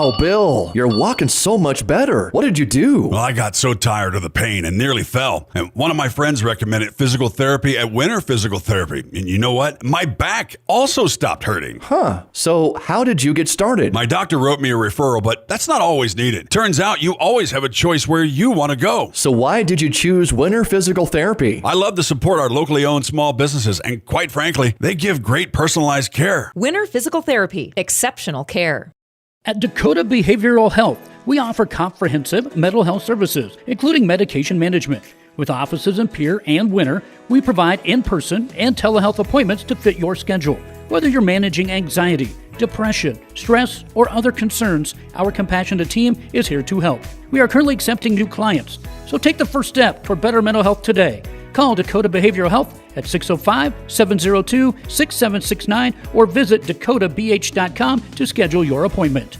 Wow, Bill, you're walking so much better. What did you do? Well, I got so tired of the pain and nearly fell. And one of my friends recommended physical therapy at Winter Physical Therapy. And you know what? My back also stopped hurting. Huh. So how did you get started? My doctor wrote me a referral, but that's not always needed. Turns out you always have a choice where you want to go. So why did you choose Winter Physical Therapy? I love to support our locally owned small businesses, and quite frankly, they give great personalized care. Winter Physical Therapy. Exceptional care. At Dakota Behavioral Health, we offer comprehensive mental health services, including medication management. With offices in Pierre and Winter, we provide in-person and telehealth appointments to fit your schedule. Whether you're managing anxiety, depression, stress, or other concerns, our compassionate team is here to help. We are currently accepting new clients, so take the first step toward better mental health today. Call Dakota Behavioral Health at 605-702-6769 or visit dakotabh.com to schedule your appointment.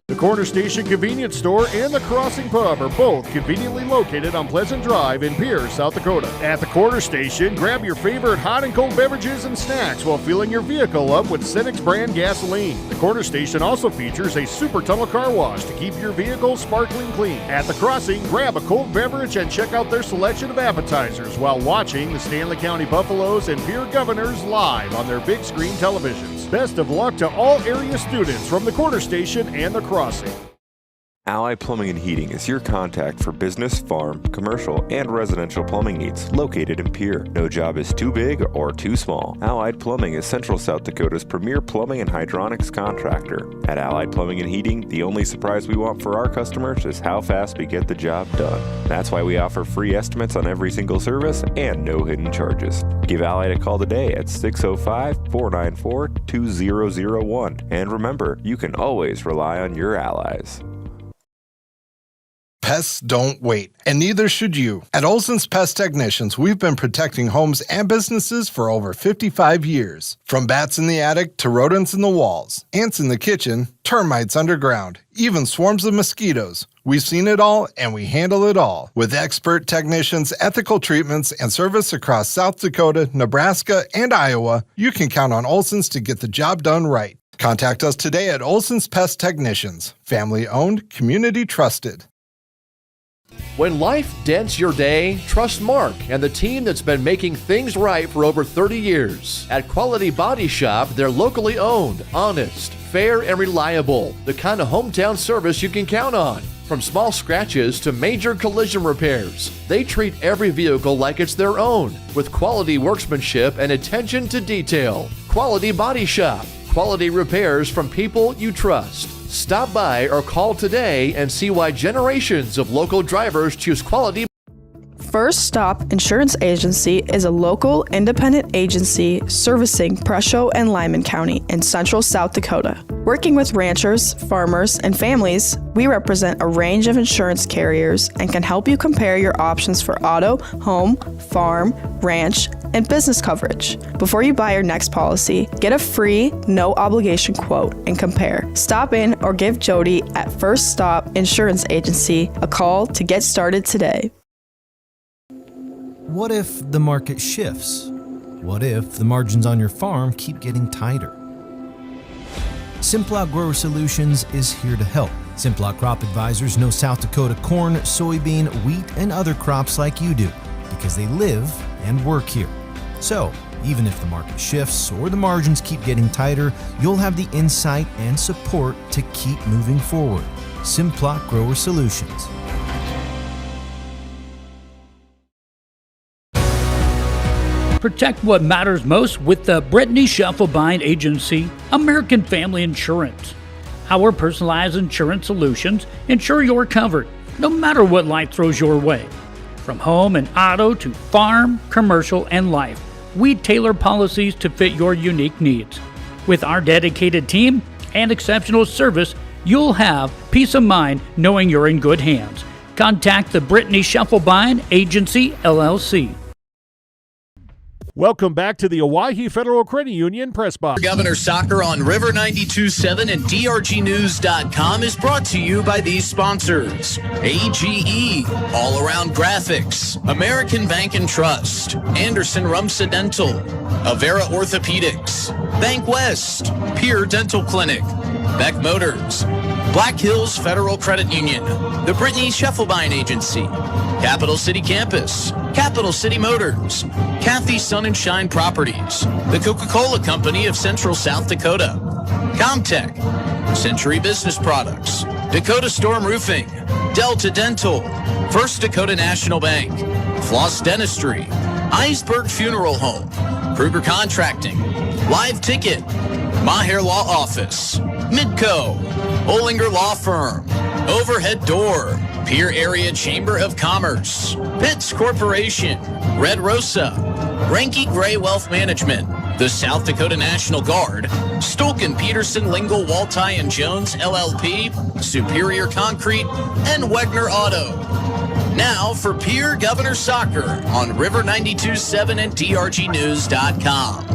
The Corner Station Convenience Store and the Crossing Pub are both conveniently located on Pleasant Drive in Pierre, South Dakota. At the Corner Station, grab your favorite hot and cold beverages and snacks while filling your vehicle up with Cenex brand gasoline. The Corner Station also features a super tunnel car wash to keep your vehicle sparkling clean. At the Crossing, grab a cold beverage and check out their selection of appetizers while watching the Stanley County Buffaloes and Pierre Governors live on their big screen televisions. Best of luck to all area students from the Corner Station and the Crossing. Allied Plumbing and Heating is your contact for business, farm, commercial, and residential plumbing needs located in Pierre. No job is too big or too small. Allied Plumbing is Central South Dakota's premier plumbing and hydronics contractor. At Allied Plumbing and Heating, the only surprise we want for our customers is how fast we get the job done. That's why we offer free estimates on every single service and no hidden charges. Give Allied a call today at 605-494-2001. And remember, you can always rely on your allies. Pests don't wait, and neither should you. At Olson's Pest Technicians, we've been protecting homes and businesses for over 55 years. From bats in the attic to rodents in the walls, ants in the kitchen, termites underground, even swarms of mosquitoes. We've seen it all, and we handle it all. With expert technicians, ethical treatments, and service across South Dakota, Nebraska, and Iowa, you can count on Olson's to get the job done right. Contact us today at Olson's Pest Technicians. Family-owned, community-trusted. When life dents your day, trust Mark and the team that's been making things right for over 30 years. At Quality Body Shop, they're locally owned, honest, fair, and reliable. The kind of hometown service you can count on. From small scratches to major collision repairs, they treat every vehicle like it's their own, with quality workmanship and attention to detail. Quality Body Shop. Quality repairs from people you trust. Stop by or call today and see why generations of local drivers choose Quality. First Stop Insurance Agency is a local independent agency servicing Presho and Lyman County in central South Dakota. Working with ranchers, farmers, and families, we represent a range of insurance carriers and can help you compare your options for auto, home, farm, ranch, and business coverage. Before you buy your next policy, get a free, no-obligation quote and compare. Stop in or give Jody at First Stop Insurance Agency a call to get started today. What if the market shifts? What if the margins on your farm keep getting tighter? Simplot Grower Solutions is here to help. Simplot Crop Advisors know South Dakota corn, soybean, wheat, and other crops like you do because they live and work here. So, even if the market shifts or the margins keep getting tighter, you'll have the insight and support to keep moving forward. Simplot Grower Solutions. Protect what matters most with the Brittany Scheffelbein Agency, American Family Insurance. Our personalized insurance solutions ensure you're covered, no matter what life throws your way. From home and auto to farm, commercial, and life, we tailor policies to fit your unique needs. With our dedicated team and exceptional service, you'll have peace of mind knowing you're in good hands. Contact the Brittany Scheffelbein Agency, LLC. Welcome back to the Owyhee Federal Credit Union Press Box. Governor Soccer on River 92.7 and DRGnews.com is brought to you by these sponsors. AGE, All Around Graphics, American Bank and Trust, Anderson Rumsa Dental, Avera Orthopedics, Bank West, Pierre Dental Clinic, Beck Motors, Black Hills Federal Credit Union, the Brittany Scheffelbein Agency, Capital City Campus, Capital City Motors, Kathy Sun and Shine Properties, the Coca-Cola Company of Central South Dakota, Comtech, Century Business Products, Dakota Storm Roofing, Delta Dental, First Dakota National Bank, Floss Dentistry, Iceberg Funeral Home, Kruger Contracting, Live Ticket, Maher Law Office, Midco, Olinger Law Firm, Overhead Door, Pierre Area Chamber of Commerce, Pitts Corporation, Red Rosa, Ranky Gray Wealth Management, the South Dakota National Guard, Stolken Peterson Lingle Waltai and Jones LLP, Superior Concrete, and Wegner Auto. Now for Pierre Governor Soccer on River 92.7 and DRGnews.com.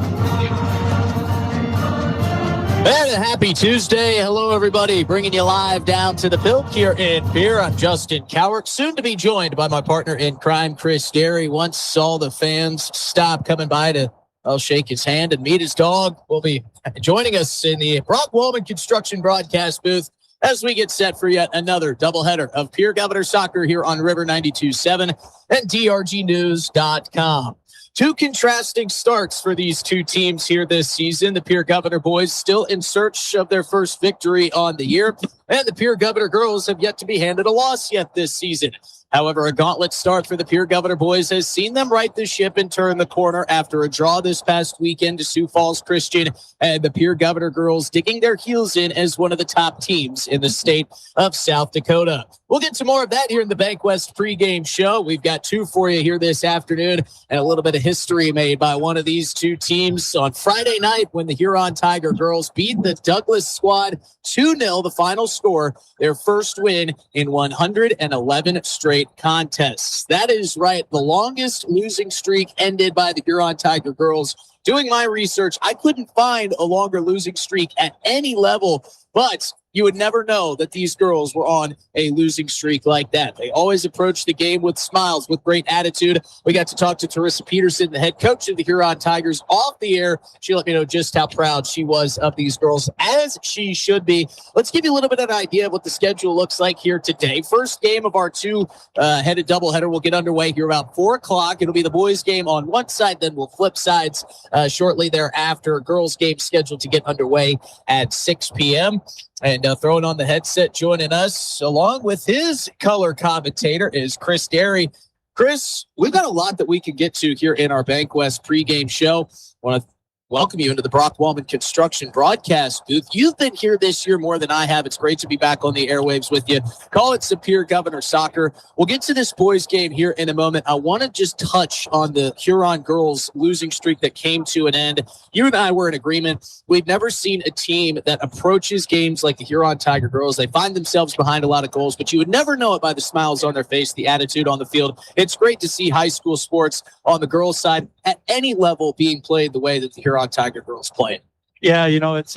And a happy Tuesday. Hello, everybody. Bringing you live down to the Pilk here in Pierre. I'm Justin Cowark, soon to be joined by my partner in crime, Chris Derry. Once all the fans stop coming by to shake his hand and meet his dog, will be joining us in the Brock Wallman Construction broadcast booth as we get set for yet another doubleheader of Pierre Governor Soccer here on River 92.7 and DRGnews.com. Two contrasting starts for these two teams here this season. The Pierre Governor boys still in search of their first victory on the year, and the Pierre Governor girls have yet to be handed a loss yet this season. However, a gauntlet start for the Pierre Governor boys has seen them right the ship and turn the corner after a draw this past weekend to Sioux Falls Christian, and the Pierre Governor girls digging their heels in as one of the top teams in the state of South Dakota. We'll get to more of that here in the Bank West pregame show. We've got two for you here this afternoon, and a little bit of history made by one of these two teams on Friday night when the Huron Tiger girls beat the Douglas squad 2-0, the final score, their first win in 111 straight contests. That is right. The longest losing streak ended by the Huron Tiger girls. Doing my research, I couldn't find a longer losing streak at any level, but you would never know that these girls were on a losing streak like that. They always approach the game with smiles, with great attitude. We got to talk to Teresa Peterson, the head coach of the Huron Tigers, off the air. She let me know just how proud she was of these girls, as she should be. Let's give you a little bit of an idea of what the schedule looks like here today. First game of our two-headed doubleheader will get underway here about 4 o'clock. It'll be the boys' game on one side, then we'll flip sides shortly thereafter. Girls' game scheduled to get underway at 6 p.m. And throwing on the headset, joining us along with his color commentator is Chris Derry. Chris, we've got a lot that we can get to here in our Bank West pregame show. I want to welcome you into the Brock Wallman Construction broadcast booth. You've been here this year more than I have. It's great to be back on the airwaves with you. Call it some Pierre Governor Soccer. We'll get to this boys game here in a moment. I want to just touch on the Huron girls losing streak that came to an end. You and I were in agreement. We've never seen a team that approaches games like the Huron Tiger girls. They find themselves behind a lot of goals, but you would never know it by the smiles on their face, the attitude on the field. It's great to see high school sports on the girls' side at any level being played the way that the Huron Tiger girls play it. Yeah, you know, it's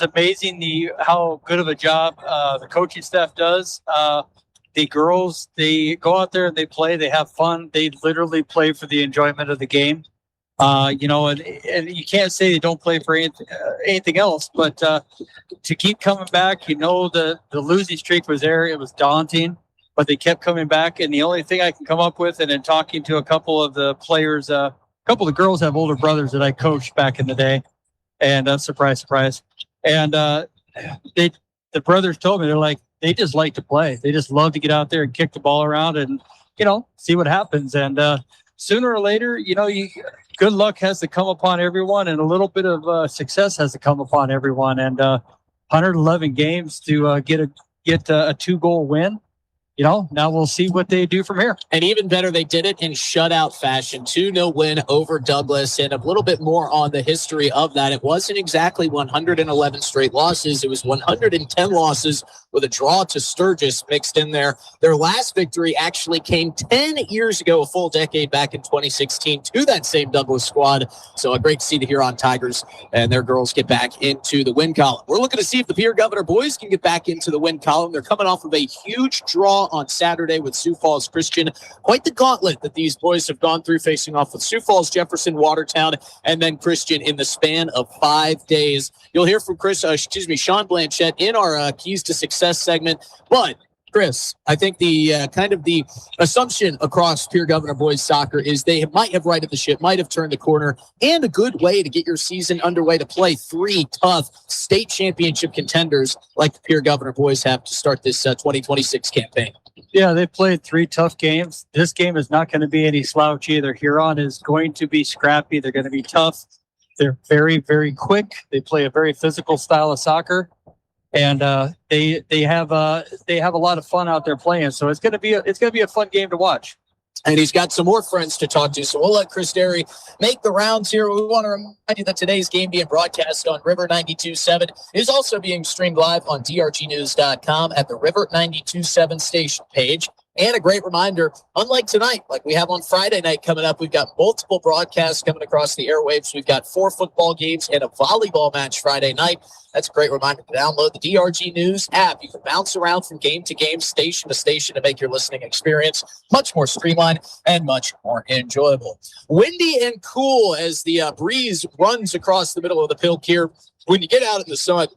amazing how good of a job the coaching staff does. The girls, they go out there and they play, they have fun, they literally play for the enjoyment of the game. You know, and you can't say they don't play for anything else, but to keep coming back, you know, the losing streak was there. It was daunting, but they kept coming back. And the only thing I can come up with, and in talking to a couple of the players, a couple of the girls have older brothers that I coached back in the day, and surprise, surprise. And the brothers told me, they're like, they just like to play. They just love to get out there and kick the ball around and, you know, see what happens. And sooner or later, you know, good luck has to come upon everyone, and a little bit of success has to come upon everyone. And 111 games to get a 2-goal win. now we'll see what they do from here. And even better, they did it in shutout fashion. 2-0 win over Douglas. And a little bit more on the history of that. It wasn't exactly 111 straight losses. It was 110 losses with a draw to Sturgis mixed in there. Their last victory actually came 10 years ago, a full decade back in 2016, to that same Douglas squad. So great to see the Huron Tigers and their girls get back into the win column. We're looking to see if the Pierre Governor boys can get back into the win column. They're coming off of a huge draw on Saturday with Sioux Falls Christian. Quite the gauntlet that these boys have gone through, facing off with Sioux Falls, Jefferson, Watertown, and then Christian in the span of 5 days. You'll hear from Sean Blanchette in our Keys to Success segment. But Chris, I think the kind of the assumption across Pierre Governor boys soccer is they might have righted the ship, might have turned the corner, and a good way to get your season underway to play 3 tough state championship contenders like the Pierre Governor boys have to start this 2026 campaign. Yeah, they played 3 tough games. This game is not going to be any slouch either. Huron is going to be scrappy. They're going to be tough. They're very, very quick. They play a very physical style of soccer. And they have a lot of fun out there playing. So it's gonna be a fun game to watch. And he's got some more friends to talk to. So we'll let Chris Derry make the rounds here. We want to remind you that today's game being broadcast on River 92.7 is also being streamed live on drgnews.com at the River 92.7 station page. And a great reminder, unlike tonight, like we have on Friday night coming up, we've got multiple broadcasts coming across the airwaves. We've got 4 football games and a volleyball match Friday night. That's a great reminder to download the DRG News app. You can bounce around from game to game, station to station to make your listening experience much more streamlined and much more enjoyable. Windy and cool as the breeze runs across the middle of the Pilk here. When you get out in the sun,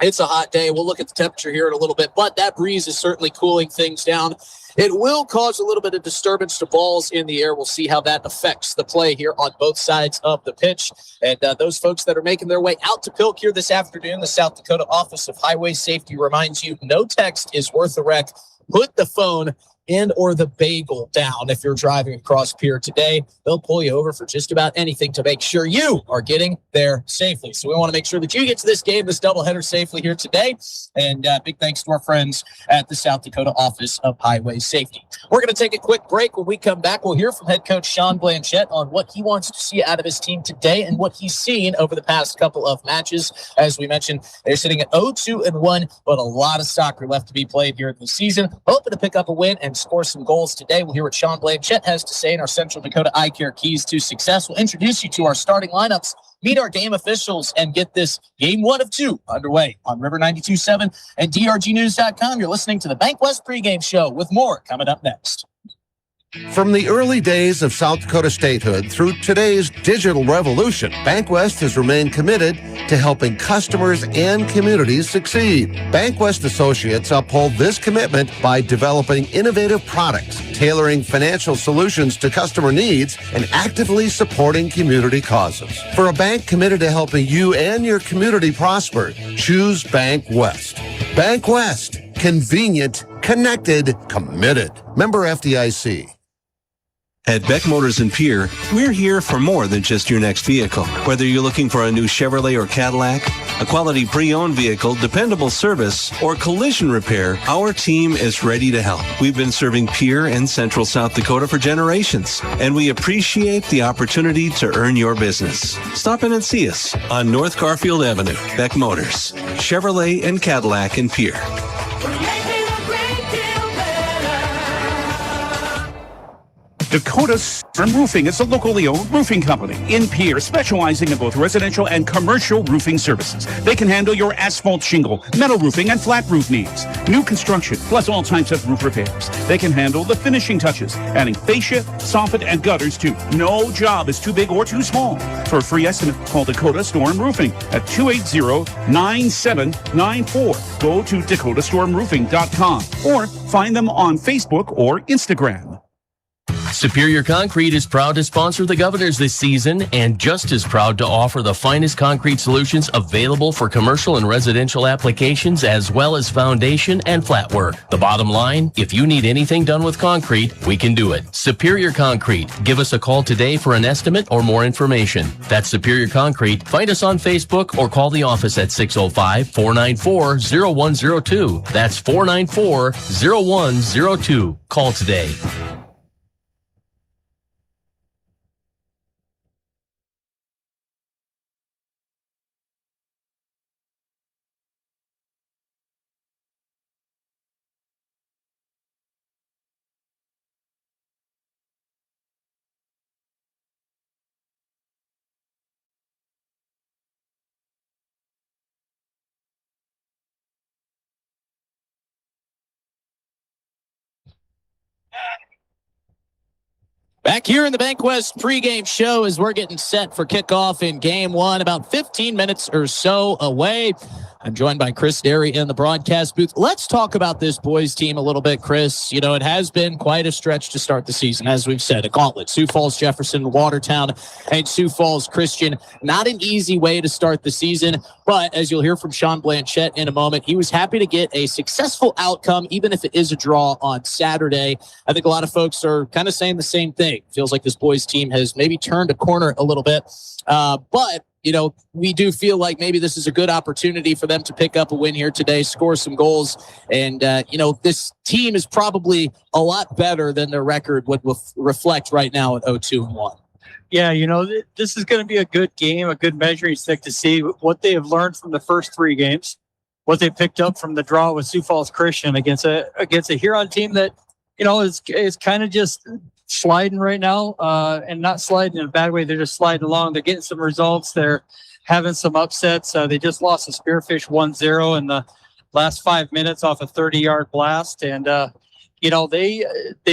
it's a hot day. We'll look at the temperature here in a little bit, but that breeze is certainly cooling things down. It will cause a little bit of disturbance to balls in the air. We'll see how that affects the play here on both sides of the pitch. And those folks that are making their way out to Pilk here this afternoon, the South Dakota Office of Highway Safety reminds you, no text is worth a wreck. Put the phone and or the bagel down if you're driving across Pierre today. They'll pull you over for just about anything to make sure you are getting there safely. So we want to make sure that you get to this game, this doubleheader safely here today. And big thanks to our friends at the South Dakota Office of Highway Safety. We're going to take a quick break. When we come back, we'll hear from head coach Sean Blanchette on what he wants to see out of his team today and what he's seen over the past couple of matches. As we mentioned, they're sitting at 0-2-1, but a lot of soccer left to be played here in the season. Hoping to pick up a win and score some goals today. We'll hear what Sean Blanchette has to say in our Central Dakota Eye Care Keys to Success. We'll introduce you to our starting lineups, meet our game officials, and get this game 1 of 2 underway on River 92.7 and drgnews.com. You're listening to the Bank West pregame show with more coming up next. From the early days of South Dakota statehood through today's digital revolution, BankWest has remained committed to helping customers and communities succeed. BankWest Associates uphold this commitment by developing innovative products, tailoring financial solutions to customer needs, and actively supporting community causes. For a bank committed to helping you and your community prosper, choose BankWest. BankWest. Convenient, connected, committed. Member FDIC. At Beck Motors in Pierre, we're here for more than just your next vehicle. Whether you're looking for a new Chevrolet or Cadillac, a quality pre-owned vehicle, dependable service, or collision repair, our team is ready to help. We've been serving Pierre and Central South Dakota for generations, and we appreciate the opportunity to earn your business. Stop in and see us on North Garfield Avenue. Beck Motors, Chevrolet and Cadillac in Pierre. Dakota Storm Roofing is a locally owned roofing company in Pierre, specializing in both residential and commercial roofing services. They can handle your asphalt shingle, metal roofing, and flat roof needs. New construction, plus all types of roof repairs. They can handle the finishing touches, adding fascia, soffit, and gutters too. No job is too big or too small. For a free estimate, call Dakota Storm Roofing at 280-9794. Go to dakotastormroofing.com or find them on Facebook or Instagram. Superior Concrete is proud to sponsor the Governors this season and just as proud to offer the finest concrete solutions available for commercial and residential applications as well as foundation and flat work. The bottom line, if you need anything done with concrete, we can do it. Superior Concrete. Give us a call today for an estimate or more information. That's Superior Concrete. Find us on Facebook or call the office at 605-494-0102. That's 494-0102. Call today. Back here in the BankWest pregame show as we're getting set for kickoff in game one, about 15 minutes or so away. I'm joined by Chris Derry in the broadcast booth. Let's talk about this boys team a little bit, Chris. You know, it has been quite a stretch to start the season, as we've said. A gauntlet, Sioux Falls, Jefferson, Watertown, and Sioux Falls Christian. Not an easy way to start the season, but as you'll hear from Sean Blanchette in a moment, he was happy to get a successful outcome, even if it is a draw on Saturday. I think a lot of folks are kind of saying the same thing. Feels like this boys team has maybe turned a corner a little bit, but you know, we do feel like maybe this is a good opportunity for them to pick up a win here today, score some goals. And, you know, this team is probably a lot better than their record would reflect right now at 0-2-1. Yeah, you know, this is going to be a good game, a good measuring stick to see what they have learned from the first three games, what they picked up from the draw with Sioux Falls Christian against a Huron team that, you know, is kind of just sliding right now, and not sliding in a bad way. They're just sliding along. They're getting some results. They're having some upsets. They just lost to Spearfish 1-0 in the last 5 minutes off a 30-yard blast. And, you know, they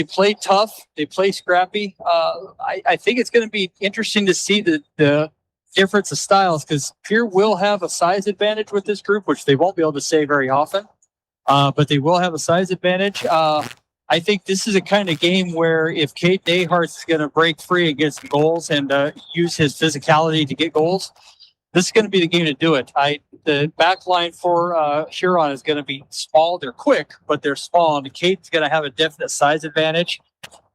play tough. They play scrappy. I think it's going to be interesting to see the difference of styles, because Pierre will have a size advantage with this group, which they won't be able to say very often, but they will have a size advantage. I think this is a kind of game where if Kate Dayhart's going to break free and get some goals and use his physicality to get goals, this is going to be the game to do it. The back line for Huron is going to be small. They're quick, but they're small. And Kate's going to have a definite size advantage.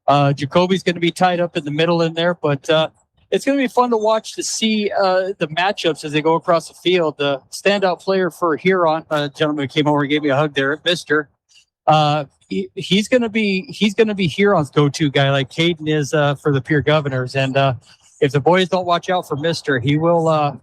Jacoby's going to be tied up in the middle in there, but it's going to be fun to watch to see the matchups as they go across the field. The standout player for Huron, a gentleman who came over and gave me a hug there, Mr. He's going to be Huron's go-to guy, like Caden is for the Pierre Governors. And if the boys don't watch out for Mister, he will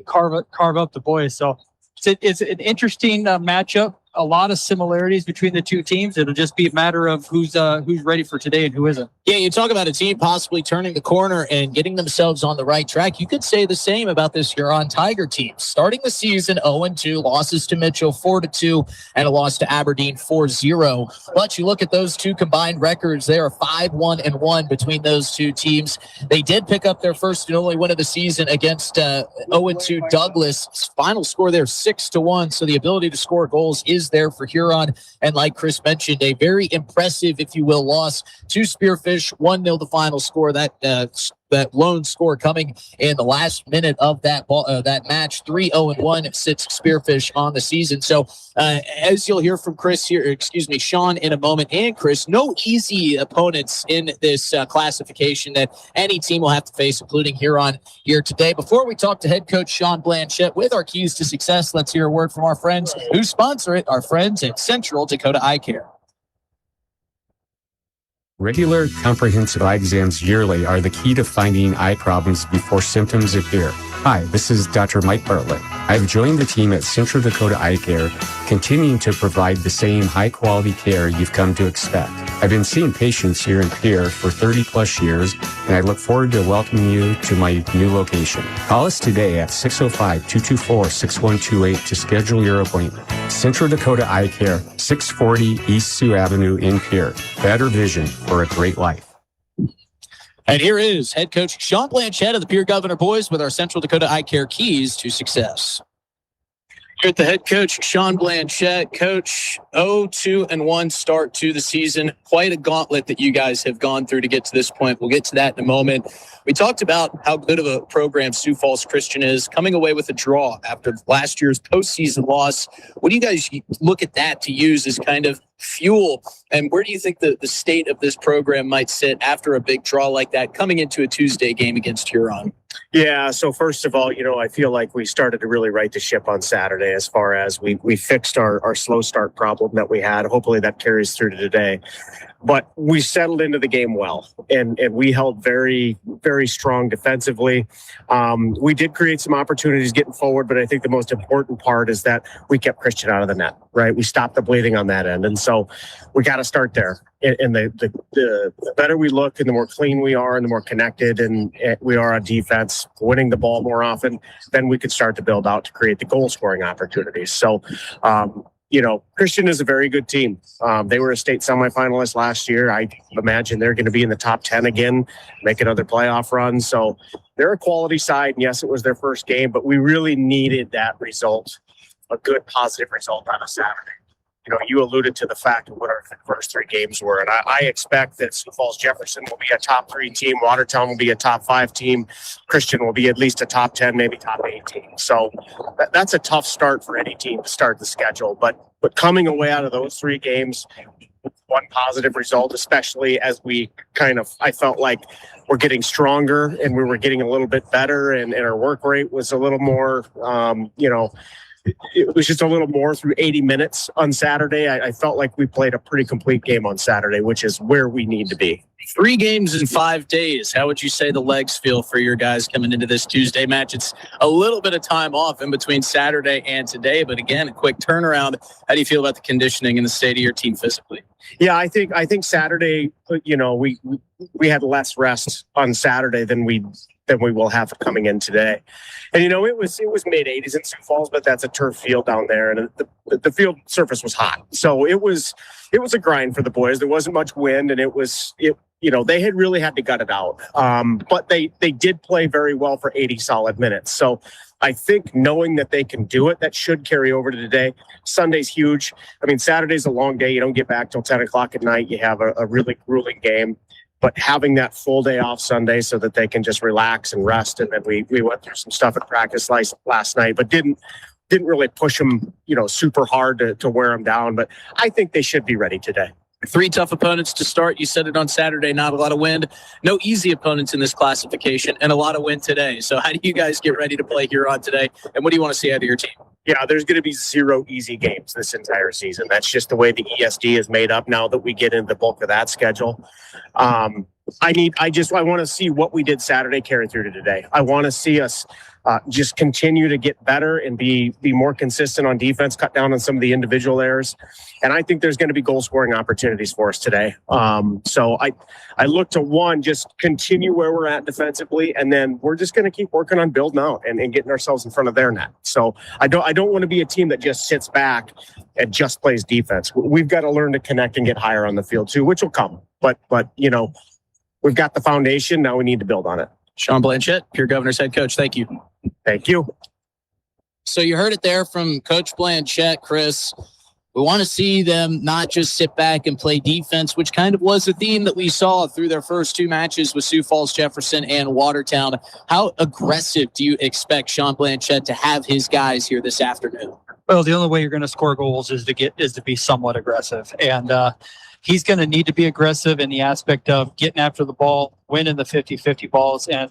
carve up the boys. So it's an interesting matchup. A lot of similarities between the two teams. It'll just be a matter of who's ready for today and who isn't. Yeah, you talk about a team possibly turning the corner and getting themselves on the right track. You could say the same about this Huron Tiger team. Starting the season 0-2, losses to Mitchell 4-2, and a loss to Aberdeen 4-0. But you look at those two combined records, they are 5-1-1 between those two teams. They did pick up their first and only win of the season against 0-2 Douglas. Final score there 6-1. So the ability to score goals is there for Huron. And like Chris mentioned, a very impressive, if you will, loss to Spearfish, 1-0 the final score. That lone score coming in the last minute of that match. 3-0-1 sits Spearfish on the season. So as you'll hear from Sean in a moment, and Chris, no easy opponents in this classification that any team will have to face, including Huron here today. Before we talk to head coach Sean Blanchette with our keys to success, let's hear a word from our friends who sponsor it, our friends at Central Dakota Eye Care. Regular comprehensive eye exams yearly are the key to finding eye problems before symptoms appear. Hi, this is Dr. Mike Bartlett. I've joined the team at Central Dakota Eye Care, continuing to provide the same high-quality care you've come to expect. I've been seeing patients here in Pierre for 30-plus years, and I look forward to welcoming you to my new location. Call us today at 605-224-6128 to schedule your appointment. Central Dakota Eye Care, 640 East Sioux Avenue in Pierre. Better vision for a great life. And here is head coach Sean Blanchette of the Pierre Governor boys with our Central Dakota Eye Care keys to success. With the head coach, Sean Blanchette. Coach, 0-2-1 start to the season. Quite a gauntlet that you guys have gone through to get to this point. We'll get to that in a moment. We talked about how good of a program Sioux Falls Christian is, coming away with a draw after last year's postseason loss. What do you guys look at that to use as kind of fuel? And where do you think the state of this program might sit after a big draw like that coming into a Tuesday game against Huron? Yeah, so first of all, I feel like we started to really right the ship on Saturday as far as we fixed our slow start problem that we had. Hopefully that carries through to today. But we settled into the game well, and we held very, very strong defensively. We did create some opportunities getting forward, but I think the most important part is that we kept Christian out of the net, right? We stopped the bleeding on that end. And so we got to start there. And the better we look and the more clean we are and the more connected and we are on defense, winning the ball more often, then we could start to build out to create the goal scoring opportunities. So, Christian is a very good team. They were a state semifinalist last year. I imagine they're going to be in the top 10 again, make another playoff run. So they're a quality side. And yes, it was their first game, but we really needed that result, a good positive result on a Saturday. You alluded to the fact of what our first three games were, and I expect that Sioux Falls Jefferson will be a top 3 team, Watertown will be a top 5 team, Christian will be at least a top 10, maybe top 8 team. So that's a tough start for any team to start the schedule. But coming away out of those 3 games, one positive result, especially as I felt like we're getting stronger and we were getting a little bit better, and our work rate was a little more, it was just a little more through 80 minutes on Saturday. I felt like we played a pretty complete game on Saturday, which is where we need to be. 3 games in 5 days. How would you say the legs feel for your guys coming into this Tuesday match? It's a little bit of time off in between Saturday and today, but again, a quick turnaround. How do you feel about the conditioning and the state of your team physically? Yeah, I think Saturday, we had less rest on Saturday than we will have coming in today. And it was mid-80s in Sioux Falls, but that's a turf field down there, and the field surface was hot. So it was a grind for the boys. There wasn't much wind, and they had really had to gut it out. But they did play very well for 80 solid minutes. So I think knowing that they can do it, that should carry over to today. Sunday's huge. I mean, Saturday's a long day. You don't get back till 10 o'clock at night. You have a really grueling game. But having that full day off Sunday so that they can just relax and rest. And then we went through some stuff at practice last night, but didn't really push them, super hard to wear them down. But I think they should be ready today. 3 tough opponents to start. You said it on Saturday, not a lot of wind. No easy opponents in this classification, and a lot of wind today. So how do you guys get ready to play Huron today? And what do you want to see out of your team? Yeah, there's going to be 0 easy games this entire season. That's just the way the ESD is made up now that we get into the bulk of that schedule. I want to see what we did Saturday carry through to today. I want to see us just continue to get better and be more consistent on defense, cut down on some of the individual errors. And I think there's going to be goal scoring opportunities for us today. So I look to just continue where we're at defensively, and then we're just going to keep working on building out and getting ourselves in front of their net. So I don't want to be a team that just sits back and just plays defense. We've got to learn to connect and get higher on the field too, which will come. But we've got the foundation. Now we need to build on it. Sean Blanchette, Pierre Governor's head coach. Thank you. Thank you. So you heard it there from Coach Blanchette, Chris. We want to see them not just sit back and play defense, which kind of was the theme that we saw through their first 2 matches with Sioux Falls Jefferson and Watertown. How aggressive do you expect Sean Blanchette to have his guys here this afternoon? Well, the only way you're going to score goals is to be somewhat aggressive. And he's going to need to be aggressive in the aspect of getting after the ball, winning the 50-50 balls, and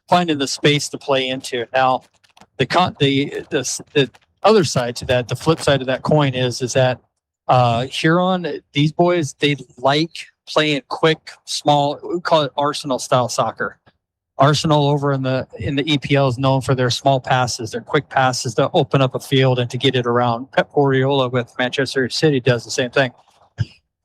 finding the space to play into. Now, the other side to that, the flip side of that coin is that Huron, these boys, they like playing quick, small, we call it Arsenal style soccer. Arsenal over in the EPL is known for their small passes, their quick passes to open up a field and to get it around. Pep Guardiola with Manchester City does the same thing.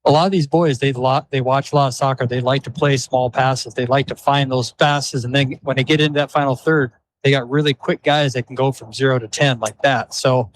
A lot of these boys, they watch a lot of soccer. They like to play small passes. They like to find those passes, and then when they get into that final third, they got really quick guys that can go from 0 to 10 like that. So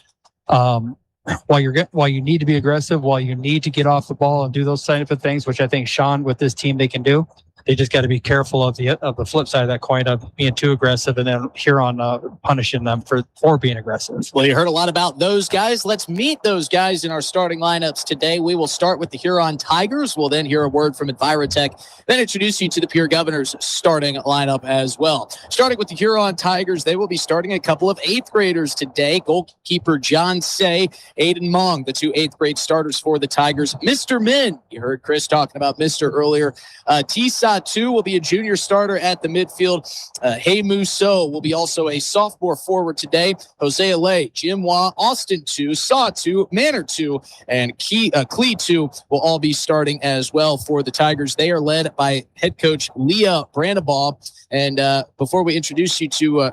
while you need to be aggressive, while you need to get off the ball and do those type of things, which I think Sean with this team they can do, They just got to be careful of the flip side of that coin of being too aggressive, and then Huron punishing them for being aggressive. Well, you heard a lot about those guys. Let's meet those guys in our starting lineups today. We will start with the Huron Tigers. We'll then hear a word from Envirotech, then introduce you to the Pierre Governors starting lineup as well. Starting with the Huron Tigers, they will be starting a couple of 8th graders today. Goalkeeper John Say, Aiden Mong, the 2 8th grade starters for the Tigers. Mr. Min, you heard Chris talking about Mr. earlier. Tisa 2 will be a junior starter at the midfield. Hey Musso will be also a sophomore forward today. Jose Ale, Jim Wah, Austin 2, Saw 2, Manor 2, and Klee 2 will all be starting as well for the Tigers. They are led by head coach Leah Brandabaugh. And before we introduce you to,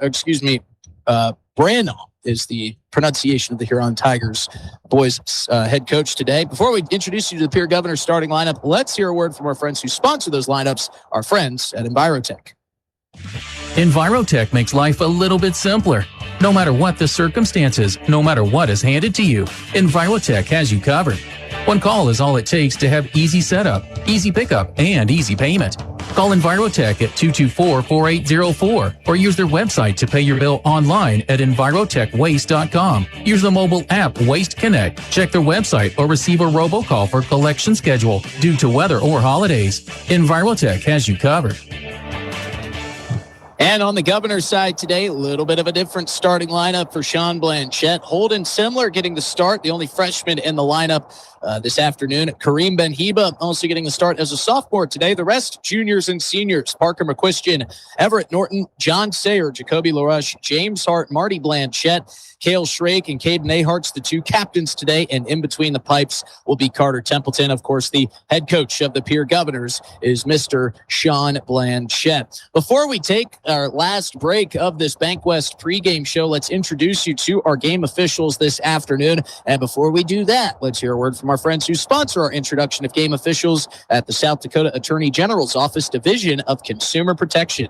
Brandaugh is the pronunciation of the Huron Tigers boys head coach today. Before we introduce you to the Pierre Governor starting lineup, let's hear a word from our friends who sponsor those lineups, our friends at Envirotech. Envirotech makes life a little bit simpler. No matter what the circumstances, no matter what is handed to you, Envirotech has you covered. One call is all it takes to have easy setup, easy pickup, and easy payment. Call Envirotech at 224-4804 or use their website to pay your bill online at envirotechwaste.com. Use the mobile app Waste Connect. Check their website or receive a robocall for collection schedule due to weather or holidays. Envirotech has you covered. And on the Governor's side today, a little bit of a different starting lineup for Sean Blanchette. Holden Simler getting the start, the only freshman in the lineup this afternoon. Kareem Benhiba also getting the start as a sophomore today. The rest, juniors and seniors. Parker McQuistion, Everett Norton, John Sayer, Jacoby LaRush, James Hart, Marty Blanchette, Cale Shrake, and Caden Ahart's the 2 captains today. And in between the pipes will be Carter Templeton. Of course, the head coach of the Pierre Governors is Mr. Sean Blanchette. Before we take our last break of this Bank West pregame show, let's introduce you to our game officials this afternoon. And before we do that, let's hear a word from our friends who sponsor our introduction of game officials at the South Dakota Attorney General's Office Division of Consumer Protection.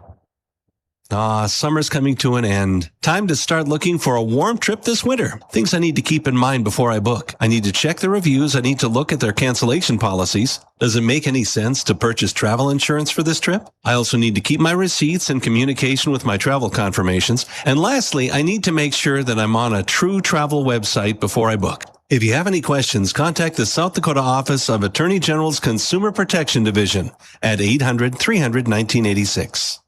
Summer's coming to an end. Time to start looking for a warm trip this winter. Things I need to keep in mind before I book. I need to check the reviews. I need to look at their cancellation policies. Does it make any sense to purchase travel insurance for this trip? I also need to keep my receipts and communication with my travel confirmations. And lastly, I need to make sure that I'm on a true travel website before I book. If you have any questions, contact the South Dakota Office of Attorney General's Consumer Protection Division at 800-300-1986.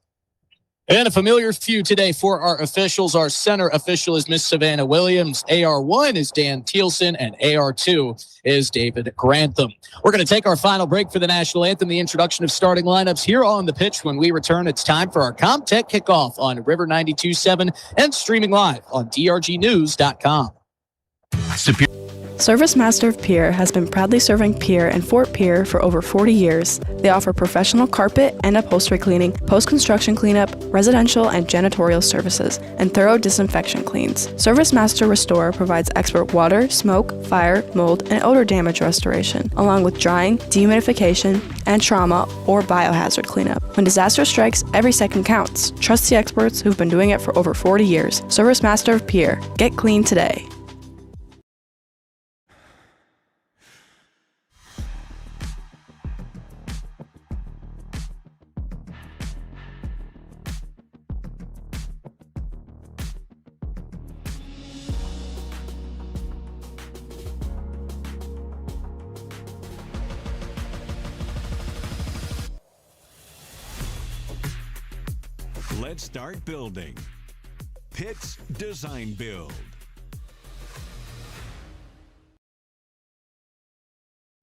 And a familiar few today for our officials. Our center official is Miss Savannah Williams. AR1 is Dan Thielsen, and AR2 is David Grantham. We're going to take our final break for the national anthem, the introduction of starting lineups here on the pitch. When we return, it's time for our ComTech kickoff on River 92.7 and streaming live on drgnews.com. Service Master of Pierre has been proudly serving Pierre and Fort Pierre for over 40 years. They offer professional carpet and upholstery cleaning, post-construction cleanup, residential and janitorial services, and thorough disinfection cleans. Service Master Restore provides expert water, smoke, fire, mold, and odor damage restoration, along with drying, dehumidification, and trauma or biohazard cleanup. When disaster strikes, every second counts. Trust the experts who've been doing it for over 40 years. Service Master of Pierre. Get clean today. Let's start building. Pitt's Design Build.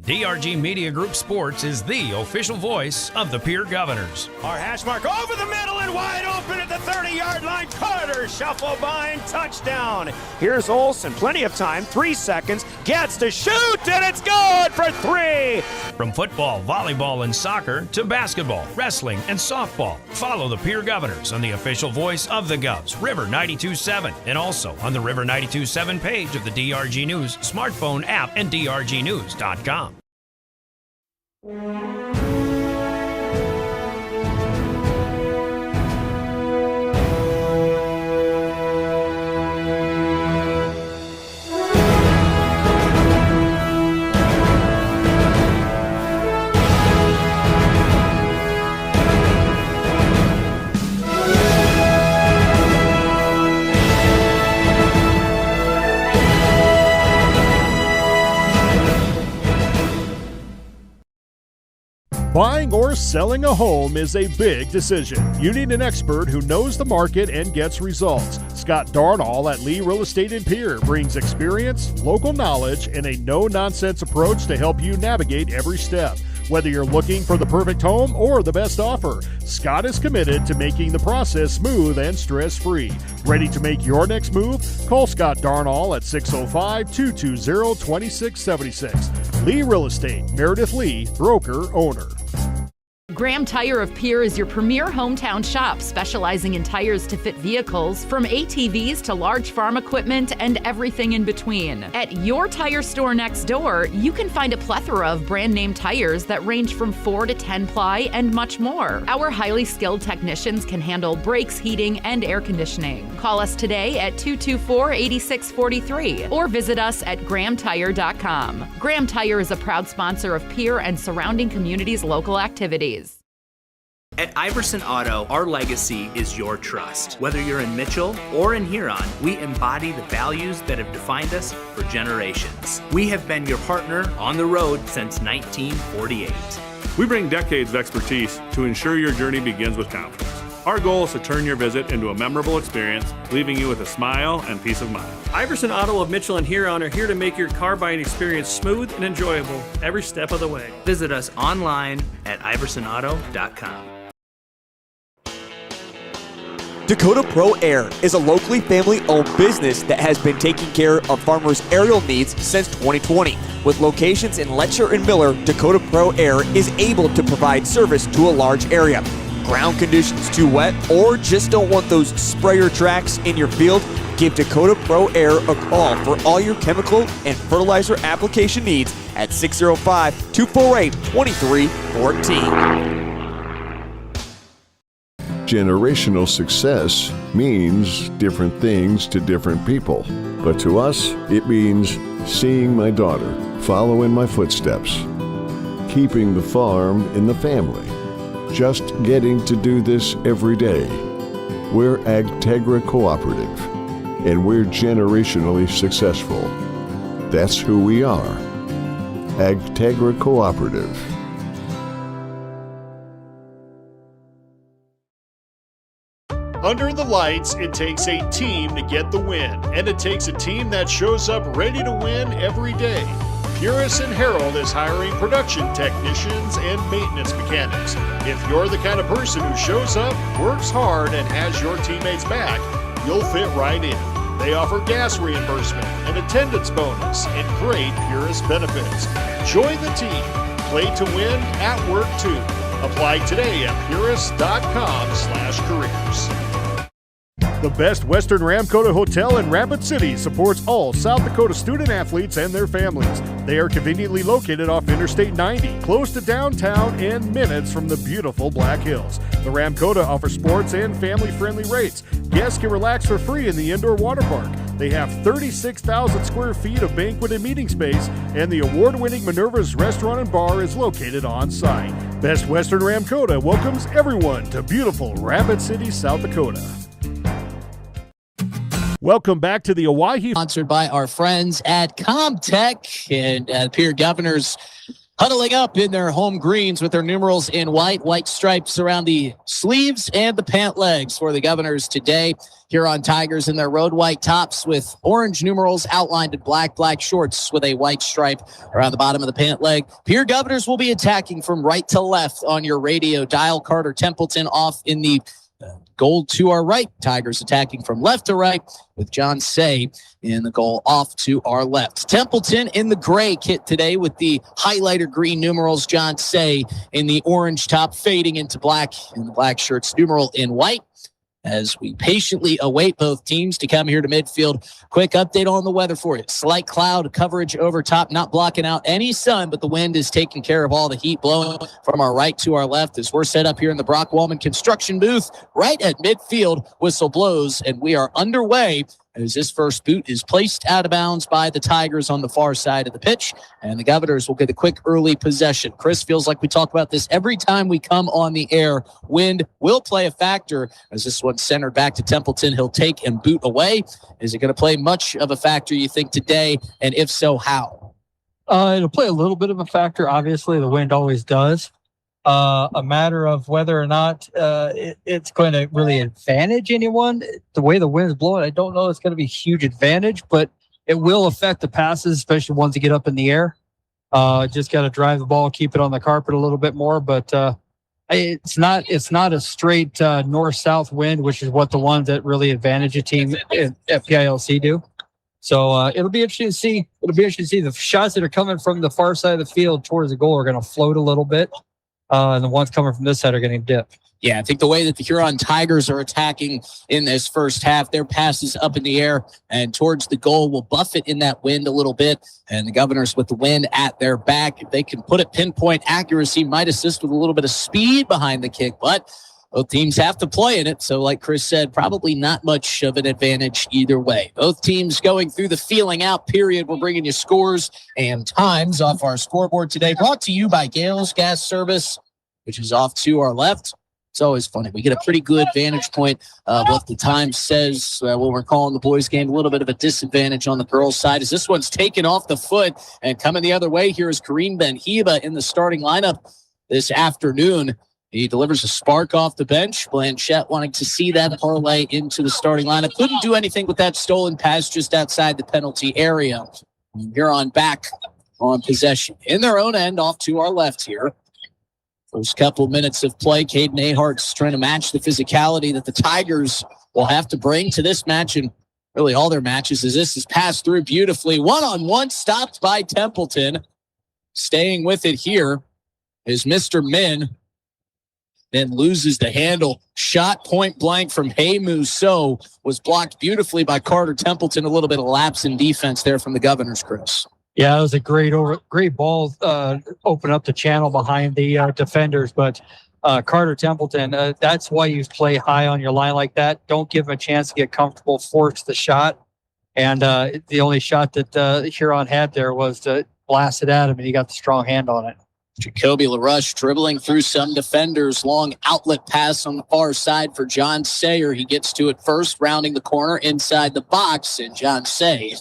DRG Media Group Sports is the official voice of the Pierre Governors. Our hash mark over the middle and wide open at the 30-yard line. Carter, shuffle bind, touchdown. Here's Olsen, plenty of time, 3 seconds, gets to shoot, and it's good for 3. From football, volleyball, and soccer to basketball, wrestling, and softball, follow the Pierre Governors on the official voice of the Govs, River 92.7, and also on the River 92.7 page of the DRG News smartphone app and drgnews.com. Buying or selling a home is a big decision. You need an expert who knows the market and gets results. Scott Darnall at Lee Real Estate in Pierre brings experience, local knowledge, and a no-nonsense approach to help you navigate every step. Whether you're looking for the perfect home or the best offer, Scott is committed to making the process smooth and stress-free. Ready to make your next move? Call Scott Darnall at 605-220-2676. Lee Real Estate, Meredith Lee, broker, owner. Graham Tire of Pierre is your premier hometown shop, specializing in tires to fit vehicles, from ATVs to large farm equipment and everything in between. At your tire store next door, you can find a plethora of brand name tires that range from 4 to 10 ply and much more. Our highly skilled technicians can handle brakes, heating, and air conditioning. Call us today at 224-8643 or visit us at grahamtire.com. Graham Tire is a proud sponsor of Pierre and surrounding communities' local activities. At Iverson Auto, our legacy is your trust. Whether you're in Mitchell or in Huron, we embody the values that have defined us for generations. We have been your partner on the road since 1948. We bring decades of expertise to ensure your journey begins with confidence. Our goal is to turn your visit into a memorable experience, leaving you with a smile and peace of mind. Iverson Auto of Mitchell and Huron are here to make your car buying experience smooth and enjoyable every step of the way. Visit us online at iversonauto.com. Dakota Pro Air is a locally family-owned business that has been taking care of farmers' aerial needs since 2020. With locations in Letcher and Miller, Dakota Pro Air is able to provide service to a large area. Ground conditions too wet, or just don't want those sprayer tracks in your field? Give Dakota Pro Air a call for all your chemical and fertilizer application needs at 605-248-2314. Generational success means different things to different people. But to us, it means seeing my daughter follow in my footsteps, keeping the farm in the family, just getting to do this every day. We're Agtegra Cooperative, and we're generationally successful. That's who we are. Agtegra Cooperative. Under the lights, it takes a team to get the win, and it takes a team that shows up ready to win every day. Purist and Harold is hiring production technicians and maintenance mechanics. If you're the kind of person who shows up, works hard, and has your teammates back, you'll fit right in. They offer gas reimbursement, an attendance bonus, and great Purist benefits. Join the team. Play to win at work too. Apply today at purist.com/careers. The Best Western Ramkota Hotel in Rapid City supports all South Dakota student athletes and their families. They are conveniently located off Interstate 90, close to downtown and minutes from the beautiful Black Hills. The Ramkota offers sports and family-friendly rates. Guests can relax for free in the indoor water park. They have 36,000 square feet of banquet and meeting space, and the award-winning Minerva's Restaurant and Bar is located on site. Best Western Ramkota welcomes everyone to beautiful Rapid City, South Dakota. Welcome back to the Owyhee. Sponsored by our friends at Comtech, and Pierre Governors huddling up in their home greens with their numerals in white stripes around the sleeves and the pant legs for the Governors today. Huron Tigers in their road white tops with orange numerals outlined in black shorts with a white stripe around the bottom of the pant leg. Pierre Governors will be attacking from right to left on your radio dial. Carter Templeton off in the goal to our right. Tigers attacking from left to right with John Say in the goal off to our left. Templeton in the gray kit today with the highlighter green numerals. John Say in the orange top fading into black, and the black shirts numeral in white. As we patiently await both teams to come here to midfield. Quick update on the weather for you. Slight cloud coverage over top, not blocking out any sun, but the wind is taking care of all the heat blowing from our right to our left as we're set up here in the Brock Wallman construction booth right at midfield. Whistle blows, and we are underway as this first boot is placed out of bounds by the Tigers on the far side of the pitch, and the Governors will get a quick early possession. Chris, feels like we talk about this every time we come on the air. Wind will play a factor as this one's centered back to Templeton. He'll take and boot away. Is it going to play much of a factor, you think, today? And if so, how? It'll play a little bit of a factor. Obviously, the wind always does. a matter of whether or not it's going to really advantage anyone. The way the wind is blowing, I don't know it's going to be a huge advantage, but it will affect the passes, especially ones that get up in the air. Just got to drive the ball, keep it on the carpet a little bit more, but it's not a straight north-south wind, which is what the ones that really advantage a team at PILC do. So it'll be interesting to see. The shots that are coming from the far side of the field towards the goal are going to float a little bit, and the ones coming from this side are going to dip. Yeah, I think the way that the Huron Tigers are attacking in this first half, their passes up in the air and towards the goal will buff it in that wind a little bit. And the Governors with the wind at their back, if they can put it pinpoint accuracy, might assist with a little bit of speed behind the kick. But both teams have to play in it. So like Chris said, probably not much of an advantage either way. Both teams going through the feeling out period. We're bringing you scores and times off our scoreboard today. Brought to you by Gales Gas Service, which is off to our left. It's always funny. We get a pretty good vantage point of what the time says when we're calling the boys' game. A little bit of a disadvantage on the girls' side as this one's taken off the foot and coming the other way. Here is Kareem Ben-Hiba in the starting lineup this afternoon. He delivers a spark off the bench. Blanchette wanting to see that parlay into the starting lineup. Couldn't do anything with that stolen pass just outside the penalty area. Huron back on possession. In their own end, off to our left here. First couple minutes of play, Caden Ahart's trying to match the physicality that the Tigers will have to bring to this match and really all their matches as this is passed through beautifully. One-on-one stopped by Templeton. Staying with it here is Mr. Min. Then loses the handle. Shot point blank from Hey Musso was blocked beautifully by Carter Templeton. A little bit of lapse in defense there from the Governors, Chris. Yeah, it was a great ball, open up the channel behind the defenders. But Carter Templeton, that's why you play high on your line like that. Don't give him a chance to get comfortable, force the shot. And the only shot that Huron had there was to blast it at him, and he got the strong hand on it. Jacoby LaRush dribbling through some defenders. Long outlet pass on the far side for John Sayer. He gets to it first, rounding the corner inside the box. And John Say,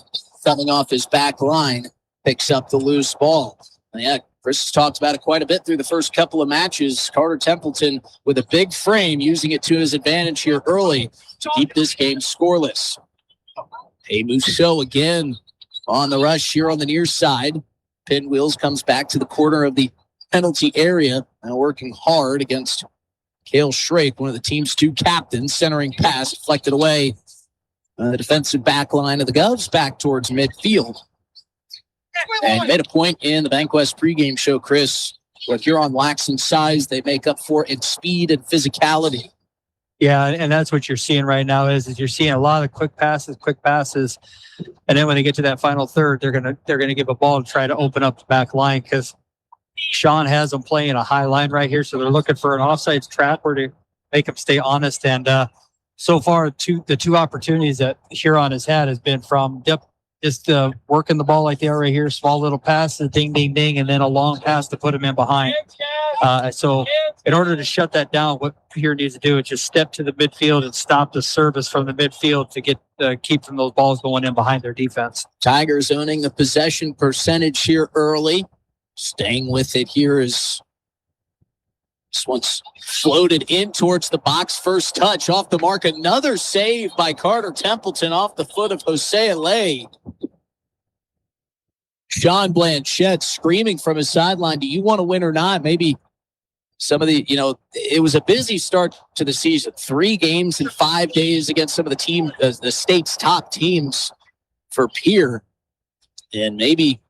coming off his back line, picks up the loose ball. Yeah, Chris has talked about it quite a bit through the first couple of matches. Carter Templeton with a big frame, using it to his advantage here early to keep this game scoreless. Hey Musso again on the rush here on the near side. Pinwheels comes back to the corner of the penalty area. Now working hard against Cale Schrake, one of the team's two captains. Centering pass deflected away. The defensive back line of the Govs back towards midfield. And made a point in the Bankwest pregame show, Chris. What Huron lacks in size, they make up for in speed and physicality. Yeah, and that's what you're seeing right now is you're seeing a lot of quick passes, and then when they get to that final third, they're gonna give a ball and try to open up the back line because Sean has them playing a high line right here, so they're looking for an offsides trap or to make them stay honest. And so far, the two opportunities that Huron has had has been from just working the ball like they are right here, small little passes, ding, ding, ding, and then a long pass to put them in behind. So in order to shut that down, what Pierre needs to do is just step to the midfield and stop the service from the midfield to get keep from those balls going in behind their defense. Tigers owning the possession percentage here early. Staying with it here is this one's floated in towards the box. First touch off the mark. Another save by Carter Templeton off the foot of Jose Alay. Sean Blanchette screaming from his sideline, do you want to win or not? Maybe some of the, it was a busy start to the season. 3 games in 5 days against some of the state's top teams for Pierre. And maybe,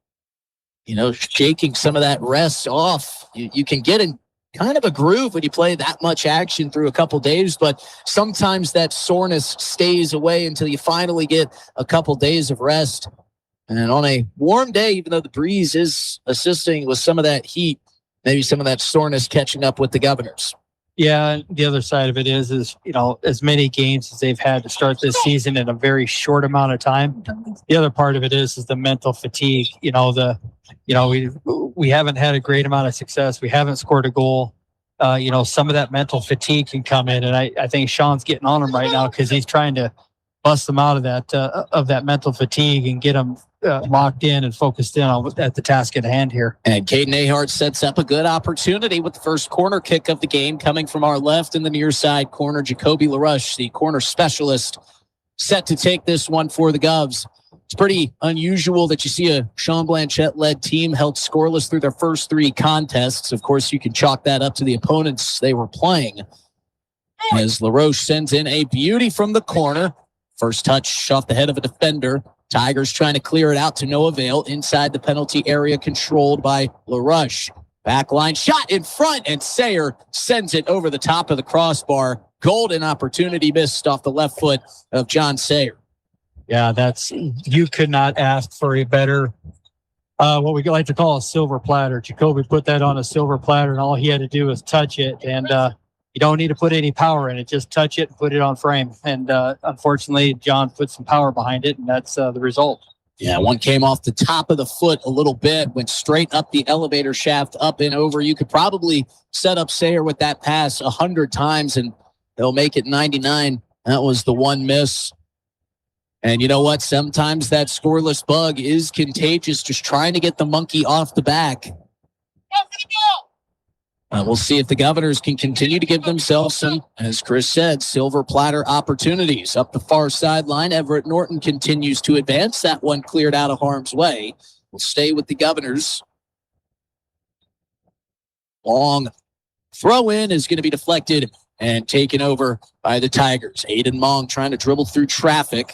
shaking some of that rest off. You can get in kind of a groove when you play that much action through a couple days, but sometimes that soreness stays away until you finally get a couple days of rest. And on a warm day, even though the breeze is assisting with some of that heat, maybe some of that soreness catching up with the Governors. Yeah, the other side of it is as many games as they've had to start this season in a very short amount of time. The other part of it is the mental fatigue. We haven't had a great amount of success. We haven't scored a goal. Some of that mental fatigue can come in, and I think Sean's getting on them right now because he's trying to bust them out of that mental fatigue and get them locked in and focused in at the task at hand here. And Caden Ahart sets up a good opportunity with the first corner kick of the game coming from our left in the near side corner. Jacoby LaRush, the corner specialist, set to take this one for the Govs. It's pretty unusual that you see a Sean Blanchette-led team held scoreless through their first 3 contests. Of course, you can chalk that up to the opponents they were playing. As LaRoche sends in a beauty from the corner. First touch off the head of a defender. Tigers trying to clear it out to no avail inside the penalty area controlled by LaRush. Backline shot in front, and Sayer sends it over the top of the crossbar. Golden opportunity missed off the left foot of John Sayer. Yeah, you could not ask for a better, what we like to call a silver platter. Jacoby put that on a silver platter, and all he had to do was touch it. And you don't need to put any power in it. Just touch it and put it on frame. And unfortunately, John put some power behind it, and that's the result. Yeah, one came off the top of the foot a little bit, went straight up the elevator shaft, up and over. You could probably set up Sayer with that pass 100 times, and they'll make it 99. That was the one miss. And you know what? Sometimes that scoreless bug is contagious, just trying to get the monkey off the back. We'll see if the Governors can continue to give themselves some, as Chris said, silver platter opportunities. Up the far sideline, Everett Norton continues to advance. That one cleared out of harm's way. We'll stay with the Governors. Long throw in is going to be deflected and taken over by the Tigers. Aiden Mong trying to dribble through traffic.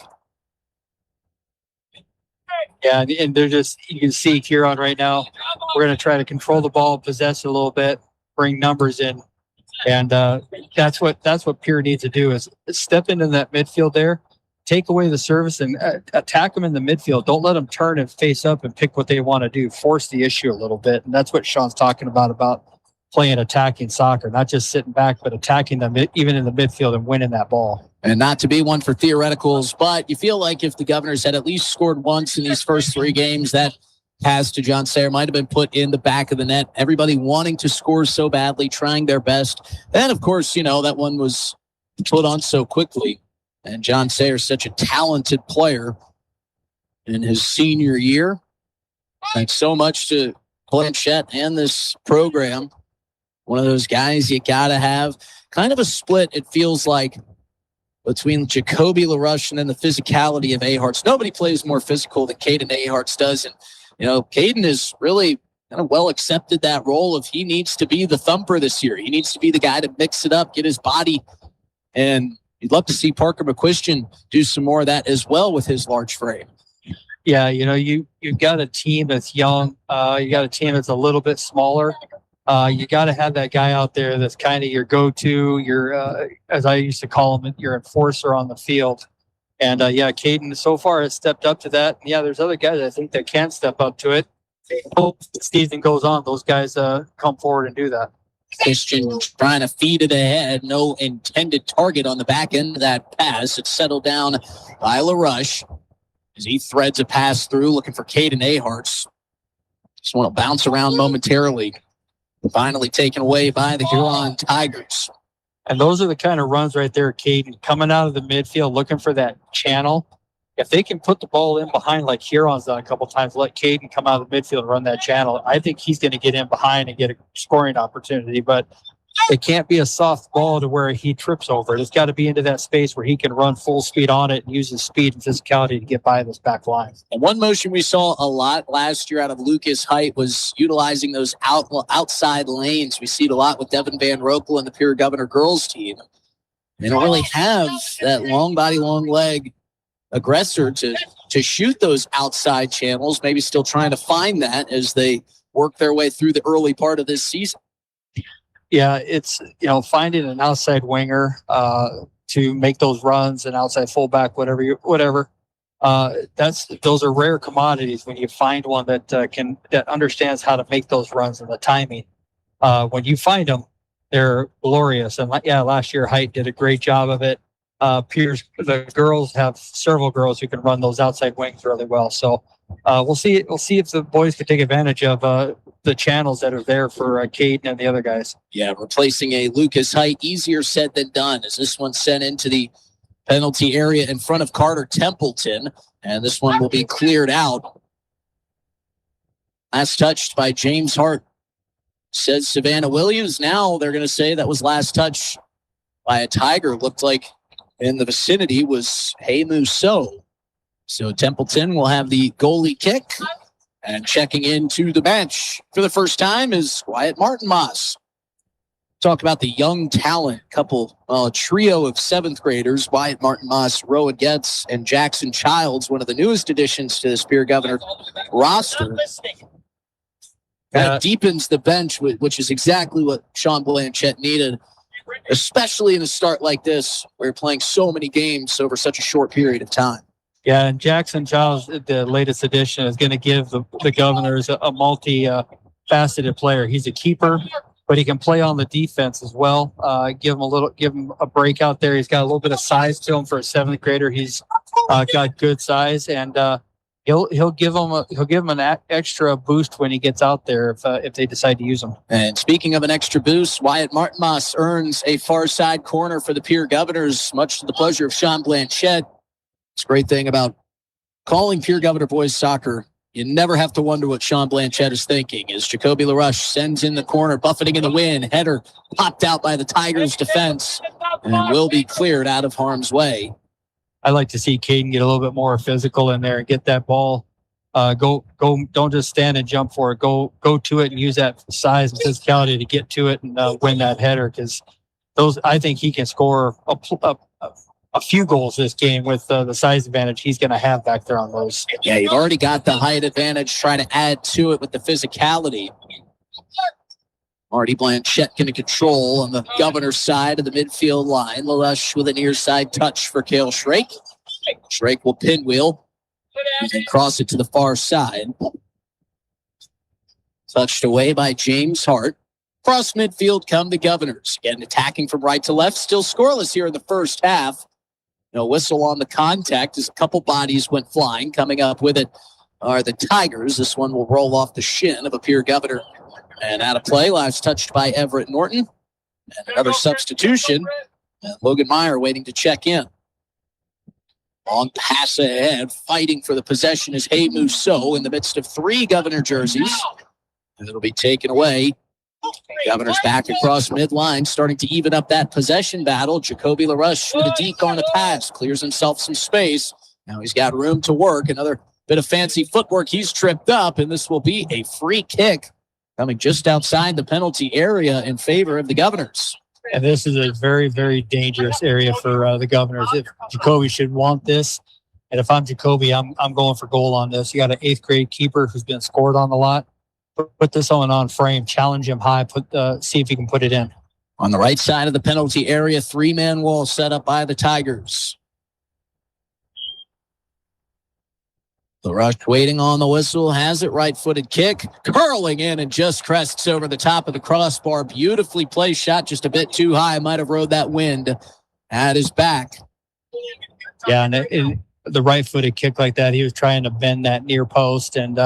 Yeah, and they're just, you can see Huron right now. We're going to try to control the ball, possess it a little bit, bring numbers in. And that's what Pierre needs to do is step into that midfield there, take away the service and attack them in the midfield. Don't let them turn and face up and pick what they want to do. Force the issue a little bit. And that's what Sean's talking about playing attacking soccer, not just sitting back, but attacking them even in the midfield and winning that ball. And not to be one for theoreticals, but you feel like if the Governors had at least scored once in these first 3 games, that pass to John Sayer might have been put in the back of the net. Everybody wanting to score so badly, trying their best. And of course, that one was put on so quickly. And John Sayer, such a talented player in his senior year. Thanks so much to Blanchette and this program. One of those guys you got to have. Kind of a split, it feels like, between Jacoby LaRush and then the physicality of Aharts. Nobody plays more physical than Caden Aharts does. And, Caden has really kind of well accepted that role of he needs to be the thumper this year. He needs to be the guy to mix it up, get his body. And you'd love to see Parker McQuistion do some more of that as well with his large frame. Yeah, you've got a team that's young. You got a team that's a little bit smaller. You got to have that guy out there that's kind of your go-to, your, as I used to call him, your enforcer on the field. And Caden so far has stepped up to that. Yeah, there's other guys I think that can step up to it. I hope the season goes on, those guys come forward and do that. Christian trying to feed it ahead. No intended target on the back end of that pass. It's settled down by LaRush as he threads a pass through, looking for Caden Aharts. This one will bounce around momentarily. Finally taken away by the Huron Tigers. And those are the kind of runs right there, Caden, coming out of the midfield, looking for that channel. If they can put the ball in behind like Huron's done a couple times, let Caden come out of the midfield and run that channel, I think he's going to get in behind and get a scoring opportunity. But it can't be a soft ball to where he trips over it. It's got to be into that space where he can run full speed on it and use his speed and physicality to get by this back line. And one motion we saw a lot last year out of Lucas Height was utilizing those outside lanes. We see it a lot with Devin Van Rokel and the Pierre Governor girls team. They don't really have that long body, long leg aggressor to shoot those outside channels, maybe still trying to find that as they work their way through the early part of this season. Yeah, it's, finding an outside winger to make those runs, an outside fullback, whatever. Those are rare commodities when you find one that understands how to make those runs and the timing. When you find them, they're glorious. And last year Height did a great job of it. Pierce, the girls have several girls who can run those outside wings really well. So we'll see. We'll see if the boys can take advantage of the channels that are there for Caden and the other guys. Yeah, replacing a Lucas Height, easier said than done, as this one's sent into the penalty area in front of Carter Templeton, and this one will be cleared out Last touched by James Hart, says Savannah Williams. Now they're going to say that was last touch by a Tiger. Looked like in the vicinity was Hey Musso. So Templeton will have the goalie kick. And checking into the bench for the first time is Wyatt Martin-Moss. Talk about the young talent a trio of 7th graders, Wyatt Martin-Moss, Rowan Getz, and Jackson Childs, one of the newest additions to the Spear Governor roster. Kind of deepens the bench, which is exactly what Sean Blanchette needed, especially in a start like this, where you're playing so many games over such a short period of time. Yeah, and Jackson Childs, the latest addition, is going to give the Governors a multi-faceted player. He's a keeper, but he can play on the defense as well. Give him a break out there. He's got a little bit of size to him for a 7th grader. He's got good size, and he'll give him an extra boost when he gets out there if they decide to use him. And speaking of an extra boost, Wyatt Martin-Moss earns a far side corner for the Pierre Governors, much to the pleasure of Sean Blanchette. It's a great thing about calling Pierre Governor boys soccer. You never have to wonder what Sean Blanchette is thinking as Jacoby LaRush sends in the corner, buffeting in the wind. Header popped out by the Tigers defense and will be cleared out of harm's way. I like to see Caden get a little bit more physical in there and get that ball. Go! Don't just stand and jump for it. Go to it and use that size and physicality to get to it and win that header. Because I think he can score a few goals this game with the size advantage he's going to have back there on those. Yeah, you've already got the height advantage. Try to add to it with the physicality. Marty Blanchette going to control on the Governor's side of the midfield line. LaRush with a near side touch for Cale Shrake. Shrake will pinwheel and cross it to the far side. Touched away by James Hart. Cross midfield come the Governors. Again, attacking from right to left. Still scoreless here in the first half. No whistle on the contact as a couple bodies went flying. Coming up with it are the Tigers. This one will roll off the shin of a Pierre Governor. And out of play, last touched by Everett Norton. And another substitution. Logan Meyer waiting to check in. Long pass ahead. Fighting for the possession is Hey Musso in the midst of 3 Governor jerseys. And it'll be taken away. Governor's back across midline, starting to even up that possession battle. Jacoby LaRush with a deke on the pass. Clears himself some space. Now he's got room to work. Another bit of fancy footwork. He's tripped up, and this will be a free kick coming just outside the penalty area in favor of the Governors. And this is a very, very dangerous area for the Governors. If Jacoby should want this, and if I'm Jacoby, I'm going for goal on this. You got an 8th grade keeper who's been scored on the lot. Put this on frame, challenge him high, see if he can put it in. On the right side of the penalty area, 3-man wall set up by the Tigers. LaRush waiting on the whistle, has it, right-footed kick, curling in and just crests over the top of the crossbar. Beautifully placed shot, just a bit too high. Might have rode that wind at his back. Yeah, and the right-footed kick like that, he was trying to bend that near post and,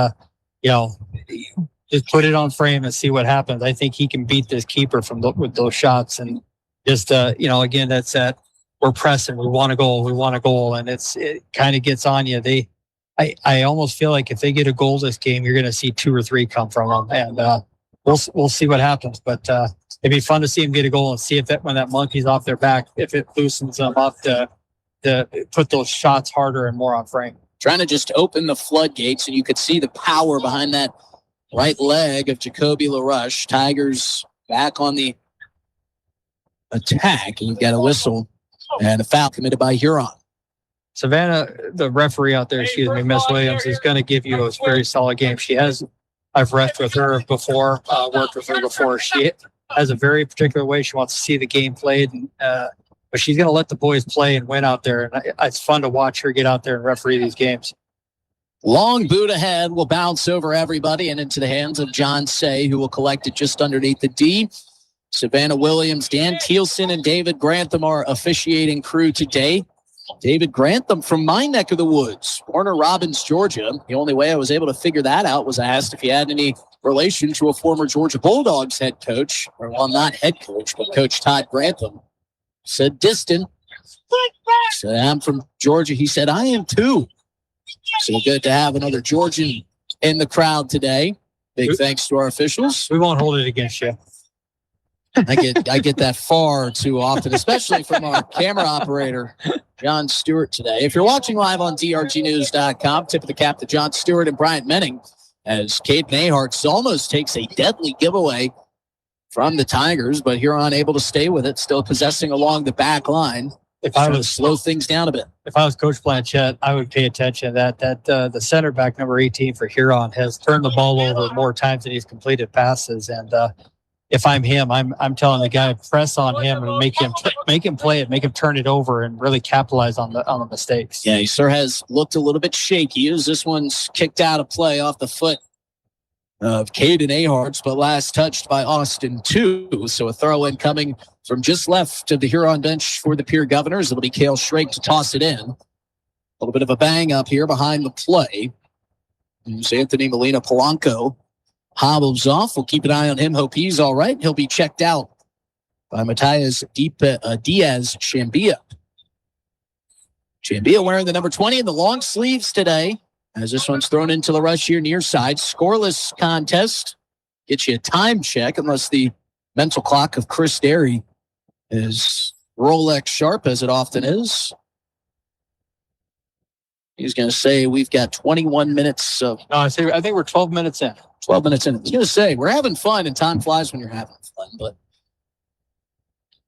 just put it on frame and see what happens. I think he can beat this keeper with those shots. And just, again, that's that we're pressing. We want a goal. And it kind of gets on you. I almost feel like if they get a goal this game, you're going to see 2 or 3 come from them. And we'll see what happens. But it'd be fun to see him get a goal and see if when that monkey's off their back, if it loosens them up to put those shots harder and more on frame. Trying to just open the floodgates, and you could see the power behind that right leg of Jacoby LaRush. Tigers back on the attack, and you've got a whistle and a foul committed by Huron. Savannah, the referee out there, Miss Williams, is going to give you a very solid game. I've refed with her before, worked with her before. She has a very particular way she wants to see the game played, and but she's going to let the boys play and win out there. And it's fun to watch her get out there and referee these games. Long boot ahead will bounce over everybody and into the hands of John Say, who will collect it just underneath the D. Savannah Williams, Dan Thielsen, and David Grantham are officiating crew today. David Grantham from my neck of the woods, Warner Robins, Georgia. The only way I was able to figure that out was I asked if he had any relation to a former Georgia Bulldogs head coach, not head coach, but Coach Todd Grantham. Said distant. Said, I'm from Georgia. He said, I am too. So good to have another Georgian in the crowd today. Big thanks to our officials. We won't hold it against you. I get that far too often, especially from our camera operator, John Stewart, today. If you're watching live on drgnews.com, tip of the cap to John Stewart and Bryant Menning as Caden Ahart almost takes a deadly giveaway from the Tigers, but Huron able to stay with it, still possessing along the back line. If I was slow things down a bit. If I was Coach Blanchette, I would pay attention to that the center back number 18 for Huron has turned the ball over more times than he's completed passes. And if I'm him, I'm telling the guy, press on him and make him play it, make him turn it over, and really capitalize on the mistakes. Yeah, he sure has looked a little bit shaky as this one's kicked out of play off the foot of Caden Ahart, but last touched by Austin too. So a throw in coming from just left of the Huron bench for the Pierre Governors. It'll be Cale Schrake to toss it in. A little bit of a bang up here behind the play. There's Anthony Molina Polanco hobbles off. We'll keep an eye on him. Hope he's all right. He'll be checked out by Matthias Diaz Chambia. Chambia wearing the number 20 in the long sleeves today, as this one's thrown into the rush here near side. Scoreless contest. Get you a time check unless the mental clock of Chris Derry is Rolex sharp, as it often is. He's going to say we've got 21 minutes of... No, I think we're 12 minutes in. 12 minutes in. I was going to say, we're having fun, and time flies when you're having fun, but...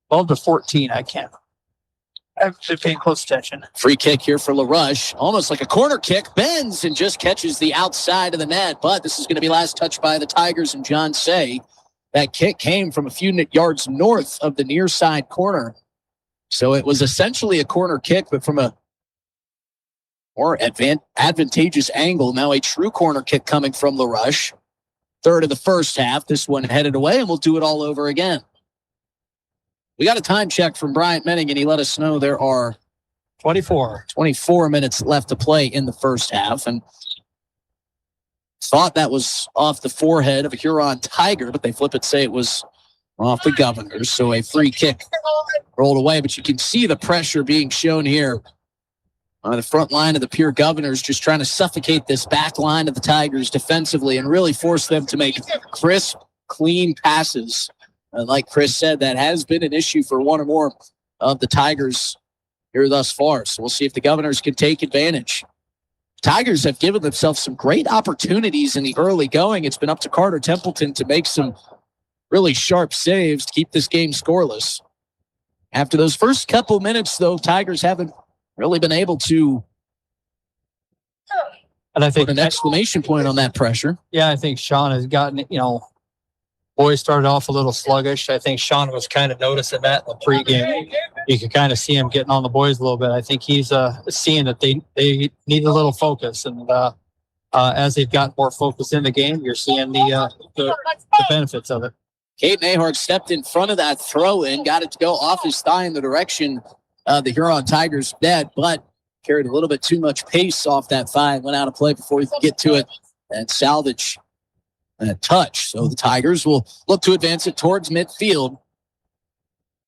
12 to 14, I can't. I've been paying close attention. Free kick here for LaRush. Almost like a corner kick. Bends and just catches the outside of the net. But this is going to be last touch by the Tigers and John Say. That kick came from a few yards north of the near side corner. So it was essentially a corner kick, but from a more advantageous angle. Now a true corner kick coming from LaRush. Third of the first half. This one headed away, and we'll do it all over again. We got a time check from Bryant Menning, and he let us know there are 24 minutes left to play in the first half. And thought that was off the forehead of a Huron Tiger, but they flip it, say it was off the Governors. So a free kick rolled away, but you can see the pressure being shown here on the front line of the Pierre Governors, just trying to suffocate this back line of the Tigers defensively and really force them to make crisp, clean passes. Like Chris said, that has been an issue for one or more of the Tigers here thus far. So we'll see if the Governors can take advantage. Tigers have given themselves some great opportunities in the early going. It's been up to Carter Templeton to make some really sharp saves to keep this game scoreless. After those first couple minutes, though, Tigers haven't really been able to put an exclamation point on that pressure. Yeah, I think Sean has gotten, boys started off a little sluggish. I think Sean was kind of noticing that in the pregame. You can kind of see him getting on the boys a little bit. I think he's seeing that they need a little focus. And as they've got more focus in the game, you're seeing the benefits of it. Caden Ahart stepped in front of that throw-in, got it to go off his thigh in the direction of the Huron Tigers' net, but carried a little bit too much pace off that thigh and went out of play before he could get to it and salvage that touch. So the Tigers will look to advance it towards midfield.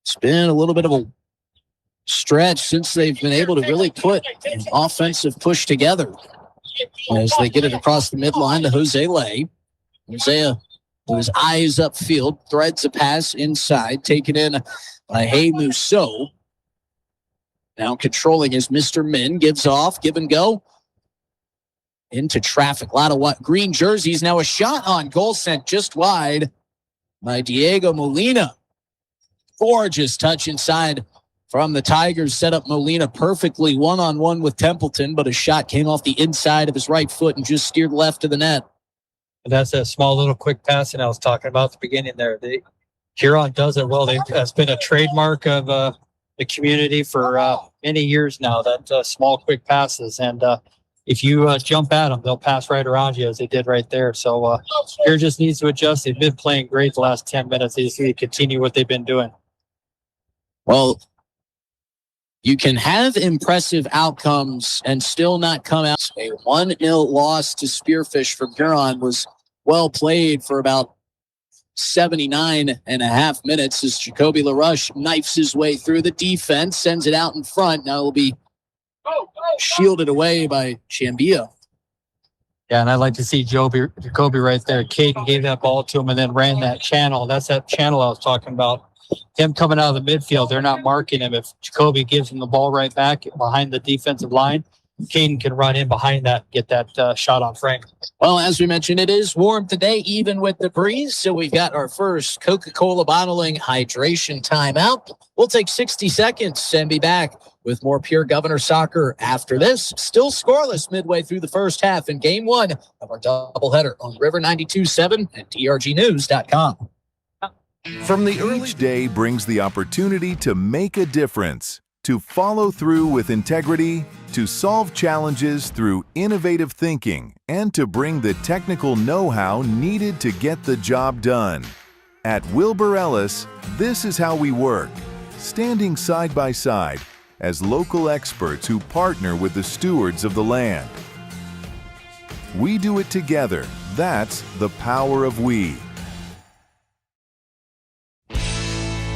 It's been a little bit of a stretch since they've been able to really put an offensive push together as they get it across the midline to Jose Lay. Hosea, with his eyes upfield, threads a pass inside, taken in by Hey Musso. Now controlling is Mr. Min, gives off, give and go. Into traffic. A lot of green jerseys. Now a shot on goal sent just wide by Diego Molina. Gorgeous touch inside from the Tigers. Set up Molina perfectly one-on-one with Templeton, but a shot came off the inside of his right foot and just steered left of the net. That's a small little quick passing I was talking about at the beginning there. Huron does it well. That's been a trademark of the community for many years now, that small quick passes. And if you jump at them, they'll pass right around you as they did right there. So Pierre just needs to adjust. They've been playing great the last 10 minutes. They just need to continue what they've been doing. Well, you can have impressive outcomes and still not come out. A 1-0 loss to Spearfish from Huron was well played for about 79 and a half minutes as Jacoby LaRush knifes his way through the defense, sends it out in front. Now it will be shielded away by Chambia. Yeah, and I'd like to see Jacoby right there. Caden gave that ball to him and then ran that channel. That's that channel I was talking about. Him coming out of the midfield, they're not marking him. If Jacoby gives him the ball right back behind the defensive line, Caden can run in behind that, get that shot on frame. Well, as we mentioned, it is warm today, even with the breeze. So we've got our first Coca-Cola bottling hydration timeout. We'll take 60 seconds and be back with more Pure Governor soccer after this. Still scoreless midway through the first half in game one of our doubleheader on River 92.7 and drgnews.com. From the each day brings the opportunity to make a difference, to follow through with integrity, to solve challenges through innovative thinking, and to bring the technical know-how needed to get the job done. At Wilbur Ellis, this is how we work, standing side by side as local experts who partner with the stewards of the land. We do it together. That's the power of we.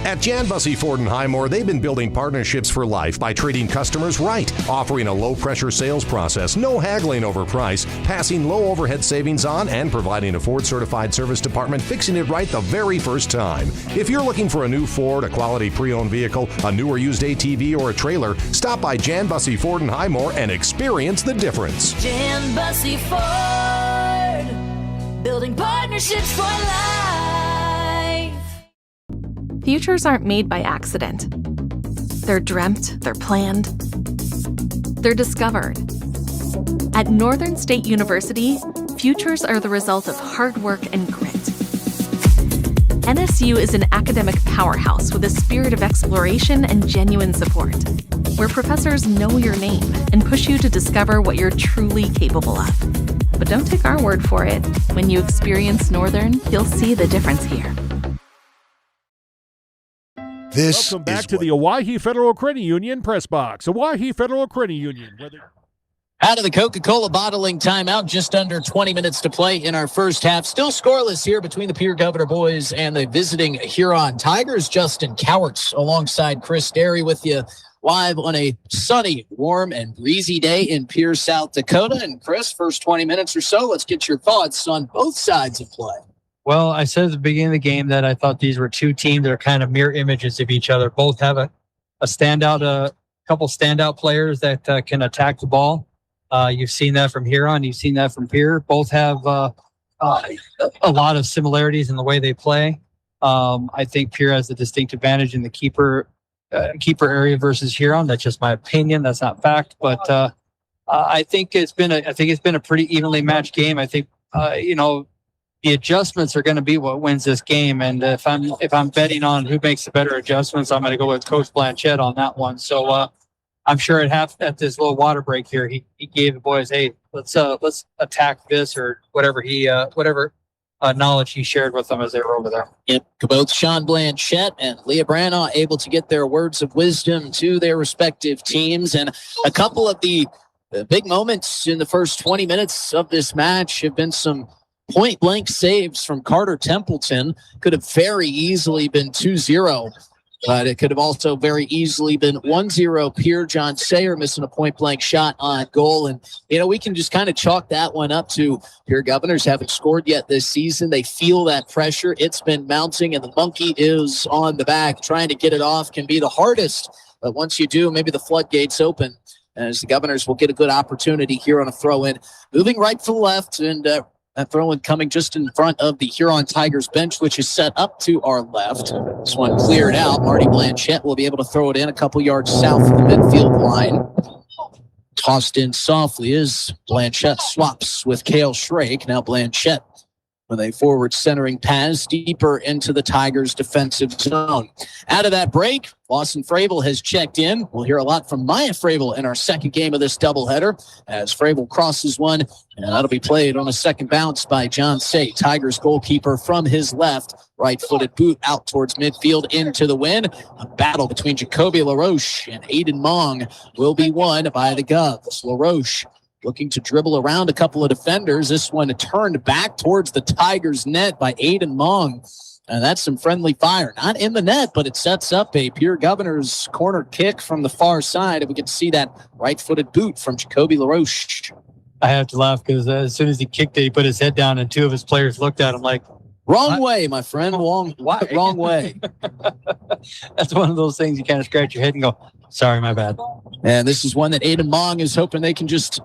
At Jan Bussey Ford & Highmore, they've been building partnerships for life by treating customers right, offering a low-pressure sales process, no haggling over price, passing low overhead savings on, and providing a Ford-certified service department fixing it right the very first time. If you're looking for a new Ford, a quality pre-owned vehicle, a new or used ATV, or a trailer, stop by Jan Bussey Ford & Highmore and experience the difference. Jan Bussey Ford, building partnerships for life. Futures aren't made by accident. They're dreamt, they're planned, they're discovered. At Northern State University, futures are the result of hard work and grit. NSU is an academic powerhouse with a spirit of exploration and genuine support, where professors know your name and push you to discover what you're truly capable of. But don't take our word for it. When you experience Northern, you'll see the difference here. Welcome back to the Owyhee Federal Credit Union Press Box. Owyhee Federal Credit Union. Out of the Coca-Cola bottling timeout, just under 20 minutes to play in our first half. Still scoreless here between the Pierre Governor boys and the visiting Huron Tigers. Justin Cowarts alongside Chris Derry with you live on a sunny, warm, and breezy day in Pierre, South Dakota. And Chris, first 20 minutes or so, let's get your thoughts on both sides of play. Well, I said at the beginning of the game that I thought these were two teams that are kind of mirror images of each other. Both have a couple standout players that can attack the ball. You've seen that from Huron. You've seen that from Pierre. Both have a lot of similarities in the way they play. I think Pierre has a distinct advantage in the keeper area versus Huron. That's just my opinion. That's not fact, but I think it's been a pretty evenly matched game. I think the adjustments are going to be what wins this game. And if I'm betting on who makes the better adjustments, I'm going to go with Coach Blanchette on that one. So I'm sure at this little water break here, he gave the boys, hey, let's attack this or whatever knowledge he shared with them as they were over there. Yep, both Sean Blanchette and Leah Branagh able to get their words of wisdom to their respective teams. And a couple of the big moments in the first 20 minutes of this match have been some point-blank saves from Carter Templeton. Could have very easily been 2-0, but it could have also very easily been 1-0. Pierre John Sayer missing a point-blank shot on goal. And, we can just kind of chalk that one up to Pierre Governors haven't scored yet this season. They feel that pressure. It's been mounting, and the monkey is on the back. Trying to get it off can be the hardest, but once you do, maybe the floodgates open as the Governors will get a good opportunity here on a throw-in. Moving right to the left, and that throw-in coming just in front of the Huron Tigers bench, which is set up to our left. This one cleared out. Marty Blanchette will be able to throw it in a couple yards south of the midfield line. Tossed in softly as Blanchette swaps with Cale Shrake. Now Blanchette with a forward centering pass deeper into the Tigers' defensive zone. Out of that break, Lawson Fravel has checked in. We'll hear a lot from Maya Fravel in our second game of this doubleheader as Fravel crosses one, and that'll be played on a second bounce by John Say, Tigers goalkeeper from his left. Right-footed boot out towards midfield into the win. A battle between Jacoby LaRoche and Aiden Mong will be won by the Govs. LaRoche looking to dribble around a couple of defenders. This one turned back towards the Tigers' net by Aiden Mong. And that's some friendly fire. Not in the net, but it sets up a Pierre Governors corner kick from the far side. And we can see that right-footed boot from Jacoby LaRoche. I have to laugh because as soon as he kicked it, he put his head down, and two of his players looked at him like, wrong way, my friend. Wrong way. That's one of those things you kind of scratch your head and go, sorry, my bad. And this is one that Aiden Mong is hoping they can just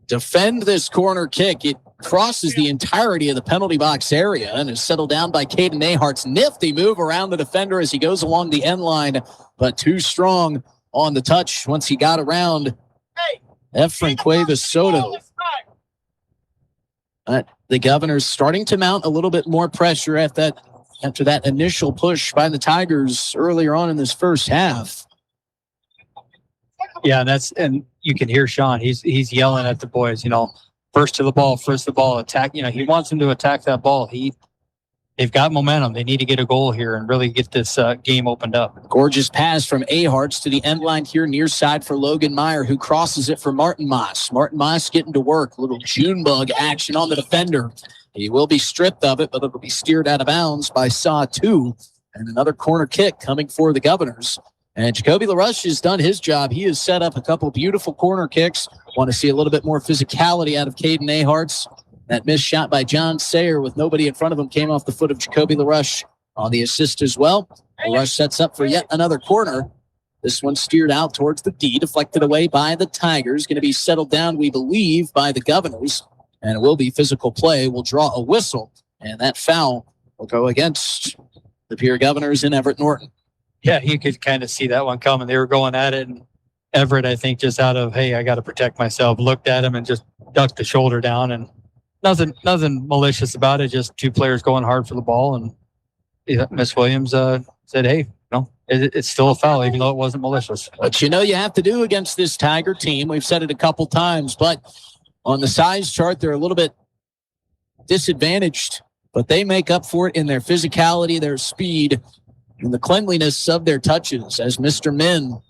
defend this corner kick. It crosses the entirety of the penalty box area and is settled down by Caden Ahart's nifty move around the defender as he goes along the end line, but too strong on the touch once he got around Efren Cuevas Soto. The Governors starting to mount a little bit more pressure after that initial push by the Tigers earlier on in this first half. Yeah, and you can hear Sean. He's yelling at the boys, first to the ball, attack. He wants them to attack that ball. They've got momentum. They need to get a goal here and really get this game opened up. Gorgeous pass from Aharts to the end line here near side for Logan Meyer, who crosses it for Martin Moss. Martin Moss getting to work. A little June bug action on the defender. He will be stripped of it, but it will be steered out of bounds by Saw 2. And another corner kick coming for the Governors. And Jacoby LaRush has done his job. He has set up a couple beautiful corner kicks. Want to see a little bit more physicality out of Caden Aharts. That missed shot by John Sayer with nobody in front of him came off the foot of Jacoby LaRush on the assist as well. LaRush sets up for yet another corner. This one steered out towards the D, deflected away by the Tigers. Going to be settled down, we believe, by the Governors. And it will be physical play. We'll draw a whistle. And that foul will go against the Pierre Governors in Everett Norton. Yeah, you could kind of see that one coming. They were going at it. And Everett, I think, just out of, hey, I got to protect myself, looked at him and just ducked the shoulder down. And nothing malicious about it. Just two players going hard for the ball. And Miss Williams said, hey, it's still a foul, even though it wasn't malicious. But you have to do against this Tiger team. We've said it a couple times, but on the size chart, they're a little bit disadvantaged, but they make up for it in their physicality, their speed, and the cleanliness of their touches as Mr. Min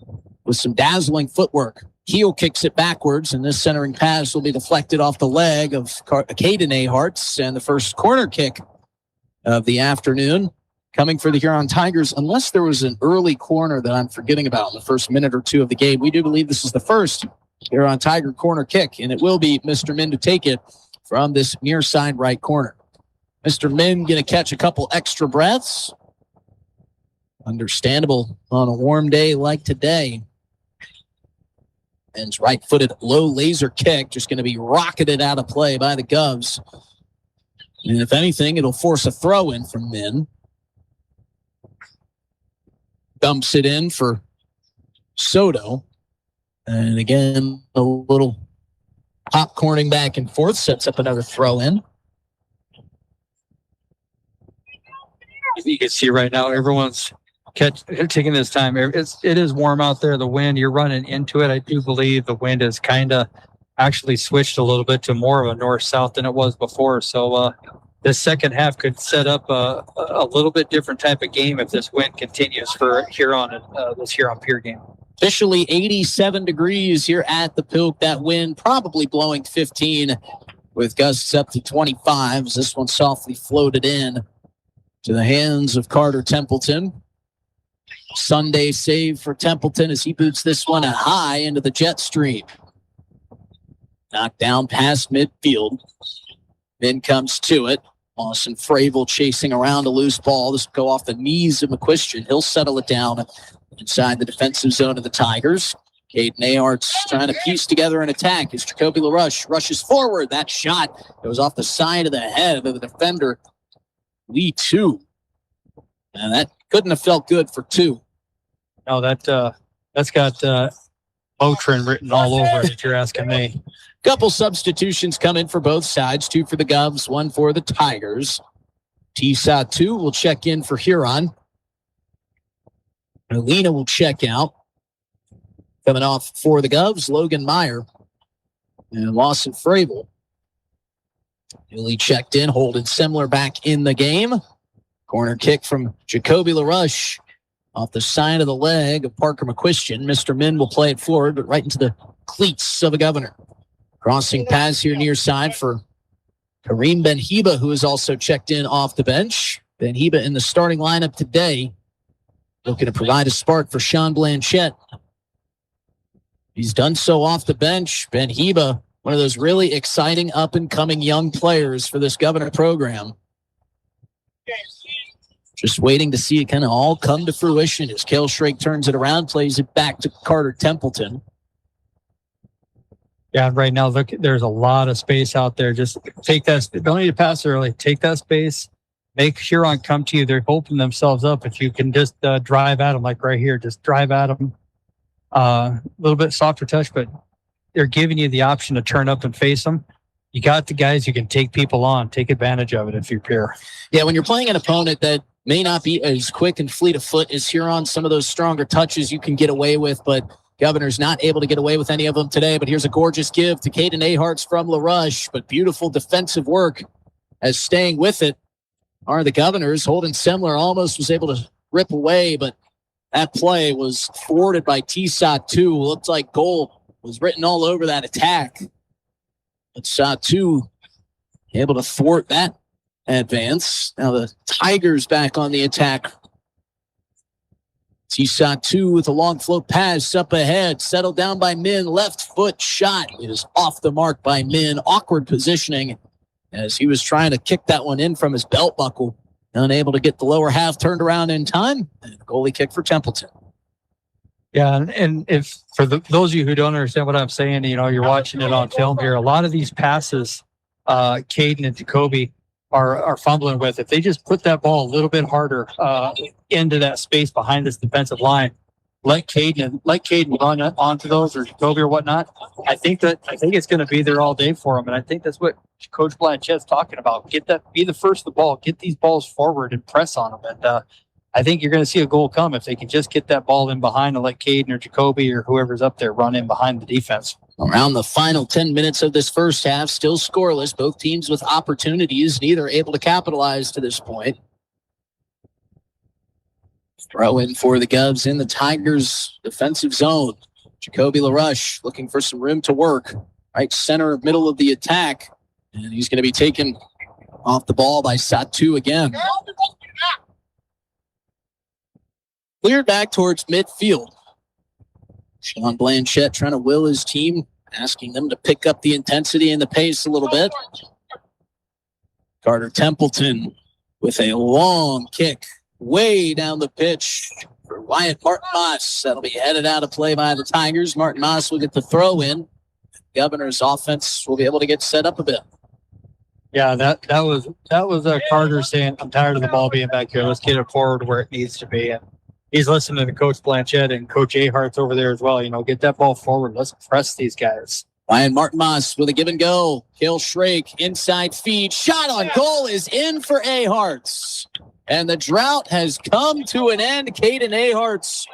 with some dazzling footwork. Heel kicks it backwards, and this centering pass will be deflected off the leg of Caden Aharts, and the first corner kick of the afternoon coming for the Huron Tigers, unless there was an early corner that I'm forgetting about in the first minute or two of the game. We do believe this is the first Huron Tiger corner kick, and it will be Mr. Min to take it from this near side right corner. Mr. Min going to catch a couple extra breaths. Understandable on a warm day like today. And his right-footed low laser kick just going to be rocketed out of play by the Govs. And if anything, it'll force a throw-in from Min. Dumps it in for Soto. And again, a little popcorning back and forth sets up another throw-in. You can see right now, everyone's taking this time. It is warm out there. The wind, you're running into it. I do believe the wind has kind of actually switched a little bit to more of a north-south than it was before. So this second half could set up a little bit different type of game if this wind continues for Huron, this Huron Pierre game. Officially 87 degrees here at the Pilk. That wind probably blowing 15 with gusts up to 25 as this one softly floated in to the hands of Carter Templeton. Sunday save for Templeton as he boots this one high into the jet stream. Knocked down past midfield. Then comes to it. Austin Fravel chasing around a loose ball. This will go off the knees of McQuistion. He'll settle it down inside the defensive zone of the Tigers. Caden Aharts trying to piece together an attack as Jacoby LaRush rushes forward. That shot goes off the side of the head of the defender, Lee 2. And that couldn't have felt good for 2. No, that's got Motrin written all over it, if you're asking me. Couple substitutions come in for both sides. 2 for the Govs, 1 for the Tigers. T-Saw 2 will check in for Huron. Alina will check out. Coming off for the Govs, Logan Meyer and Lawson Fravel. Newly checked in, Holden Semler back in the game. Corner kick from Jacoby LaRush off the side of the leg of Parker McQuistion. Mr. Min will play it forward, but right into the cleats of the Governor. Crossing pass here near side for Kareem Benhiba, who is also checked in off the bench. Benhiba in the starting lineup today, looking to provide a spark for Sean Blanchette. He's done so off the bench. Benhiba, one of those really exciting up-and-coming young players for this Governor program. Just waiting to see it kind of all come to fruition as Cale Schrake turns it around, plays it back to Carter Templeton. Yeah, right now, look, there's a lot of space out there. Just take that. Don't need to pass early. Take that space. Make Huron come to you. They're opening themselves up. If you can just drive at them, like right here, just drive at them. A little bit softer touch, but they're giving you the option to turn up and face them. You got the guys you can take people on. Take advantage of it if you're Pierre. Yeah, when you're playing an opponent that may not be as quick and fleet of foot as Huron, some of those stronger touches you can get away with, but Governor's not able to get away with any of them today. But here's a gorgeous give to Caden Aharts from LaRush, but beautiful defensive work as staying with it are the Governors. Holden Semler almost was able to rip away, but that play was thwarted by T-Sot-2. Looked like goal was written all over that attack. But Sot-2 able to thwart that advance. Now the Tigers back on the attack. T-Sot-2 with a long float pass up ahead. Settled down by Min. Left foot shot is off the mark by Min. Awkward positioning as he was trying to kick that one in from his belt buckle. Unable to get the lower half turned around in time. And goalie kick for Templeton. Yeah, and if for those of you who don't understand what I'm saying, you're watching it on film here. A lot of these passes, Caden and Jacoby are fumbling with. If they just put that ball a little bit harder into that space behind this defensive line, let Caden run onto those, or Jacoby or whatnot. I think it's going to be there all day for him, and I think that's what Coach Blanchett's talking about. Be the first to the ball, get these balls forward and press on them. And I think you're going to see a goal come if they can just get that ball in behind and let Caden or Jacoby or whoever's up there run in behind the defense. Around the final 10 minutes of this first half, still scoreless. Both teams with opportunities, neither able to capitalize to this point. Throw in for the Govs in the Tigers' defensive zone. Jacoby LaRush looking for some room to work. Right center, middle of the attack. And he's going to be taken off the ball by Sot-2 again. Cleared back towards midfield. Sean Blanchette trying to will his team, asking them to pick up the intensity and the pace a little bit. Carter Templeton with a long kick way down the pitch for Wyatt Martin-Moss. That'll be headed out of play by the Tigers. Martin-Moss will get the throw in. Governor's offense will be able to get set up a bit. Yeah, that was Carter saying, I'm tired of the ball being back here. Let's get it forward where it needs to be. And he's listening to Coach Blanchette and Coach Aharts over there as well. Get that ball forward. Let's press these guys. Ryan Martin-Moss with a give and go. Cale Schrake, inside feed. Shot on goal is in for Aharts. And the drought has come to an end. Caden Aharts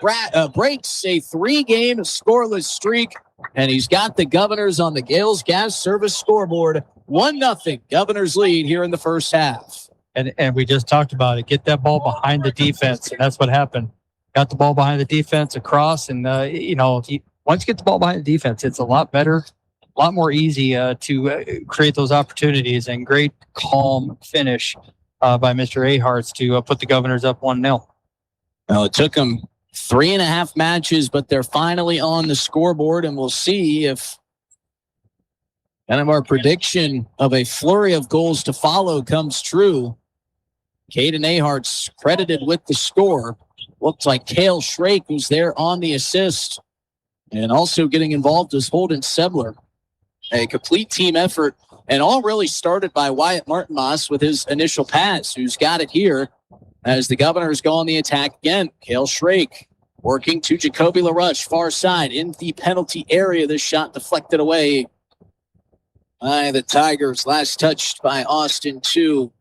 breaks a 3-game scoreless streak. And he's got the Governors on the Gales Gas Service scoreboard. 1-0 Governors lead here in the first half. And we just talked about it. Get that ball behind the defense. And that's what happened. Got the ball behind the defense across. And, once you get the ball behind the defense, it's a lot better, a lot more easy to create those opportunities. And great, calm finish by Mr. Aharts to put the Governors up 1-0. Well, it took them 3.5 matches, but they're finally on the scoreboard. And we'll see if kind of our prediction of a flurry of goals to follow comes true. Caden Aharts credited with the score. Looks like Cale Schrake was there on the assist. And also getting involved is Holden Semler. A complete team effort. And all really started by Wyatt Martin-Moss with his initial pass, who's got it here as the Governors go on the attack again. Cale Schrake working to Jacoby LaRush, far side in the penalty area. This shot deflected away by the Tigers. Last touched by Austin 2.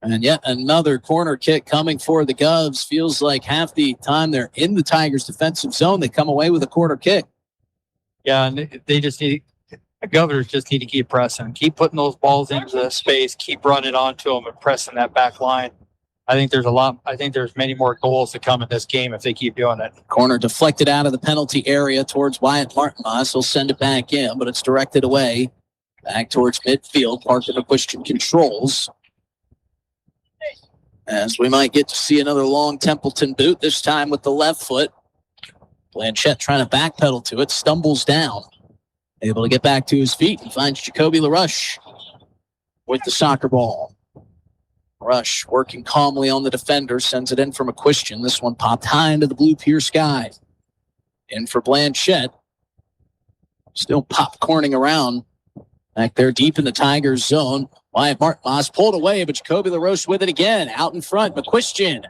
And yet another corner kick coming for the Govs. Feels like half the time they're in the Tigers' defensive zone, they come away with a corner kick. Yeah, and they just need – the Governors just need to keep pressing. Keep putting those balls into the space. Keep running onto them and pressing that back line. I think there's many more goals to come in this game if they keep doing it. Corner deflected out of the penalty area towards Wyatt Martin-Moss. He'll send it back in, but it's directed away. Back towards midfield. Parker to Christian controls. As we might get to see another long Templeton boot, this time with the left foot. Blanchette trying to backpedal to it, stumbles down. able to get back to his feet. He finds Jacoby LaRush with the soccer ball. Rush working calmly on the defender, sends it in for McQuistion. This one popped high into the blue Pierre sky. In for Blanchette. Still popcorning around back there deep in the Tigers zone. Wyatt Martmas pulled away, but Jacoby LaRoche with it again. Out in front, McQuistion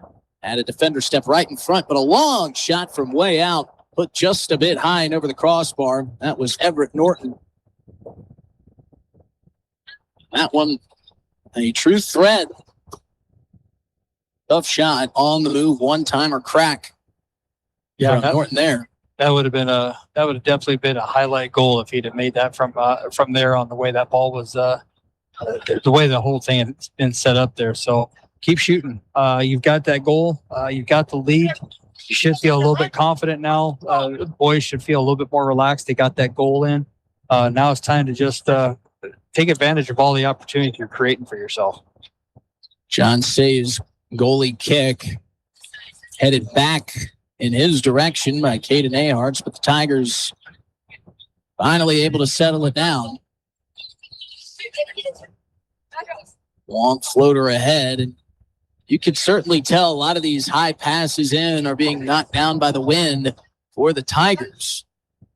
had a defender step right in front, but a long shot from way out. Put just a bit high and over the crossbar. That was Everett Norton. That one, a true threat. Tough shot on the move, one-timer crack. Yeah, Norton there. That would have definitely been a highlight goal if he'd have made that from there on the way that ball was, the way the whole thing has been set up there. So keep shooting. You've got that goal. You've got the lead. You should feel a little bit confident now. The boys should feel a little bit more relaxed. They got that goal in. Now it's time to just take advantage of all the opportunities you're creating for yourself. John Say's goalie kick headed back in his direction by Caden Aharts, but the Tigers finally able to settle it down. Long floater ahead, and you can certainly tell a lot of these high passes in are being knocked down by the wind for the Tigers.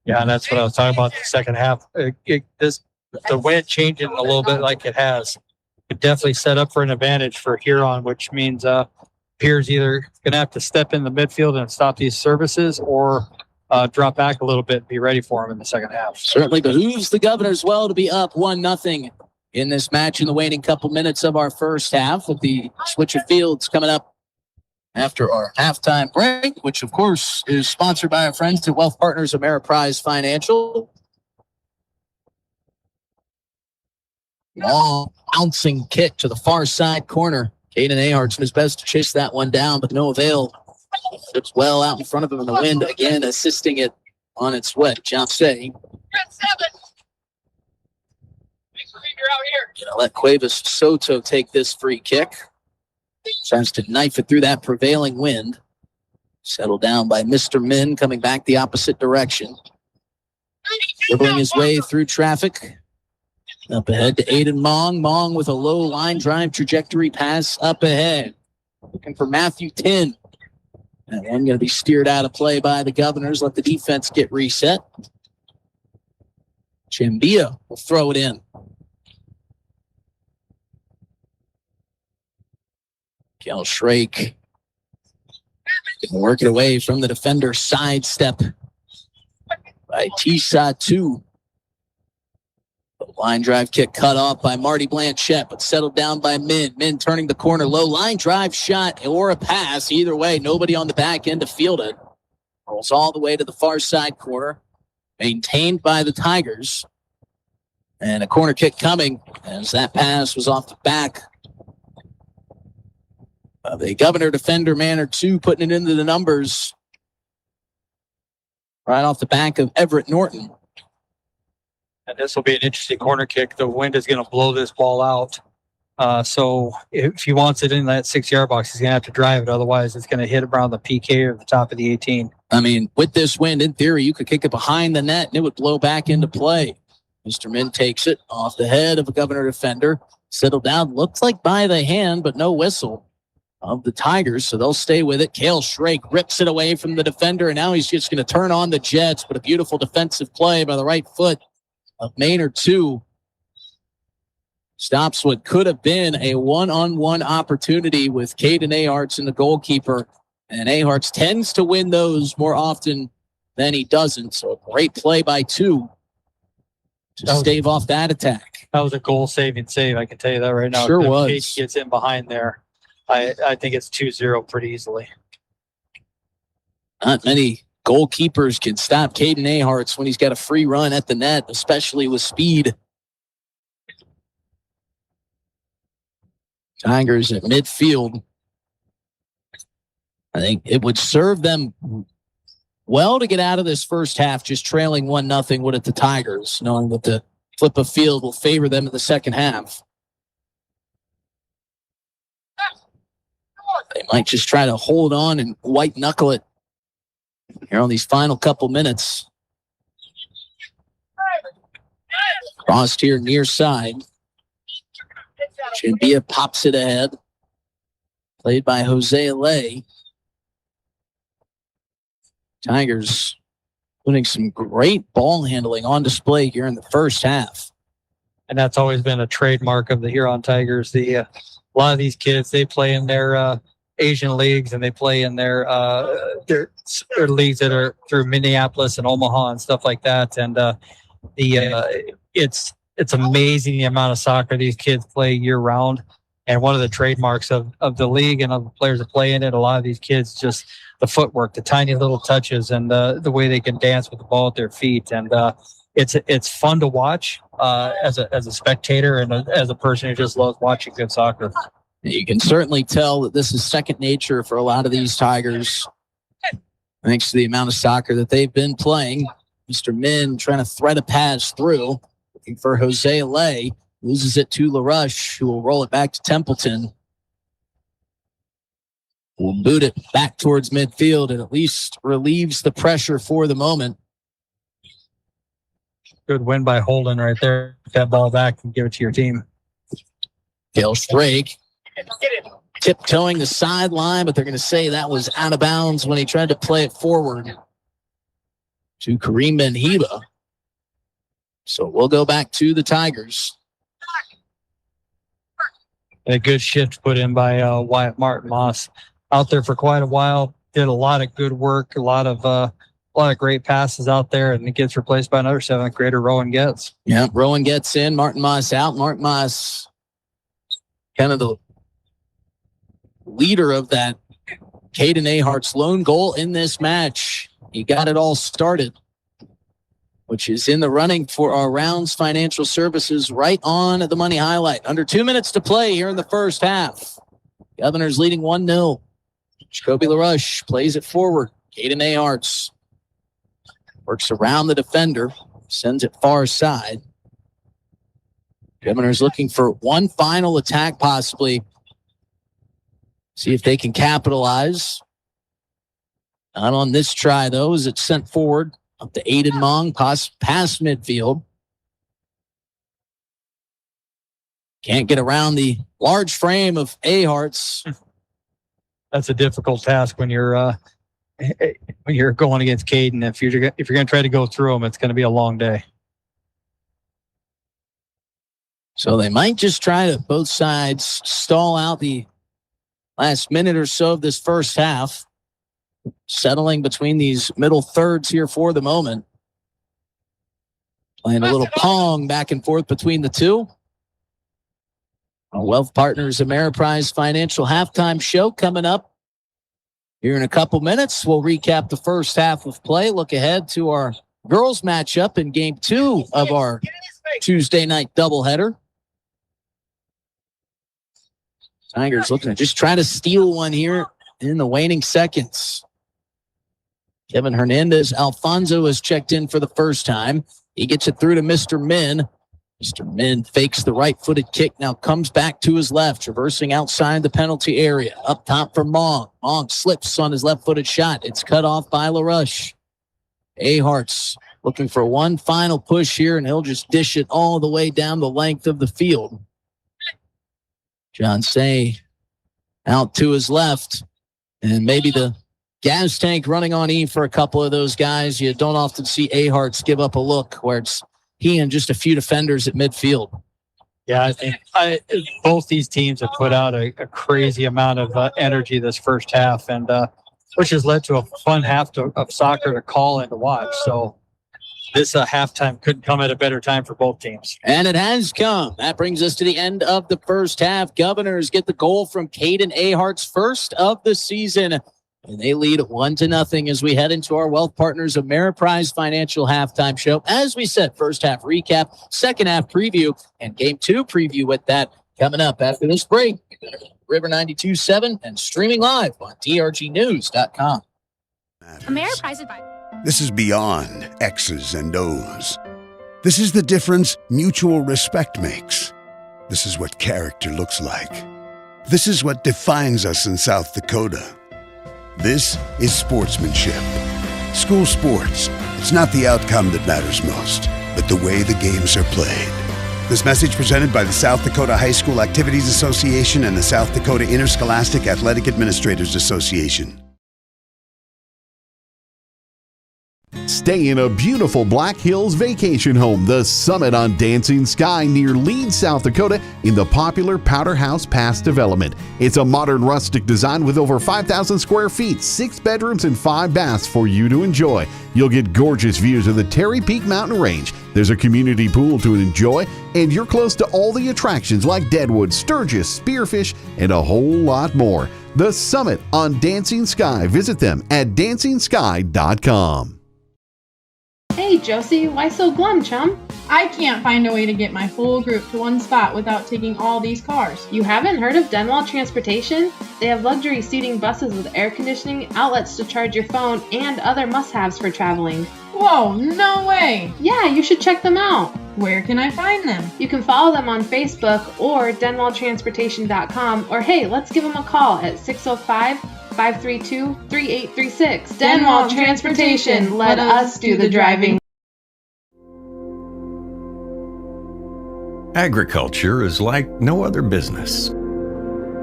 Yeah, and that's what I was talking about in the second half. The wind changing a little bit like it has. It definitely set up for an advantage for Huron, which means Pierre's either going to have to step in the midfield and stop these services or drop back a little bit and be ready for him in the second half. Certainly behooves the Governors well to be up 1-0 in this match in the waning couple minutes of our first half, with the switch of fields coming up after our halftime break, which of course is sponsored by our friends at Wealth Partners Ameriprise Financial. Long bouncing kick to the far side corner. Caden Ahart's his best to chase that one down, but no avail. It's well out in front of him in the wind, again assisting it on its way. John Say. Gonna let Cuevas Soto take this free kick. Tries to knife it through that prevailing wind. Settled down by Mr. Min, coming back the opposite direction. Dribbling his way through traffic. Up ahead to Aiden Mong. Mong with a low line drive trajectory pass up ahead. Looking for Matthew Tin. That one going to be steered out of play by the Governors. Let the defense get reset. Chambia will throw it in. Kel Shrake can work it away from the defender. Sidestep by T-Sa-2. The line drive kick cut off by Marty Blanchette, but settled down by Min. Min turning the corner low. Line drive shot or a pass. Either way, nobody on the back end to field it. Rolls all the way to the far side corner. Maintained by the Tigers. And a corner kick coming as that pass was off the back of a Governor defender man or two, putting it into the numbers. Right off the back of Everett Norton. And this will be an interesting corner kick. The wind is going to blow this ball out. So if he wants it in that 6-yard box, he's going to have to drive it. Otherwise, it's going to hit around the PK or the top of the 18. I mean, with this wind, in theory, you could kick it behind the net and it would blow back into play. Mr. Min takes it off the head of a Governor defender. Settled down. Looks like by the hand, but no whistle of the Tigers. So they'll stay with it. Cale Shrake rips it away from the defender. And now he's just going to turn on the Jets. But a beautiful defensive play by the right foot of Maynard 2 stops what could have been a one-on-one opportunity with Caden Aharts and the goalkeeper. And Aharts tends to win those more often than he doesn't. So a great play by 2 to stave off that attack. That was a goal-saving save, I can tell you that right now. Sure if was. Case gets in behind there, I think it's 2-0 pretty easily. Not many goalkeepers can stop Caden Aharts when he's got a free run at the net, especially with speed. Tigers at midfield. I think it would serve them well to get out of this first half just trailing 1-0 would it the Tigers, knowing that the flip of field will favor them in the second half. They might just try to hold on and white knuckle it here on these final couple minutes. Crossed here near side. Chambia pops it ahead. Played by Jose Lay. Tigers putting some great ball handling on display here in the first half. And that's always been a trademark of the Huron Tigers. A lot of these kids, they play in their Asian leagues, and they play in their leagues that are through Minneapolis and Omaha and stuff like that. And it's amazing the amount of soccer these kids play year round. And one of the trademarks of the league and of the players that play in it, a lot of these kids, just the footwork, the tiny little touches, and the way they can dance with the ball at their feet. And it's fun to watch as a spectator and as a person who just loves watching good soccer. You can certainly tell that this is second nature for a lot of these Tigers, thanks to the amount of soccer that they've been playing. Mr. Min trying to thread a pass through, looking for Jose Lay. Loses it to LaRush, who will roll it back to Templeton. Will boot it back towards midfield and at least relieves the pressure for the moment. Good win by Holden right there. Get that ball back and give it to your team. Dale Strake tiptoeing the sideline, but they're going to say that was out of bounds when he tried to play it forward to Kareem Benhiba. So we'll go back to the Tigers. A good shift put in by Wyatt Martin Moss. Out there for quite a while, did a lot of good work, a lot of great passes out there, and it gets replaced by another seventh grader, Rowan Getz. Yeah, Rowan gets in, Martin Moss out. Martin Moss, kind of the leader of that Caden Ahart's lone goal in this match. He got it all started, which is in the running for our Rounds Financial Services right on the money highlight. Under 2 minutes to play here in the first half. Governors leading 1-0. Jacoby LaRush plays it forward. Caden Aharts works around the defender, sends it far side. Governors looking for one final attack possibly. See if they can capitalize. Not on this try, though, as it's sent forward. Up to Aiden Mong, past midfield. Can't get around the large frame of Aharts. That's a difficult task when you're going against Caden. If you're going to try to go through him, it's going to be a long day. So they might just try to both sides stall out the last minute or so of this first half. Settling between these middle thirds here for the moment. Playing a little pong back and forth between the two. Our Wealth Partners Ameriprise Financial Halftime Show coming up here in a couple minutes. We'll recap the first half of play. Look ahead to our girls matchup in Game 2 of our Tuesday night doubleheader. Tigers looking to just try to steal one here in the waning seconds. Kevin Hernandez Alfonso has checked in for the first time. He gets it through to Mr. Min. Mr. Min fakes the right-footed kick, now comes back to his left, traversing outside the penalty area. Up top for Mong. Mong slips on his left-footed shot. It's cut off by LaRush. Aharts looking for one final push here, and he'll just dish it all the way down the length of the field. John Say out to his left, and maybe the gas tank running on E for a couple of those guys. You don't often see Aharts give up a look where it's he and just a few defenders at midfield. Yeah, I think both these teams have put out a crazy amount of energy this first half, and which has led to a fun half of soccer to call and to watch. So this halftime couldn't come at a better time for both teams. And it has come. That brings us to the end of the first half. Governors get the goal from Caden Ahart's first of the season. And they lead 1-0 as we head into our Wealth Partners Ameriprise Financial Halftime Show. As we said, first half recap, second half preview, and Game 2 preview with that coming up after this break. River 92.7 and streaming live on drgnews.com. Ameriprise Advisor. This is beyond X's and O's. This is the difference mutual respect makes. This is what character looks like. This is what defines us in South Dakota. This is sportsmanship. School sports, it's not the outcome that matters most. but the way the games are played. This message presented by the South Dakota High School Activities Association and the South Dakota Interscholastic Athletic Administrators Association. Stay in a beautiful Black Hills vacation home, the Summit on Dancing Sky near Leeds, South Dakota, in the popular Powder House Pass development. It's a modern rustic design with over 5,000 square feet, 6 bedrooms, and 5 baths for you to enjoy. You'll get gorgeous views of the Terry Peak Mountain Range. There's a community pool to enjoy, and you're close to all the attractions like Deadwood, Sturgis, Spearfish, and a whole lot more. The Summit on Dancing Sky. Visit them at DancingSky.com. Hey Josie, why so glum, chum? I can't find a way to get my whole group to one spot without taking all these cars. You haven't heard of Denwall Transportation? They have luxury seating buses with air conditioning, outlets to charge your phone, and other must-haves for traveling. Whoa, no way! Yeah, you should check them out. Where can I find them? You can follow them on Facebook or denwalltransportation.com, or hey, let's give them a call at 605-532-3836. Denwall Transportation, let us do the driving. Agriculture is like no other business,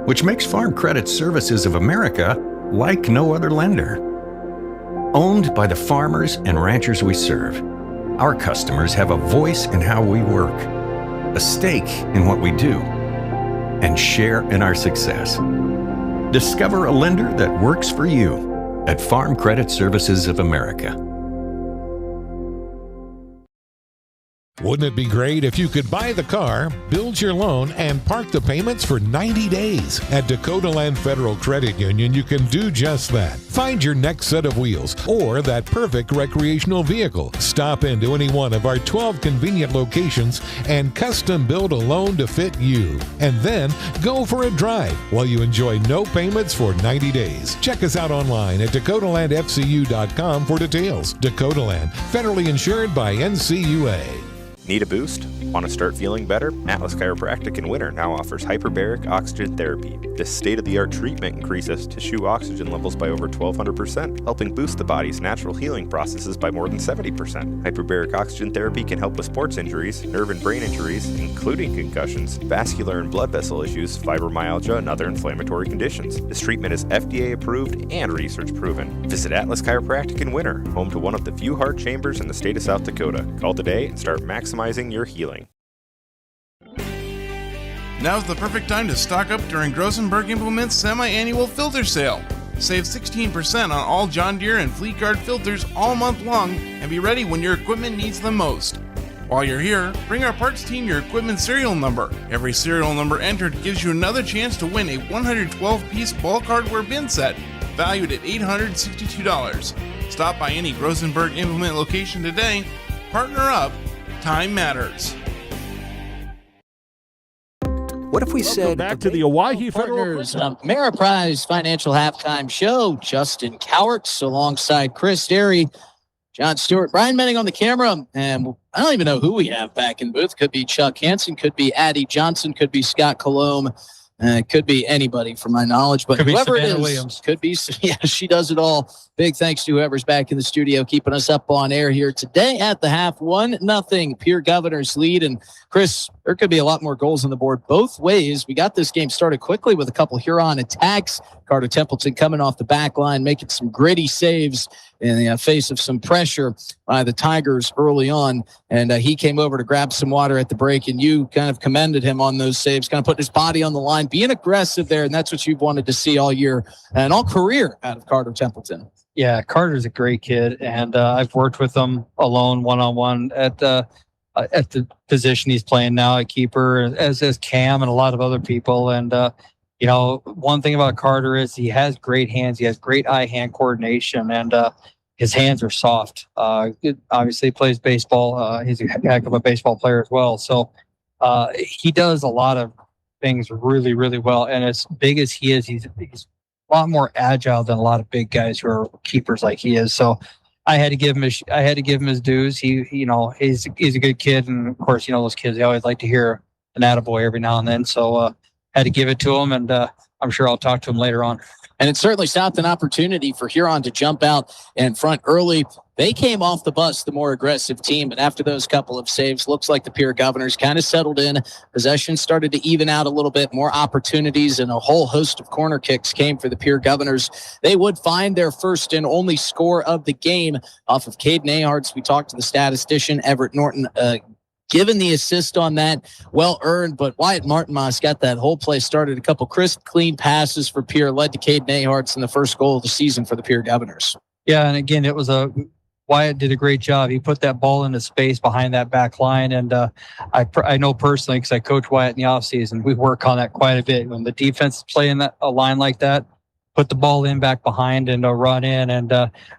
which makes Farm Credit Services of America like no other lender. Owned by the farmers and ranchers we serve, our customers have a voice in how we work, a stake in what we do, and share in our success. Discover a lender that works for you at Farm Credit Services of America. Wouldn't it be great if you could buy the car, build your loan, and park the payments for 90 days? At Dakota Land Federal Credit Union, you can do just that. Find your next set of wheels or that perfect recreational vehicle. Stop into any one of our 12 convenient locations and custom build a loan to fit you. And then go for a drive while you enjoy no payments for 90 days. Check us out online at dakotalandfcu.com for details. Dakota Land, federally insured by NCUA. Need a boost? Want to start feeling better? Atlas Chiropractic in Winter now offers hyperbaric oxygen therapy. This state-of-the-art treatment increases tissue oxygen levels by over 1,200%, helping boost the body's natural healing processes by more than 70%. Hyperbaric oxygen therapy can help with sports injuries, nerve and brain injuries, including concussions, vascular and blood vessel issues, fibromyalgia, and other inflammatory conditions. This treatment is FDA approved and research proven. Visit Atlas Chiropractic in Winter, home to one of the few heart chambers in the state of South Dakota. Call today and start maximizing your healing. Now's the perfect time to stock up during Grosenberg Implement's semi-annual filter sale. Save 16% on all John Deere and Fleet Guard filters all month long and be ready when your equipment needs them most. While you're here, bring our parts team your equipment serial number. Every serial number entered gives you another chance to win a 112-piece bulk hardware bin set valued at $862. Stop by any Grosenberg Implement location today. Partner up. Time matters. What if we said back to the Owyhee Partners Ameriprise Financial Halftime Show? Justin Cowarts alongside Chris Derry, John Stewart, Brian Menning on the camera, and I don't even know who we have back in booth. Could be Chuck Hansen, could be Addie Johnson, could be Scott Colomb, could be anybody from my knowledge, but could whoever be it is, Williams. could be. Yeah, she does it all. Big thanks to whoever's back in the studio, keeping us up on air here today at the half. 1-0 Pierre Governors lead. And Chris, there could be a lot more goals on the board both ways. We got this game started quickly with a couple Huron attacks. Carter Templeton coming off the back line, making some gritty saves in the face of some pressure by the Tigers early on. And he came over to grab some water at the break, and you kind of commended him on those saves, kind of putting his body on the line, being aggressive there. And that's what you've wanted to see all year and all career out of Carter Templeton. Yeah, Carter's a great kid, and I've worked with him alone, one-on-one at the position he's playing now at keeper, as Cam and a lot of other people. And one thing about Carter is he has great hands. He has great eye-hand coordination, and his hands are soft. Obviously, he plays baseball. He's a heck of a baseball player as well. So he does a lot of things really, really well. And as big as he is, he's a lot more agile than a lot of big guys who are keepers like he is. So I had to give him his dues. He's a good kid, and of course, those kids, they always like to hear an attaboy every now and then. So had to give it to him, and I'm sure I'll talk to him later on. And it certainly stopped an opportunity for Huron to jump out in front early. They came off the bus, the more aggressive team, but after those couple of saves, looks like the Pierre Governors kind of settled in. Possession started to even out a little bit, more opportunities, and a whole host of corner kicks came for the Pierre Governors. They would find their first and only score of the game off of Caden Aharts. We talked to the statistician, Everett Norton, given the assist on that, well earned, but Wyatt Martinmas got that whole play started. A couple crisp, clean passes for Pierre led to Caden Aharts in the first goal of the season for the Pierre Governors. Yeah, and again, it was Wyatt did a great job. He put that ball into space behind that back line, and I know personally because I coach Wyatt in the offseason, we work on that quite a bit. When the defense is playing a line like that, put the ball in back behind and run in, and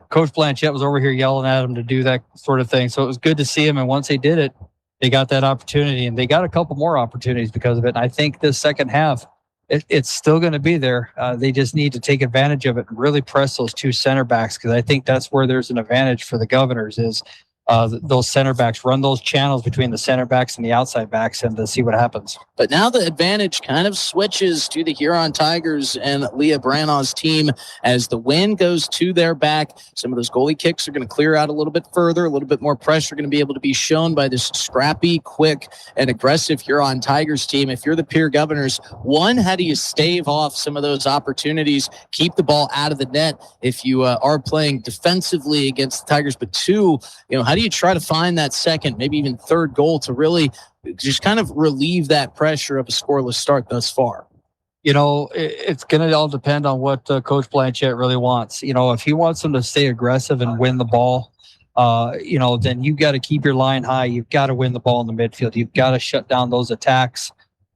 Coach Blanchette was over here yelling at him to do that sort of thing. So it was good to see him, and once they did it, they got that opportunity, and they got a couple more opportunities because of it. And I think this second half, it's still going to be there. They just need to take advantage of it and really press those two center backs, because I think that's where there's an advantage for the Governors is those center backs, run those channels between the center backs and the outside backs and to see what happens. But now the advantage kind of switches to the Huron Tigers and Leah Branaugh's team as the wind goes to their back. Some of those goalie kicks are going to clear out a little bit further, a little bit more pressure going to be able to be shown by this scrappy, quick, and aggressive Huron Tigers team. If you're the Pierre Governors, one, how do you stave off some of those opportunities, keep the ball out of the net if you are playing defensively against the Tigers? But two, how do you try to find that second, maybe even third goal to really just kind of relieve that pressure of a scoreless start thus far? It's going to all depend on what Coach Blanchette really wants. If he wants them to stay aggressive and win the ball, then you've got to keep your line high. You've got to win the ball in the midfield. You've got to shut down those attacks.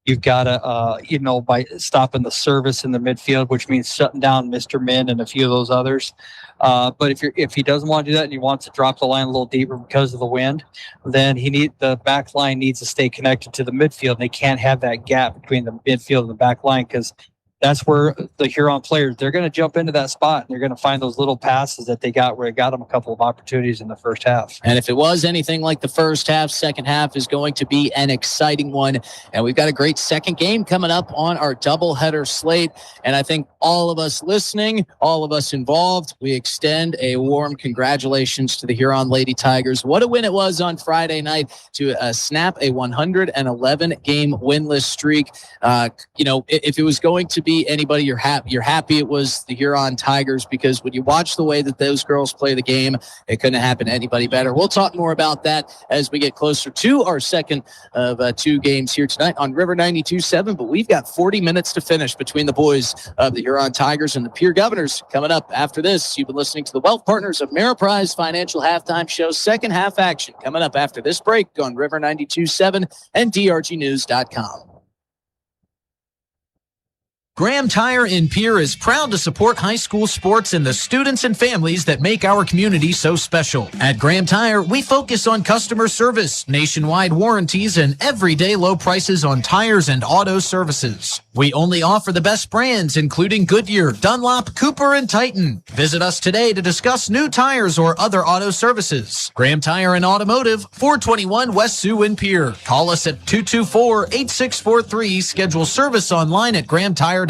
You've got to, by stopping the service in the midfield, which means shutting down Mr. Min and a few of those others. But if he doesn't want to do that and he wants to drop the line a little deeper because of the wind, then the back line needs to stay connected to the midfield. They can't have that gap between the midfield and the back line, because that's where the Huron players, they're going to jump into that spot and they're going to find those little passes that they got where it got them a couple of opportunities in the first half. And if it was anything like the first half, second half is going to be an exciting one. And we've got a great second game coming up on our doubleheader slate. And I think all of us listening, all of us involved, we extend a warm congratulations to the Huron Lady Tigers. What a win it was on Friday night to snap a 111-game winless streak. If it was going to be anybody, you're happy it was the Huron Tigers, because when you watch the way that those girls play the game, it couldn't happen to anybody better. We'll talk more about that as we get closer to our second of two games here tonight on River 92.7, but we've got 40 minutes to finish between the boys of the Huron Tigers and the Pierre Governors coming up after this. You've been listening to the Wealth Partners of Ameriprise Financial Halftime Show. Second half action coming up after this break on River 92.7 and drgnews.com. Graham Tire in Pierre is proud to support high school sports and the students and families that make our community so special. At Graham Tire, we focus on customer service, nationwide warranties, and everyday low prices on tires and auto services. We only offer the best brands, including Goodyear, Dunlop, Cooper, and Titan. Visit us today to discuss new tires or other auto services. Graham Tire and Automotive, 421 West Sioux in Pierre. Call us at 224-8643. Schedule service online at grahamtire.com.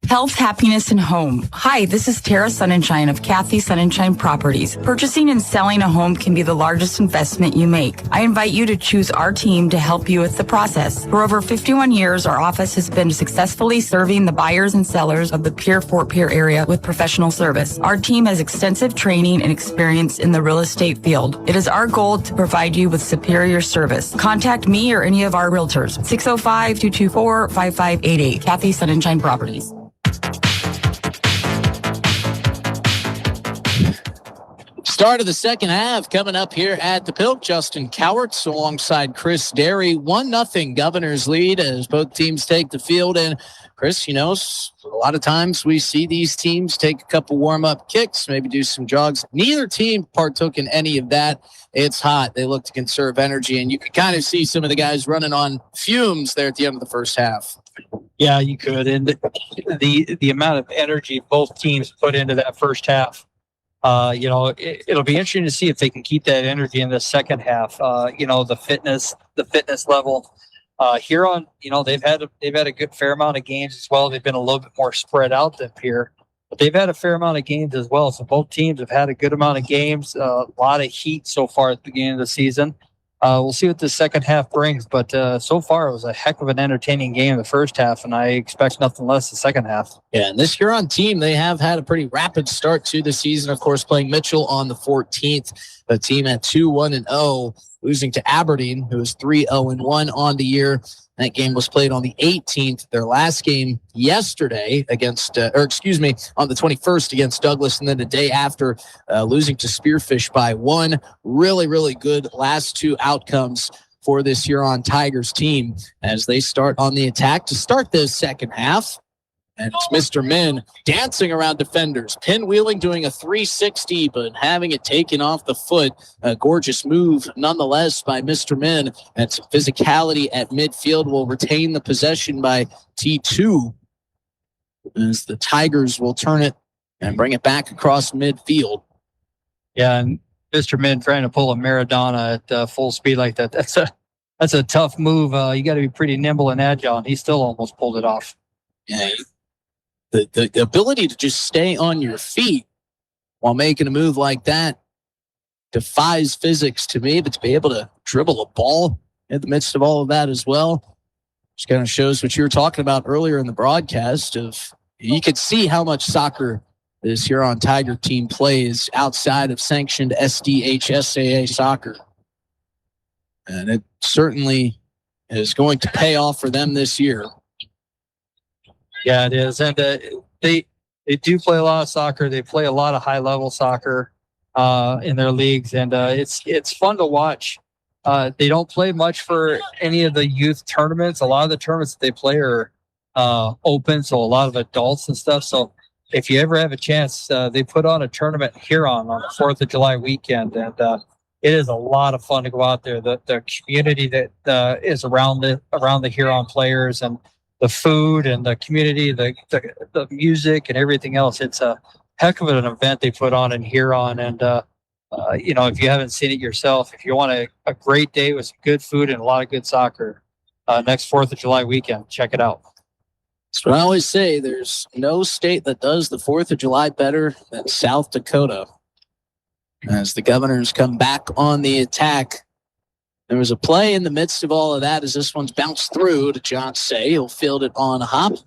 Health, happiness, and home. Hi, this is Tara Sunshine of Kathy Sunshine Properties. Purchasing and selling a home can be the largest investment you make. I invite you to choose our team to help you with the process. For over 51 years, our office has been successfully serving the buyers and sellers of the Pierre-Fort Pierre area with professional service. Our team has extensive training and experience in the real estate field. It is our goal to provide you with superior service. Contact me or any of our realtors. 605-224-5588. Kathy Sunshine Properties. Start of the second half coming up here at the Pilk. Justin Cowarts alongside Chris Derry. 1-0 Governors lead as both teams take the field. And Chris, a lot of times we see these teams take a couple warm-up kicks, maybe do some jogs. Neither team partook in any of that. It's hot. They look to conserve energy, and you could kind of see some of the guys running on fumes there at the end of the first half. Yeah, you could. And the amount of energy both teams put into that first half, it'll be interesting to see if they can keep that energy in the second half. The fitness level Huron, they've had a good fair amount of games as well. They've been a little bit more spread out than Pierre, but they've had a fair amount of games as well. So both teams have had a good amount of games, a lot of heat so far at the beginning of the season. We'll see what the second half brings, but so far it was a heck of an entertaining game in the first half, and I expect nothing less the second half. Yeah, and this Huron team, they have had a pretty rapid start to the season, of course, playing Mitchell on the 14th, a team at 2-1-0, losing to Aberdeen, who is 3-0-1 on the year. That game was played on the 18th. Their last game yesterday on the 21st against Douglas, and then the day after, losing to Spearfish by 1. Really, really good last two outcomes for this Huron Tigers team as they start on the attack to start the second half. And it's Mr. Min dancing around defenders, pinwheeling, doing a 360, but having it taken off the foot. A gorgeous move, nonetheless, by Mr. Min. And some physicality at midfield will retain the possession by T2 as the Tigers will turn it and bring it back across midfield. Yeah, and Mr. Min trying to pull a Maradona at full speed like that. That's a tough move. You got to be pretty nimble and agile, and he still almost pulled it off. Yeah. The ability to just stay on your feet while making a move like that defies physics to me, but to be able to dribble a ball in the midst of all of that as well, just kind of shows what you were talking about earlier in the broadcast of you could see how much soccer this Huron Tiger team plays outside of sanctioned SDHSAA soccer. And it certainly is going to pay off for them this year. Yeah, it is, and they do play a lot of soccer. They play a lot of high level soccer in their leagues, and it's fun to watch. They don't play much for any of the youth tournaments. A lot of the tournaments that they play are open, so a lot of adults and stuff. So if you ever have a chance, they put on a tournament in Huron on the 4th of July weekend, and it is a lot of fun to go out there. The community that is around the Huron players and the food and the community, the music and everything else. It's a heck of an event they put on in Huron. And, if you haven't seen it yourself, if you want a great day with some good food and a lot of good soccer, next 4th of July weekend, check it out. That's what I always say. There's no state that does the 4th of July better than South Dakota. As the Governors come back on the attack, there was a play in the midst of all of that as this one's bounced through to John Say. He'll field it on hop.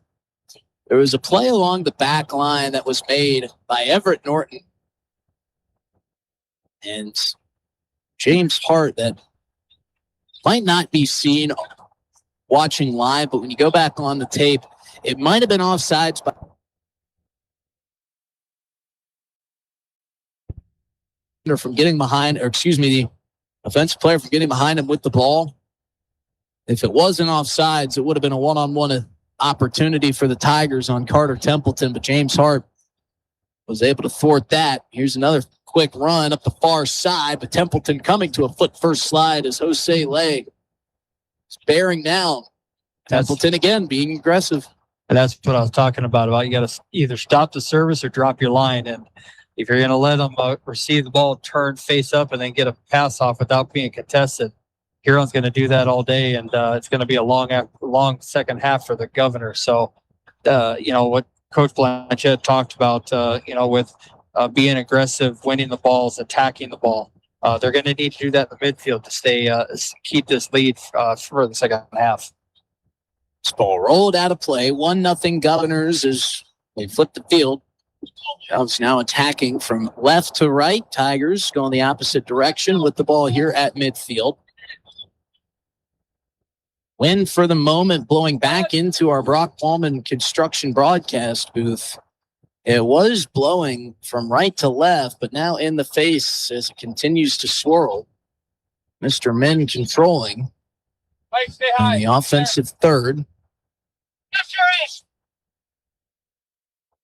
There was a play along the back line that was made by Everett Norton and James Hart that might not be seen watching live, but when you go back on the tape, it might have been offsides by from getting behind, the offensive player from getting behind him with the ball. If it wasn't offsides, it would have been a one-on-one opportunity for the Tigers on Carter Templeton, but James Hart was able to thwart that. Here's another quick run up the far side, but Templeton coming to a foot-first slide as Jose Lay is bearing down. Templeton again being aggressive. And that's what I was talking about. You got to either stop the service or drop your line. And if you're going to let them receive the ball, turn face up, and then get a pass off without being contested, Huron's going to do that all day, and it's going to be a long second half for the Governor. So, what Coach Blanchette talked about, with being aggressive, winning the balls, attacking the ball, they're going to need to do that in the midfield to keep this lead for the second half. This ball rolled out of play. 1-0 Governors as they flip the field. Jones now attacking from left to right. Tigers going the opposite direction with the ball here at midfield. Wind for the moment blowing back into our Brock Paulman construction broadcast booth. It was blowing from right to left, but now in the face as it continues to swirl. Mr. Min controlling on the offensive third.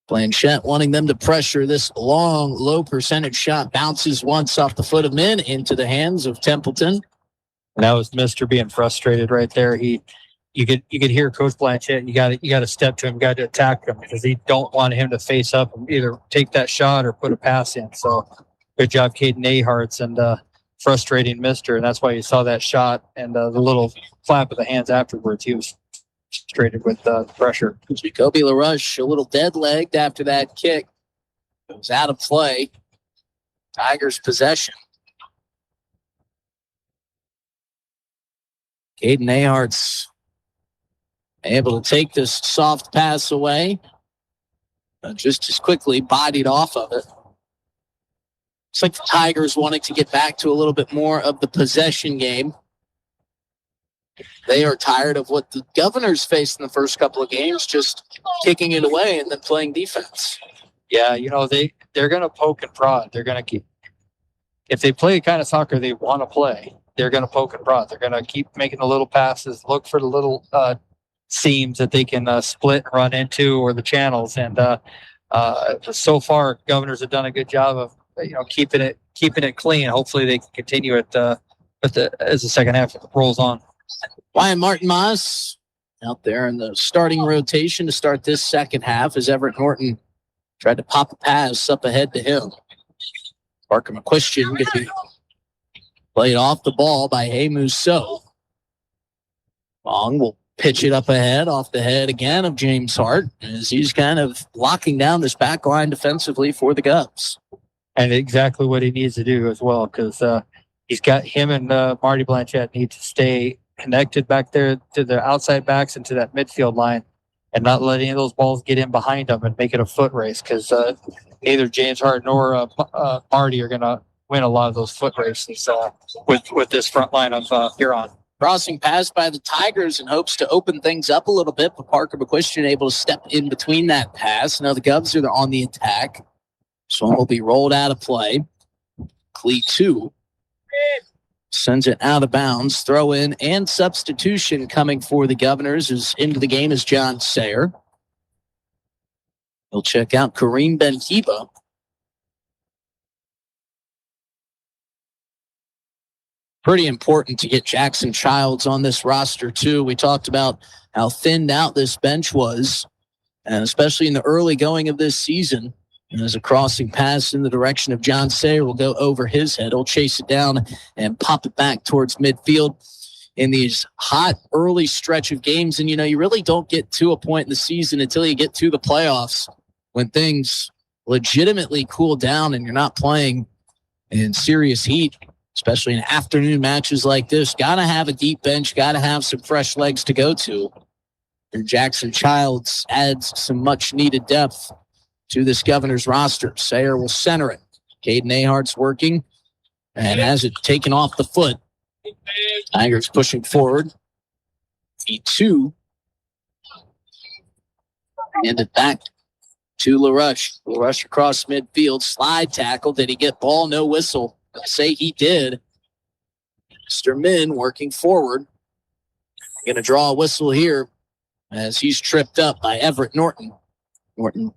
Blanchette wanting them to pressure this long, low percentage shot. Bounces once off the foot of Min into the hands of Templeton. And that was Mr. being frustrated right there. You could hear Coach Blanchette. You got to step to him. You got to attack him because he don't want him to face up and either take that shot or put a pass in. So good job, Caden Aharts. And frustrating mister, and that's why you saw that shot and the little flap of the hands afterwards. He was frustrated with the pressure. Jacoby LaRush, a little dead-legged after that kick. It was out of play. Tigers possession. Caden Ahart's able to take this soft pass away. Just as quickly bodied off of it. Looks like the Tigers wanting to get back to a little bit more of the possession game. They are tired of what the Governors faced in the first couple of games, just kicking it away and then playing defense. Yeah, they're going to poke and prod. They're going to keep, if they play the kind of soccer they want to play, they're going to poke and prod. They're going to keep making the little passes, look for the little seams that they can split and run into, or the channels. And so far, Governors have done a good job of keeping it clean. Hopefully, they can continue it as the second half rolls on. Ryan Martin Moss out there in the starting rotation to start this second half as Everett Norton tried to pop a pass up ahead to him. Parker McQuistion gets played off the ball by Hey Musso. Long will pitch it up ahead, off the head again of James Hart, as he's kind of locking down this back line defensively for the Govs. And exactly what he needs to do as well, because he's got him and Marty Blanchett need to stay connected back there to the outside backs and to that midfield line, and not let any of those balls get in behind them and make it a foot race, because neither James Hart nor Marty are going to win a lot of those foot races with this front line of Huron. Crossing pass by the Tigers in hopes to open things up a little bit, but Parker McQuistion able to step in between that pass. Now the Govs are on the attack. This one will be rolled out of play. Clee 2 sends it out of bounds. Throw in and substitution coming for the Governors. Is into the game is John Sayer. He'll check out Kareem Ben-Hiba. Pretty important to get Jackson Childs on this roster, too. We talked about how thinned out this bench was, and especially in the early going of this season. And as a crossing pass in the direction of John Sayer will go over his head. He'll chase it down and pop it back towards midfield in these hot early stretch of games. And, you really don't get to a point in the season until you get to the playoffs when things legitimately cool down and you're not playing in serious heat. Especially in afternoon matches like this. Got to have a deep bench, got to have some fresh legs to go to. And Jackson Childs adds some much-needed depth to this Governors roster. Sayer will center it. Caden Ahart's working and has it taken off the foot. Tigers pushing forward. E2. And it back to LaRush. LaRush across midfield. Slide tackle. Did he get ball? No whistle. Say he did. Mr. Min working forward. Going to draw a whistle here as he's tripped up by Everett Norton. Norton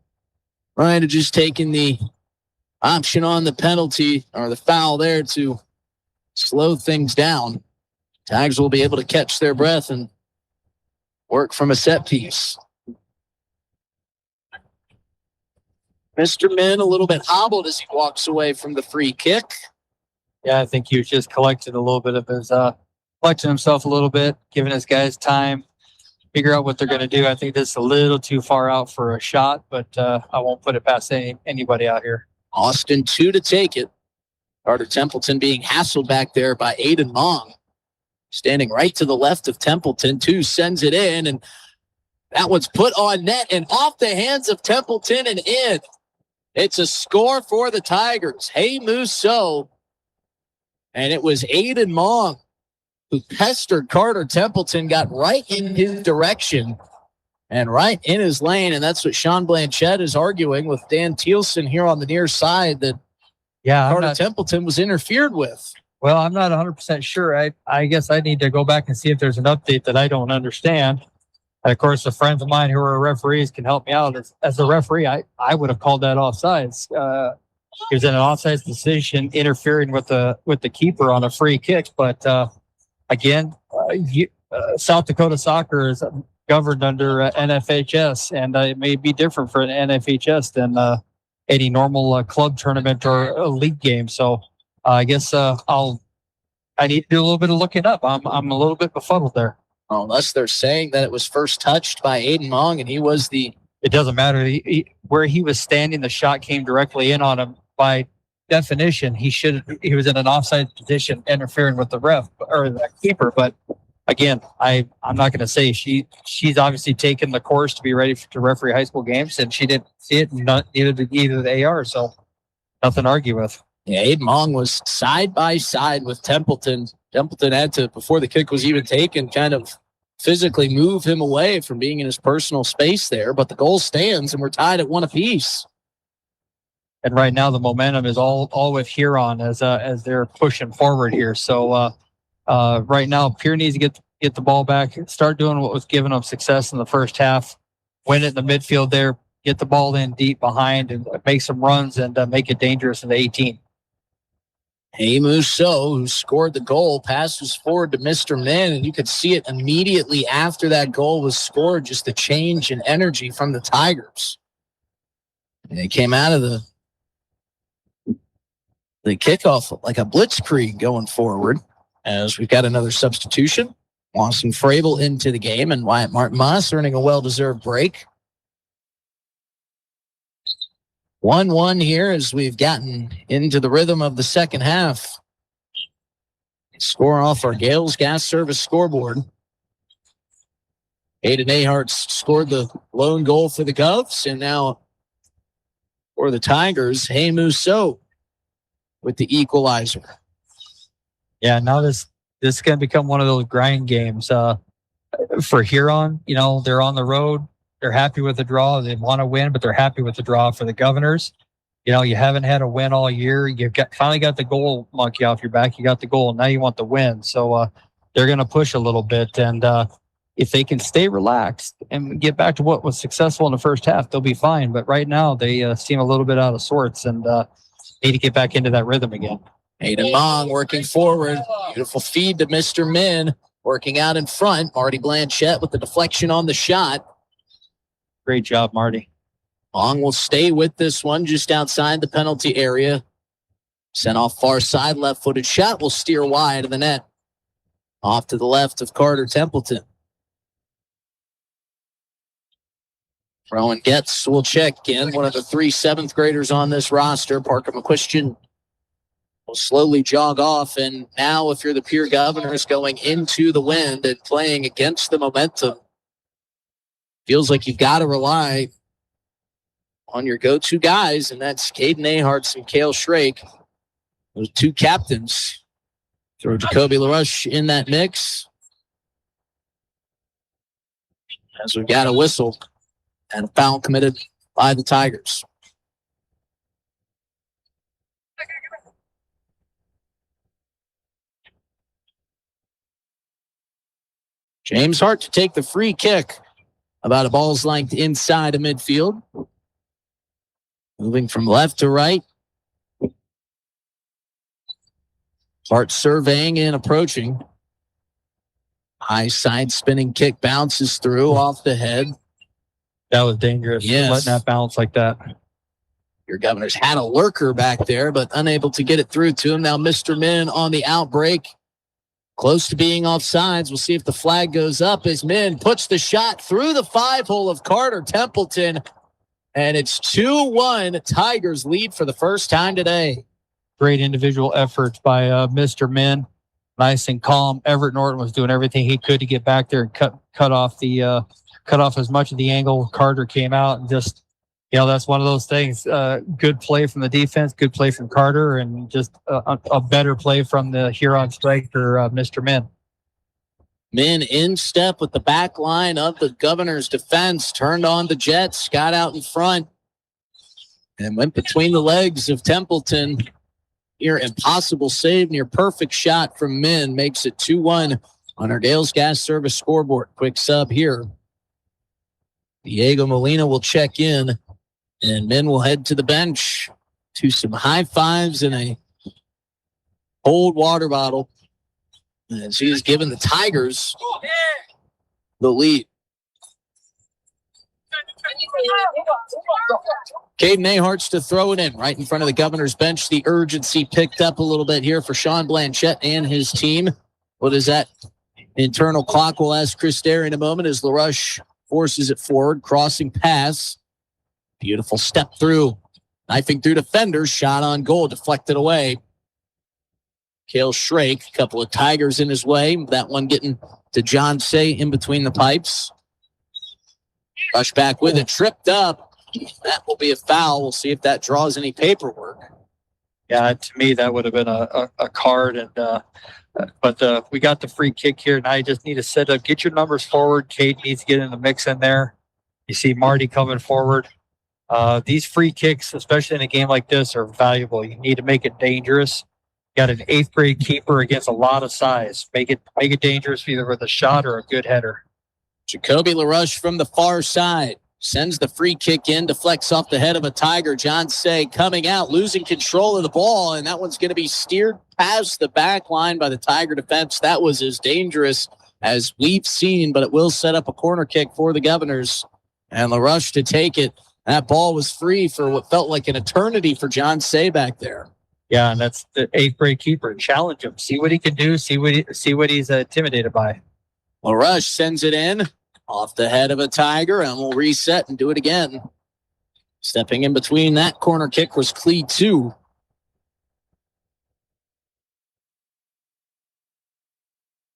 trying to just taking the option on the penalty or the foul there to slow things down. Tigers will be able to catch their breath and work from a set piece. Mr. Min a little bit hobbled as he walks away from the free kick. Yeah, I think he was just collecting a little bit of his, collecting himself a little bit, giving his guys time, figure out what they're going to do. I think this is a little too far out for a shot, but I won't put it past anybody out here. Austin 2 to take it. Carter Templeton being hassled back there by Aiden Mong. Standing right to the left of Templeton. 2 sends it in, and that one's put on net and off the hands of Templeton and in. It's a score for the Tigers. Hey Musso. And it was Aiden Mong who pestered Carter Templeton, got right in his direction and right in his lane. And that's what Sean Blanchett is arguing with Dan Thielsen here on the near side, that Carter Templeton was interfered with. Well, I'm not 100% sure. I guess I need to go back and see if there's an update that I don't understand. And of course, the friends of mine who are referees can help me out. As a referee, I would have called that offsides. He was in an offsides decision, interfering with the keeper on a free kick. But again, South Dakota soccer is governed under NFHS, and it may be different for an NFHS than any normal club tournament or a league game. So I guess I'll I need to do a little bit of looking up. I'm a little bit befuddled there. Unless they're saying that it was first touched by Aiden Mong and he was the... It doesn't matter. Where he was standing, the shot came directly in on him. By definition, he was in an offside position interfering with the ref or the keeper. But again, I'm not going to say she's obviously taken the course to be ready to referee high school games, and she didn't see it, and neither did either the AR. So nothing to argue with. Yeah, Aiden Mong was side by side with Templeton. Templeton had to, before the kick was even taken, kind of physically move him away from being in his personal space there. But the goal stands, and we're tied at 1 apiece. And right now, the momentum is all with Huron as they're pushing forward here. So right now, Pierre needs to get the ball back, start doing what was giving them success in the first half, win it in the midfield there, get the ball in deep behind, and make some runs and make it dangerous in the 18. Hey Musso, who scored the goal, passes forward to Mr. Min, and you could see it immediately after that goal was scored, just the change in energy from the Tigers. And they came out of the kickoff like a blitzkrieg going forward, as we've got another substitution. Lawson Frabel into the game, and Wyatt Martin-Moss earning a well-deserved break. 1-1 here as we've gotten into the rhythm of the second half. Score off our Gales Gas Service scoreboard. Aiden Ahart scored the lone goal for the Govs, and now for the Tigers, Hey Musso with the equalizer. Yeah, now this is going to become one of those grind games for Huron. You know, they're on the road. They're happy with the draw. They want to win, but they're happy with the draw. For the Governors, you know, you haven't had a win all year. You've finally got the goal monkey off your back. You got the goal. Now you want the win. So they're going to push a little bit. And if they can stay relaxed and get back to what was successful in the first half, they'll be fine. But right now they seem a little bit out of sorts and need to get back into that rhythm again. Aiden Mong working forward. Beautiful feed to Mr. Min. Working out in front. Marty Blanchette with the deflection on the shot. Great job, Marty. Long will stay with this one just outside the penalty area. Sent off far side, left-footed shot will steer wide of the net. Off to the left of Carter Templeton. Rowan Getz will check in. One of the 3 7th graders on this roster. Parker McQuistion will slowly jog off. And now if you're the Pierre Governors going into the wind and playing against the momentum, feels like you've got to rely on your go-to guys, and that's Caden Ahart and Cale Shrake. Those 2 captains. Throw Jacoby LaRush in that mix. As we've got a whistle and a foul committed by the Tigers. James Hart to take the free kick. About a ball's length inside of midfield. Moving from left to right. Hart surveying and approaching. High side spinning kick bounces through off the head. That was dangerous. Yes. Letting that bounce like that. Your Governors had a lurker back there, but unable to get it through to him. Now Mr. Min on the outbreak. Close to being offsides. We'll see if the flag goes up as Min puts the shot through the 5-hole of Carter Templeton. And it's 2-1. Tigers lead for the first time today. Great individual efforts by Mr. Min. Nice and calm. Everett Norton was doing everything he could to get back there and cut off as much of the angle. Carter came out and just, you know, that's one of those things. Good play from the defense, good play from Carter, and just a better play from the Huron striker, Mr. Min. Min in step with the back line of the Governors' defense. Turned on the Jets, got out in front, and went between the legs of Templeton. Near impossible save, near perfect shot from Min. Makes it 2-1 on our Gales Gas Service scoreboard. Quick sub here. Diego Molina will check in, and Min will head to the bench to some high fives and a cold water bottle as he has given the Tigers the lead. Caden Aharts to throw it in right in front of the Governor's bench. The urgency picked up a little bit here for Sean Blanchette and his team. What is that? Internal clock. We'll ask Chris Derry in a moment as LaRush forces it forward. Crossing pass. Beautiful step through. Knifing through defenders. Shot on goal. Deflected away. Cale Shrake. A couple of Tigers in his way. That one getting to John Say in between the pipes. Rush back with it. Tripped up. That will be a foul. We'll see if that draws any paperwork. Yeah, to me, that would have been a card. But we got the free kick here. Now you just need to set up, get your numbers forward. Cade needs to get in the mix in there. You see Marty coming forward. These free kicks, especially in a game like this, are valuable. You need to make it dangerous. You got an 8th grade keeper against a lot of size. Make it dangerous either with a shot or a good header. Jacoby LaRush from the far side. Sends the free kick in, deflects off the head of a Tiger. John Say coming out, losing control of the ball, and that one's going to be steered past the back line by the Tiger defense. That was as dangerous as we've seen, but it will set up a corner kick for the Governors. And LaRush to take it. That ball was free for what felt like an eternity for John Say back there. Yeah, and that's the 8th grade keeper. Challenge him. See what he can do. See what he's intimidated by. LaRush sends it in. Off the head of a Tiger, and we'll reset and do it again. Stepping in between that corner kick was Clee 2.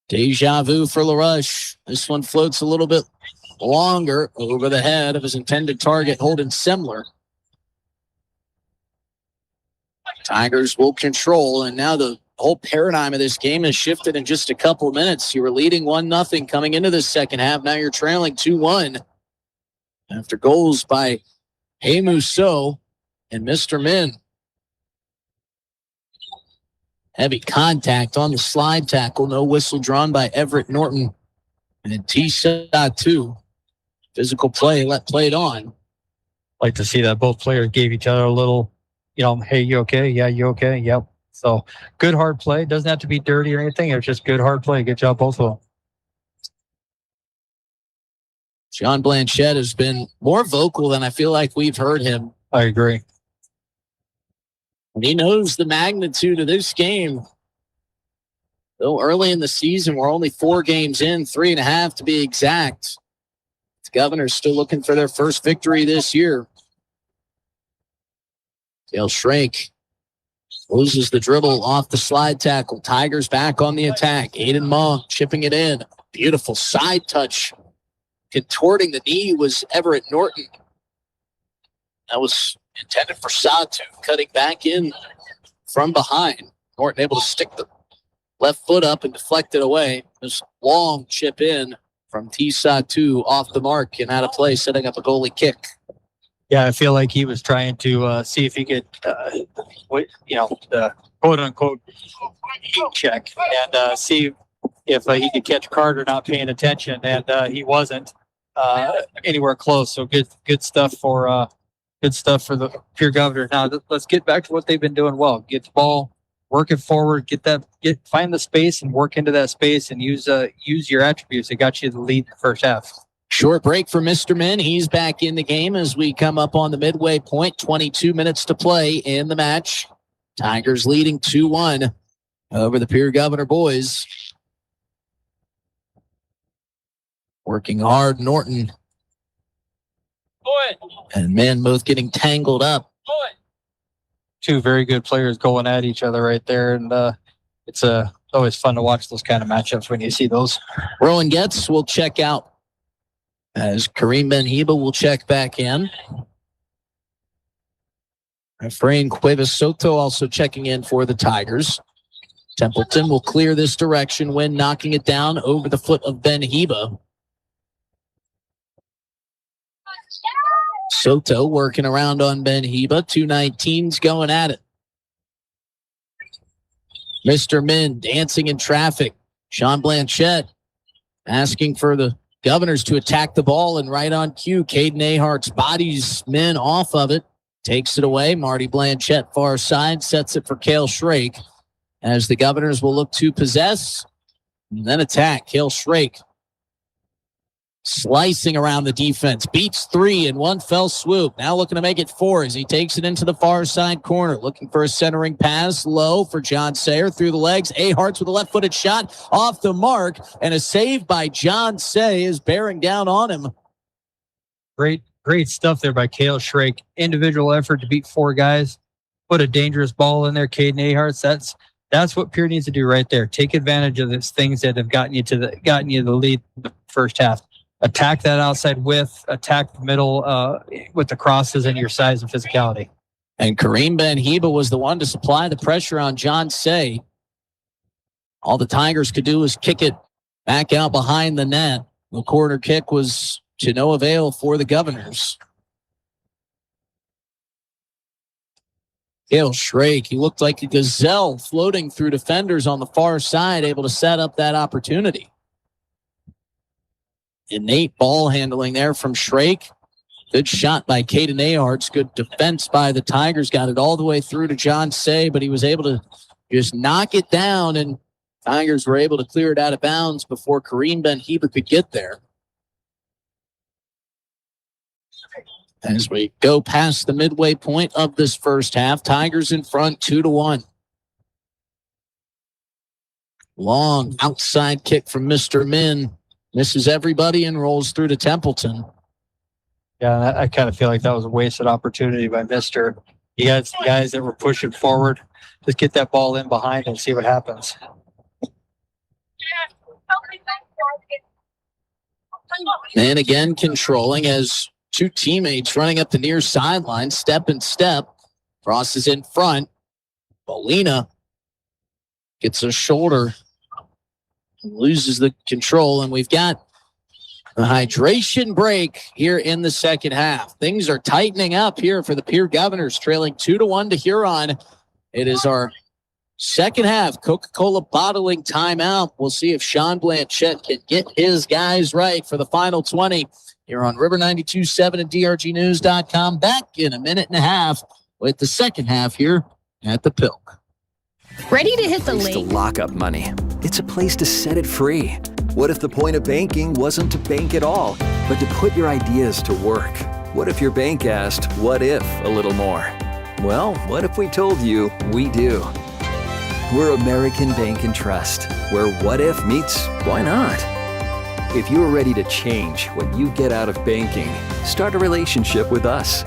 Deja vu for LaRush. This one floats a little bit longer over the head of his intended target, Holden Semler. Tigers will control, and now the whole paradigm of this game has shifted in just a couple of minutes. You were leading 1-0 coming into the second half. Now you're trailing 2-1 after goals by Hey Musso and Mr. Min. Heavy contact on the slide tackle. No whistle drawn by Everett Norton. And T-shot 2. Physical play, played on. Like to see that both players gave each other a little, hey, you okay? Yeah, you okay? Yep. So good hard play. Doesn't have to be dirty or anything. It's just good hard play. Good job, both of them. John Blanchette has been more vocal than I feel like we've heard him. I agree. And he knows the magnitude of this game. Though early in the season, we're only 4 games in, 3.5 to be exact. The Governors still looking for their first victory this year. Cale Shrake loses the dribble off the slide tackle. Tigers back on the attack. Aiden Monk chipping it in. Beautiful side touch. Contorting the knee was Everett Norton. That was intended for Satu. Cutting back in from behind. Norton able to stick the left foot up and deflect it away. This long chip in from T-Satu off the mark and out of play, setting up a goalie kick. Yeah, I feel like he was trying to see if he could, the quote-unquote heat check and see if he could catch Carter not paying attention, and he wasn't anywhere close. So good stuff for the Pierre Governor. Now let's get back to what they've been doing well. Get the ball, work it forward, find the space and work into that space and use your attributes that got you the lead in the first half. Short break for Mr. Min. He's back in the game as we come up on the midway point. 22 minutes to play in the match. Tigers leading 2-1 over the Pierre Governor boys. Working hard, Norton. And Min both getting tangled up. 2 very good players going at each other right there. And it's always fun to watch those kind of matchups when you see those. Rowan Getz will check out as Kareem Ben-Heba will check back in. Efrain Cuevas Soto also checking in for the Tigers. Templeton will clear this direction when knocking it down over the foot of Ben-Heba. Soto working around on Ben-Heba. 219s going at it. Mr. Min dancing in traffic. Sean Blanchette asking for the Governors to attack the ball, and right on cue, Caden Ahart's bodies Min off of it. Takes it away. Marty Blanchette far side sets it for Cale Shrake as the Governors will look to possess and then attack. Cale Shrake slicing around the defense. Beats 3 in one fell swoop. Now looking to make it 4 as he takes it into the far side corner. Looking for a centering pass. Low for John Sayer through the legs. Ahart's with a left-footed shot off the mark. And a save by John Say is bearing down on him. Great stuff there by Cale Schrake. Individual effort to beat 4 guys. Put a dangerous ball in there, Caden Ahart's. That's what Pierre needs to do right there. Take advantage of these things that have gotten you the lead in the first half. Attack that outside width, attack the middle with the crosses and your size and physicality. And Kareem Ben-Heba was the one to supply the pressure on John Say. All the Tigers could do was kick it back out behind the net. The corner kick was to no avail for the Governors. Cale Schrake, he looked like a gazelle floating through defenders on the far side, able to set up that opportunity. Innate ball handling there from Schrake. Good shot by Caden Ahart's. Good defense by the Tigers. Got it all the way through to John Say, but he was able to just knock it down, and Tigers were able to clear it out of bounds before Kareem Ben-Heba could get there. As we go past the midway point of this first half, Tigers in front 2-1. Long outside kick from Mr. Min. Misses everybody and rolls through to Templeton. Yeah, I kind of feel like that was a wasted opportunity by Mr. You got some guys that were pushing forward. Just get that ball in behind and see what happens. And again, controlling as 2 teammates running up the near sideline, step and step. Crosses in front. Molina gets a shoulder. Loses the control, and we've got a hydration break here in the second half. Things are tightening up here for the Pierre Governors, trailing 2-1 to Huron. It is our second half Coca-Cola bottling timeout. We'll see if Sean Blanchette can get his guys right for the final 20 here on River 92.7 and DRGnews.com. Back in a minute and a half with the second half here at the Pilk. Ready to hit the place lake? To lock up money. It's a place to set it free. What if the point of banking wasn't to bank at all, but to put your ideas to work? What if your bank asked, what if a little more? Well, what if we told you we do? We're American Bank and Trust, where what if meets why not? If you're ready to change what you get out of banking, start a relationship with us.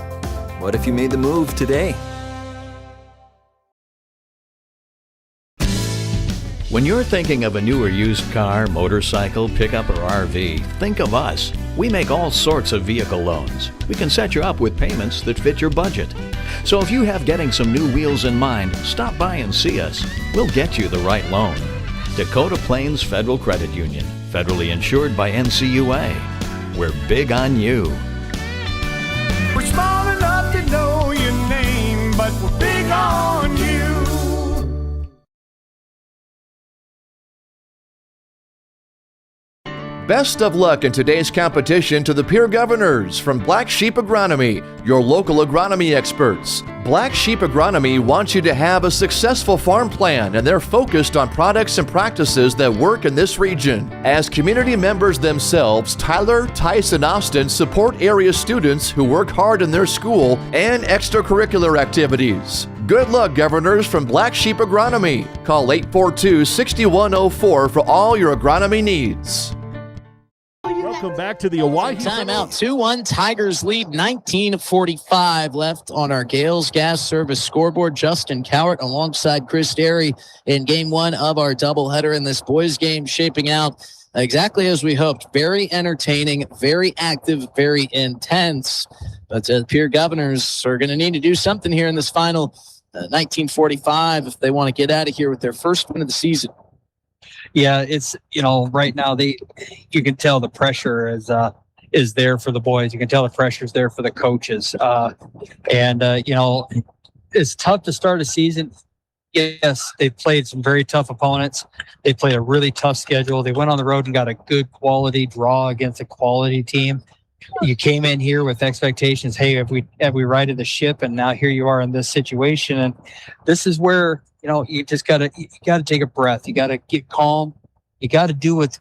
What if you made the move today? When you're thinking of a new or used car, motorcycle, pickup, or RV, think of us. We make all sorts of vehicle loans. We can set you up with payments that fit your budget. So if you have getting some new wheels in mind, stop by and see us. We'll get you the right loan. Dakota Plains Federal Credit Union, federally insured by NCUA. We're big on you. We're small enough to know your name, but we're big on you. Best of luck in today's competition to the Pierre Governors from Black Sheep Agronomy, your local agronomy experts. Black Sheep Agronomy wants you to have a successful farm plan, and they're focused on products and practices that work in this region. As community members themselves, Tyler, Tice, and Austin support area students who work hard in their school and extracurricular activities. Good luck, Governors from Black Sheep Agronomy. Call 842-6104 for all your agronomy needs. Welcome back to the Owyhee Timeout 2-1. Tigers lead 19:45 left on our Gales Gas Service scoreboard. Justin Cowart alongside Chris Derry in game 1 of our doubleheader in this boys game, shaping out exactly as we hoped. Very entertaining, very active, very intense. But the Pierre Governors are going to need to do something here in this final 1945 if they want to get out of here with their first win of the season. Yeah, it's, right now you can tell the pressure is there for the boys. You can tell the pressure is there for the coaches. It's tough to start a season. Yes, they played some very tough opponents. They played a really tough schedule. They went on the road and got a good quality draw against a quality team. You came in here with expectations. Hey, have we righted the ship? And now here you are in this situation. And this is where, you just gotta take a breath. You gotta get calm. You gotta do what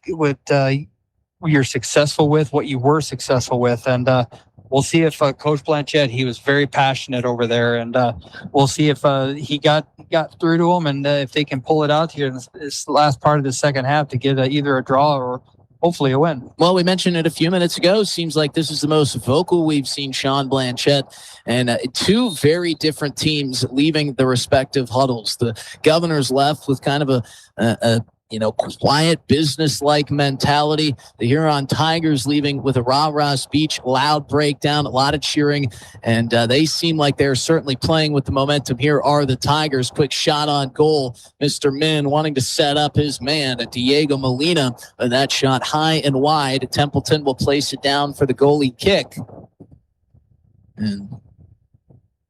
you're successful with, what you were successful with. And we'll see if Coach Blanchett, he was very passionate over there, and we'll see if he got through to him, and if they can pull it out here in this last part of the second half to get either a draw or hopefully a win. Well, we mentioned it a few minutes ago. Seems like this is the most vocal we've seen Sean Blanchett, and two very different teams leaving the respective huddles. The Governors left with kind of a quiet, business-like mentality. The Huron Tigers leaving with a rah-rah speech, loud breakdown, a lot of cheering, and they seem like they're certainly playing with the momentum. Here are the Tigers. Quick shot on goal. Mr. Min wanting to set up his man, Diego Molina, and that shot high and wide. Templeton will place it down for the goalie kick. And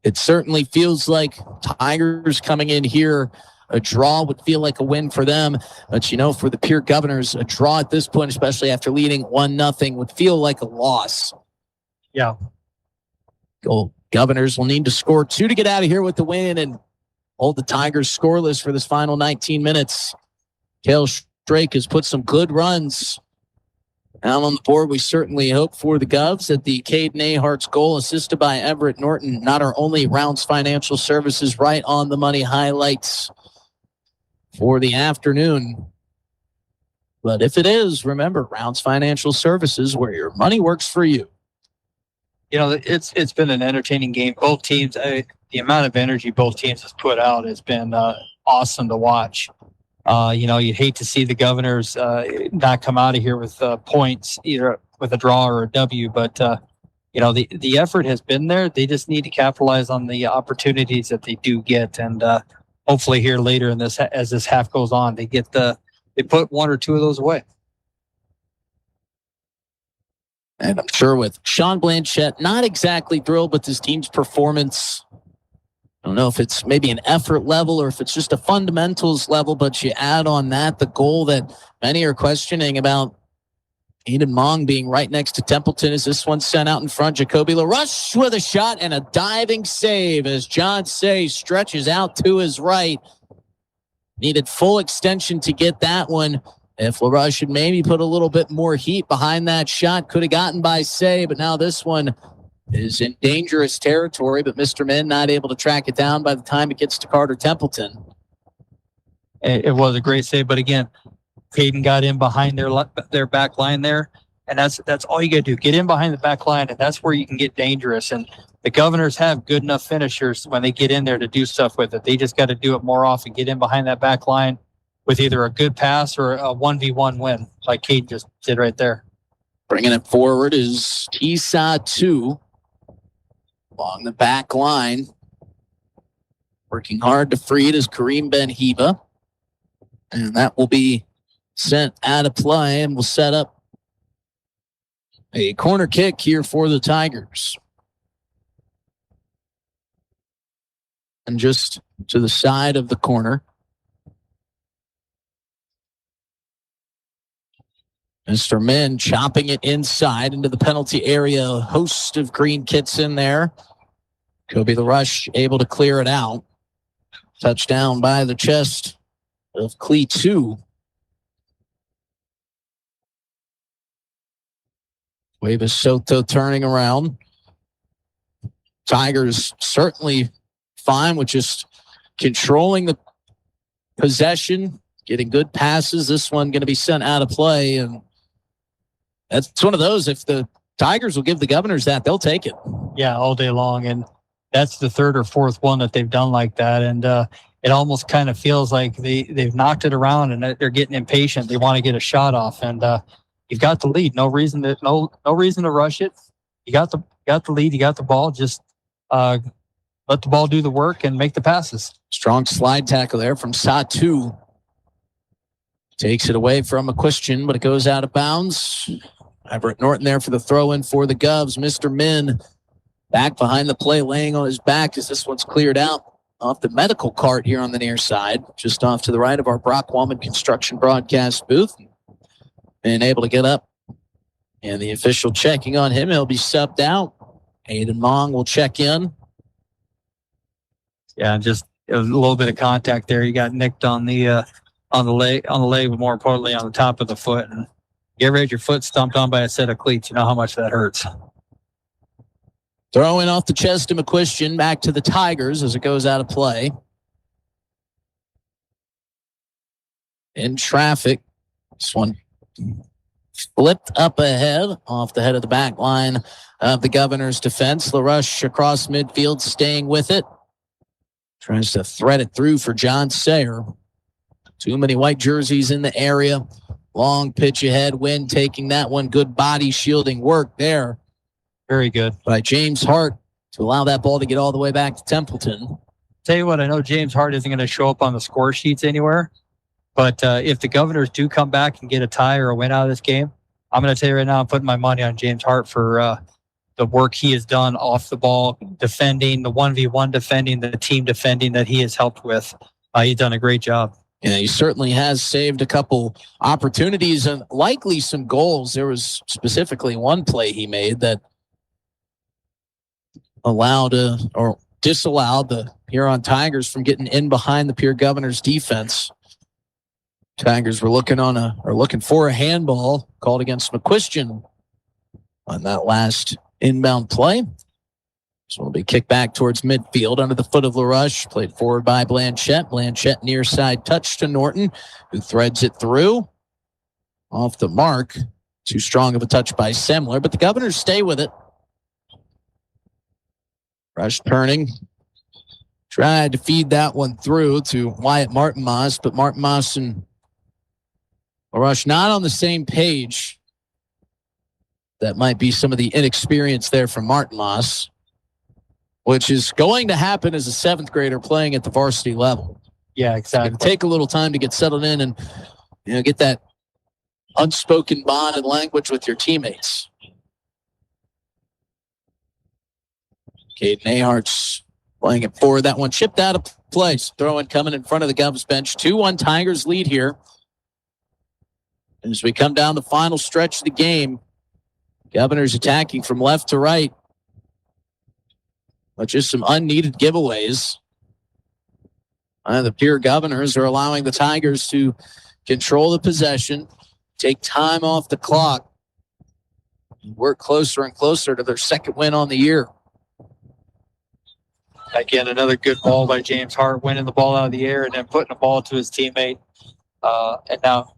it certainly feels like Tigers coming in here, a draw would feel like a win for them. But, for the Pierre Governors, a draw at this point, especially after leading 1-0, would feel like a loss. Yeah. Governors will need to score 2 to get out of here with the win and hold the Tigers scoreless for this final 19 minutes. Cale Drake has put some good runs out on the board. We certainly hope for the Govs that the Caden Ahart's goal, assisted by Everett Norton, not our only Rounds Financial Services right on the money highlights for the afternoon. But if it is, remember, Rounds Financial Services, where your money works for you. It's been an entertaining game. Both teams, the amount of energy both teams has put out has been awesome to watch. You'd hate to see the Governors not come out of here with points, either with a draw or a W, but the effort has been there. They just need to capitalize on the opportunities that they do get, and hopefully here later in this, as this half goes on, they put 1 or 2 of those away. And I'm sure with Sean Blanchett, not exactly thrilled with his team's performance. I don't know if it's maybe an effort level or if it's just a fundamentals level, but you add on that the goal that many are questioning about Aiden Mong being right next to Templeton as this one sent out in front. Jacoby LaRush with a shot and a diving save as John Say stretches out to his right. Needed full extension to get that one. If LaRush had maybe put a little bit more heat behind that shot, could have gotten by Say, but now this one is in dangerous territory, but Mr. Min not able to track it down by the time it gets to Carter Templeton. It was a great save, but again, Caden got in behind their back line there, and that's all you got to do. Get in behind the back line, and that's where you can get dangerous. And the Governors have good enough finishers when they get in there to do stuff with it. They just got to do it more often. Get in behind that back line with either a good pass or a 1v1 win, like Caden just did right there. Bringing it forward is Esau 2 along the back line. Working hard to free it is Kareem Ben-Heba. And that will be sent out of play and will set up a corner kick here for the Tigers. And just to the side of the corner, Mr. Min chopping it inside into the penalty area. A host of green kits in there. Kobe LaRush able to clear it out. Touchdown by the chest of Clee 2. Cuevas Soto turning around. Tigers certainly fine with just controlling the possession, getting good passes. This one going to be sent out of play, and that's one of those. If the Tigers will give the Governors that, they'll take it. Yeah, all day long, and that's the 3rd or 4th one that they've done like that, and it almost kind of feels like they've knocked it around and they're getting impatient. They want to get a shot off, and you've got the lead. No reason to rush it. You got the lead. You got the ball. Just let the ball do the work and make the passes. Strong slide tackle there from Satu. Takes it away from a question, but it goes out of bounds. Everett Norton there for the throw-in for the Govs. Mr. Min back behind the play, laying on his back as this one's cleared out off the medical cart here on the near side, just off to the right of our Brock Wallman construction broadcast booth. And able to get up. And the official checking on him. He'll be subbed out. Aiden Mong will check in. Yeah, just a little bit of contact there. He got nicked on the leg, but more importantly on the top of the foot. And You ever had your foot stomped on by a set of cleats? You know how much that hurts. Throwing off the chest to McQuistion, back to the Tigers as it goes out of play. In traffic. This one flipped up ahead off the head of the back line of the Governors' defense. LaRush across midfield, staying with it. Tries to thread it through for John Sayer. Too many white jerseys in the area. Long pitch ahead. Wynn taking that one. Good body shielding work there. Very good. By James Hart to allow that ball to get all the way back to Templeton. Tell you what, I know James Hart isn't going to show up on the score sheets anywhere. But if the Governors do come back and get a tie or a win out of this game, I'm going to tell you right now, I'm putting my money on James Hart for the work he has done off the ball, defending, the 1v1 defending, the team defending that he has helped with. He's done a great job. Yeah, he certainly has saved a couple opportunities and likely some goals. There was specifically one play he made that allowed or disallowed the Huron Tigers from getting in behind the Pierre Governors defense. Tigers were looking for a handball called against McQuistion on that last inbound play. So it'll be kicked back towards midfield under the foot of LaRush. Played forward by Blanchette. Blanchette near side touch to Norton, who threads it through. Off the mark. Too strong of a touch by Semler, but the Governors stay with it. Rush turning. Tried to feed that one through to Wyatt Martinmas, but Martinmas and LaRush not on the same page. That might be some of the inexperience there from Martinmas, which is going to happen as a seventh grader playing at the varsity level. Yeah, exactly. It'll take a little time to get settled in and get that unspoken bond and language with your teammates. Caden Ahart's playing it forward. That one chipped out of place. Throwing coming in front of the Govs bench. 2-1 Tigers lead here. As we come down the final stretch of the game, Governors attacking from left to right. But just some unneeded giveaways. The Pierre Governors are allowing the Tigers to control the possession, take time off the clock, and work closer and closer to their second win on the year. Again, another good ball by James Hart, winning the ball out of the air and then putting the ball to his teammate. And now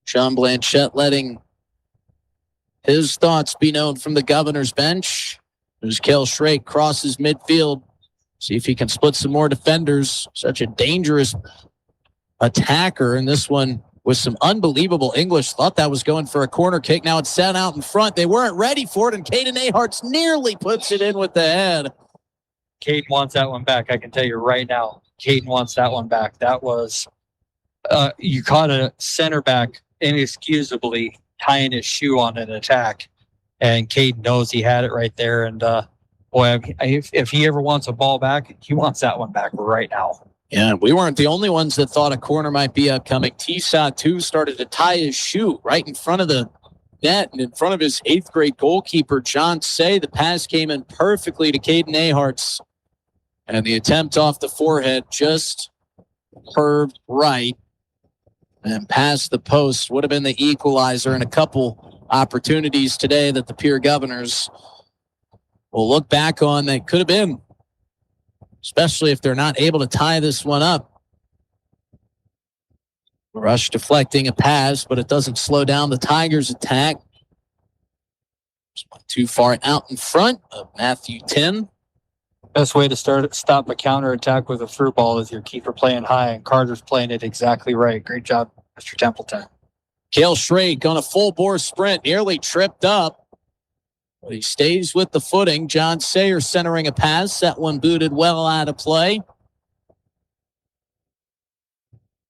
Sean Blanchette letting his thoughts be known from the Governors bench. As Kel Schrake crosses midfield. See if he can split some more defenders. Such a dangerous attacker. And this one with some unbelievable English. Thought that was going for a corner kick. Now it's set out in front. They weren't ready for it. And Caden Ahart's nearly puts it in with the head. Caden wants that one back. I can tell you right now. Caden wants that one back. That was, you caught a center back inexcusably tying his shoe on an attack. And Caden knows he had it right there. And boy, if he ever wants a ball back, he wants that one back right now. Yeah, we weren't the only ones that thought a corner might be upcoming. T-Saw, too, started to tie his shoe right in front of the net and in front of his 8th grade goalkeeper, John Say. The pass came in perfectly to Caden Ahart's. And the attempt off the forehead just curved right and past the post. Would have been the equalizer in a couple opportunities today that the Pierre Governors will look back on that could have been, especially if they're not able to tie this one up. Rush deflecting a pass, but it doesn't slow down the Tigers' attack. Too far out in front of Matthew 10. Best way to stop a counterattack with a through ball is your keeper playing high, and Carter's playing it exactly right. Great job, Mr. Templeton. Cale Schrake on a full bore sprint, nearly tripped up. But he stays with the footing. John Sayer centering a pass. That one booted well out of play.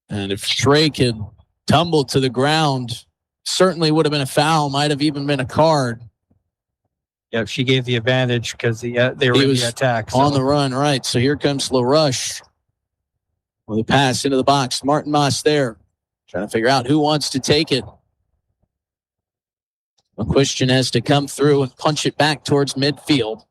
And if Schrake had tumbled to the ground, certainly would have been a foul, might have even been a card. Yeah, she gave the advantage because they were in the attack. On the run, right. So here comes LaRush with a pass into the box. Martin Moss there, trying to figure out who wants to take it. McQuistion has to come through and punch it back towards midfield.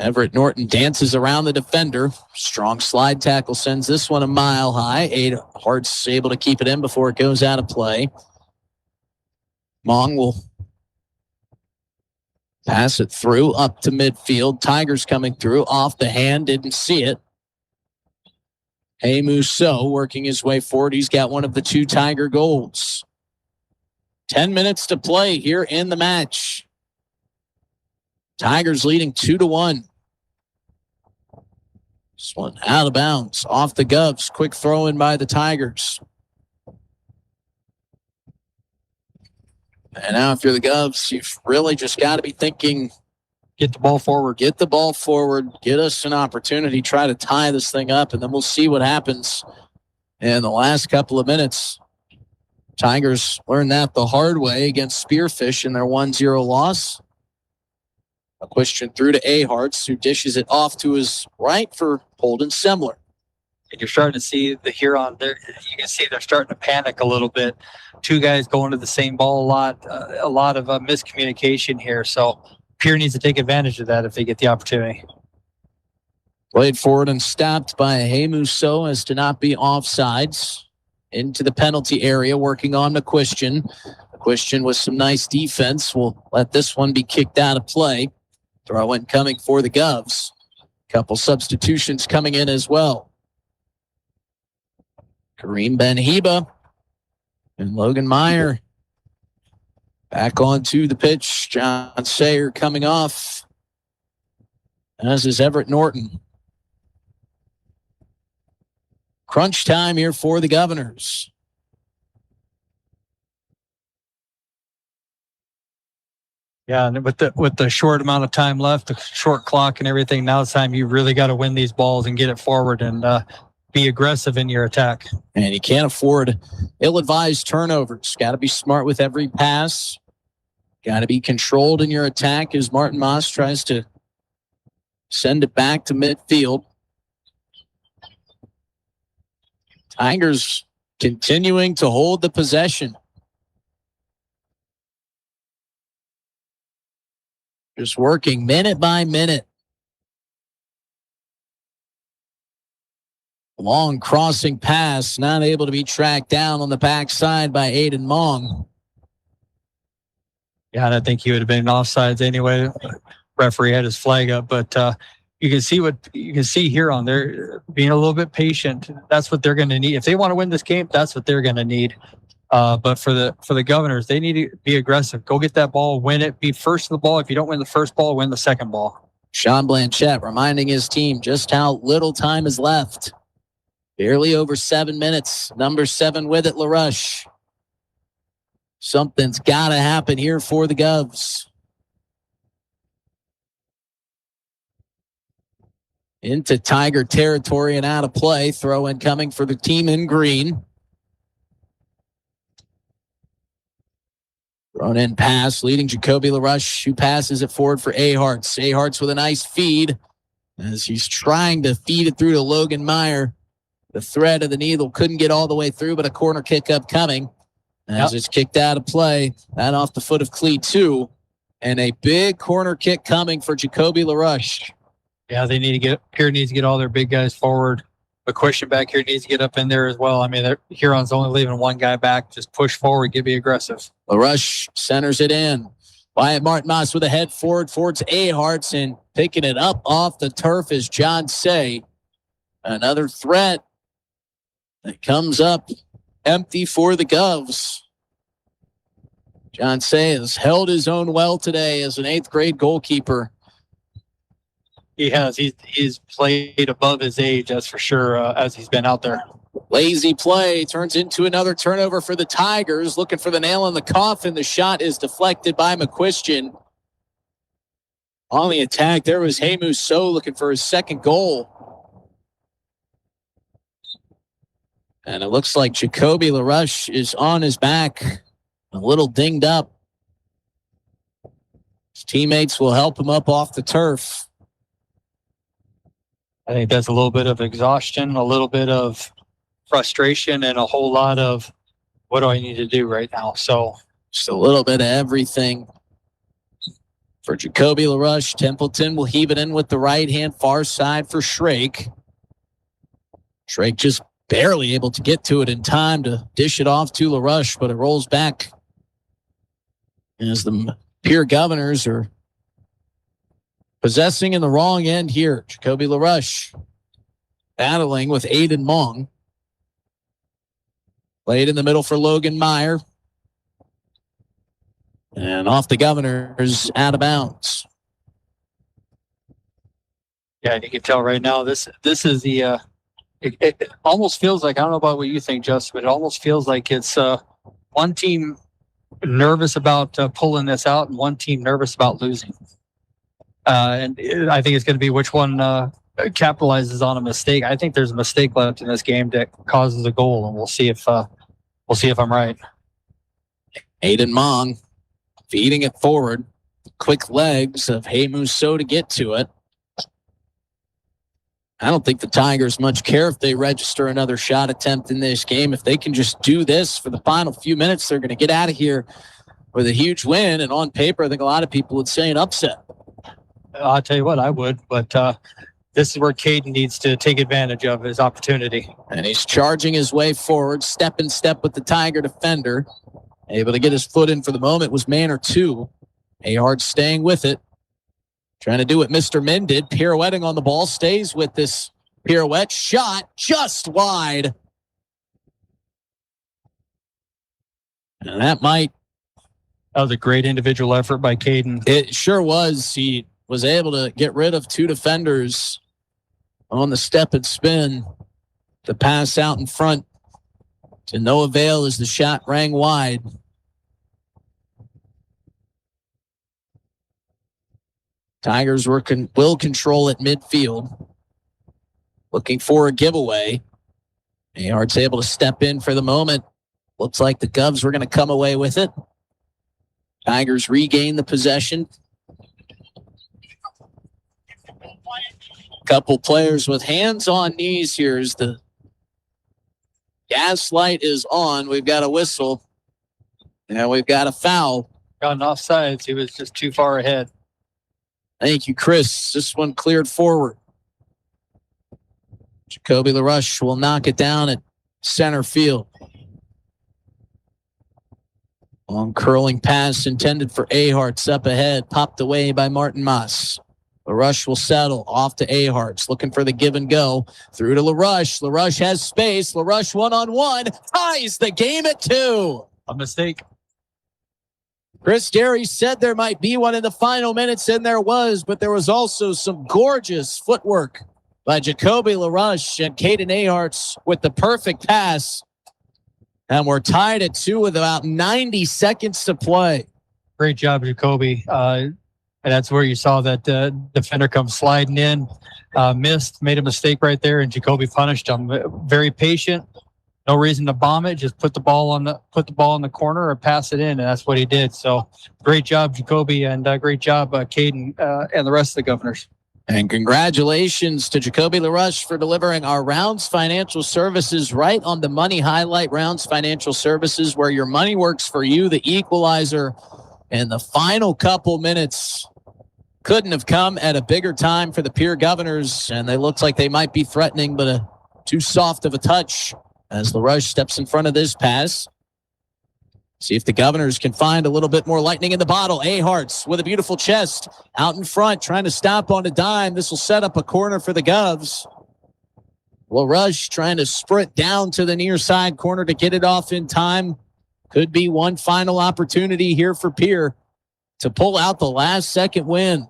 Everett Norton dances around the defender. Strong slide tackle sends this one a mile high. 8 Hart's able to keep it in before it goes out of play. Mong will pass it through up to midfield. Tigers coming through off the hand. Didn't see it. Hey Musso working his way forward. He's got one of the 2 Tiger goals. 10 minutes to play here in the match. Tigers leading 2-1. This one out of bounds. Off the Govs. Quick throw in by the Tigers. And now if you're the Govs, you've really just got to be thinking, get the ball forward. Get the ball forward. Get us an opportunity. Try to tie this thing up, and then we'll see what happens in the last couple of minutes. Tigers learned that the hard way against Spearfish in their 1-0 loss. A question through to Aharts, who dishes it off to his right for Holden Semler. And you're starting to see the Huron there. You can see they're starting to panic a little bit. 2 guys going to the same ball a lot of miscommunication here. So Pierre needs to take advantage of that if they get the opportunity. Played forward and stopped by Hey Musso as to not be offsides. Into the penalty area, working on McQuistion. McQuistion with some nice defense will let this one be kicked out of play. Throw in coming for the Govs. Couple substitutions coming in as well. Kareem Ben-Heba and Logan Meyer back onto the pitch. John Sayer coming off, as is Everett Norton. Crunch time here for the Governors. Yeah, and with the short amount of time left, the short clock and everything, now it's time you really got to win these balls and get it forward and be aggressive in your attack. And you can't afford ill-advised turnovers. Got to be smart with every pass. Got to be controlled in your attack as Martin Moss tries to send it back to midfield. Tigers continuing to hold the possession. Just working minute by minute. Long crossing pass, not able to be tracked down on the backside by Aiden Mong. Yeah, and I think he would have been offsides anyway. Referee had his flag up, but you can see here on there being a little bit patient. That's what they're going to need if they want to win this game. That's what they're going to need. But for the Governors, they need to be aggressive. Go get that ball, win it, be first to the ball. If you don't win the first ball, win the second ball. Sean Blanchette reminding his team just how little time is left. Barely over 7 minutes. Number 7 with it, LaRush. Something's got to happen here for the Govs. Into Tiger territory and out of play. Throw in coming for the team in green. Thrown in pass, leading Jacoby LaRush, who passes it forward for Aharts. Aharts with a nice feed as he's trying to feed it through to Logan Meyer. The thread of the needle couldn't get all the way through, but a corner kick upcoming as it's kicked out of play. That off the foot of Clee 2. And a big corner kick coming for Jacoby LaRush. Yeah, Pierre needs to get all their big guys forward. McQuistion back here needs to get up in there as well. I mean, Huron's only leaving one guy back. Just push forward, get be aggressive. LaRush centers it in. Wyatt Martin Moss with a head forward to Aharts, and picking it up off the turf is John Say. Another threat that comes up empty for the Govs. John Say has held his own well today as an 8th grade goalkeeper. He has. He's played above his age, that's for sure, as he's been out there. Lazy play turns into another turnover for the Tigers. Looking for the nail in the coffin. The shot is deflected by McQuistion. On the attack, there was Hey Musso looking for his second goal. And it looks like Jacoby LaRush is on his back, a little dinged up. His teammates will help him up off the turf. I think that's a little bit of exhaustion, a little bit of frustration, and a whole lot of what do I need to do right now? So just a little bit of everything. For Jacoby LaRush, Templeton will heave it in with the right hand far side for Shrake. Shrake just barely able to get to it in time to dish it off to LaRush, but it rolls back as the Pierre Governors are possessing in the wrong end here. Jacoby LaRush battling with Aiden Mong. Played in the middle for Logan Meyer. And off the Governors, out of bounds. Yeah, you can tell right now this is the it almost feels like, I don't know about what you think, Justin, but it almost feels like it's one team nervous about pulling this out and one team nervous about losing. And I think it's going to be which one capitalizes on a mistake. I think there's a mistake left in this game that causes a goal, and we'll see if I'm right. Aiden Mong feeding it forward. Quick legs of Hey Musso to get to it. I don't think the Tigers much care if they register another shot attempt in this game. If they can just do this for the final few minutes, they're going to get out of here with a huge win. And on paper, I think a lot of people would say an upset. I'll tell you what, I would, but this is where Caden needs to take advantage of his opportunity. And he's charging his way forward, step in step with the Tiger defender. Able to get his foot in for the moment was Manor 2. Ahart staying with it. Trying to do what Mr. Min did. Pirouetting on the ball. Stays with this pirouette. Shot just wide. And that was a great individual effort by Caden. It sure was. He was able to get rid of two defenders on the step and spin. The pass out in front to no avail as the shot rang wide. Tigers will control at midfield. Looking for a giveaway. Ahart's able to step in for the moment. Looks like the Govs were going to come away with it. Tigers regain the possession. Couple players with hands on knees here as the gas light is on. We've got a whistle. And we've got a foul. Got an offsides. He was just too far ahead. Thank you, Chris. This one cleared forward. Jacoby LaRush will knock it down at center field. Long curling pass intended for Ahart's up ahead. Popped away by Martin Moss. LaRush will settle off to Ahart's. Looking for the give and go. Through to LaRush. LaRush has space. LaRush one-on-one. Ties the game at 2. A mistake. Chris Derry said there might be one in the final minutes, and there was, but there was also some gorgeous footwork by Jacoby LaRush and Caden Ahart's with the perfect pass. And we're tied at 2 with about 90 seconds to play. Great job, Jacoby. And that's where you saw that defender come sliding in, missed, made a mistake right there, and Jacoby punished him. Very patient. No reason to bomb it. Just put the ball in the corner or pass it in, and that's what he did. So great job, Jacoby, and great job, Caden, and the rest of the Governors. And congratulations to Jacoby LaRush for delivering our Rounds Financial Services right on the money highlight. Rounds Financial Services, where your money works for you, the equalizer. And the final couple minutes couldn't have come at a bigger time for the Pierre Governors, and they looked like they might be threatening, but too soft of a touch. As LaRush steps in front of this pass. See if the Governors can find a little bit more lightning in the bottle. Ahart's with a beautiful chest out in front, trying to stop on a dime. This will set up a corner for the Govs. LaRush trying to sprint down to the near side corner to get it off in time. Could be one final opportunity here for Pierre to pull out the last second win.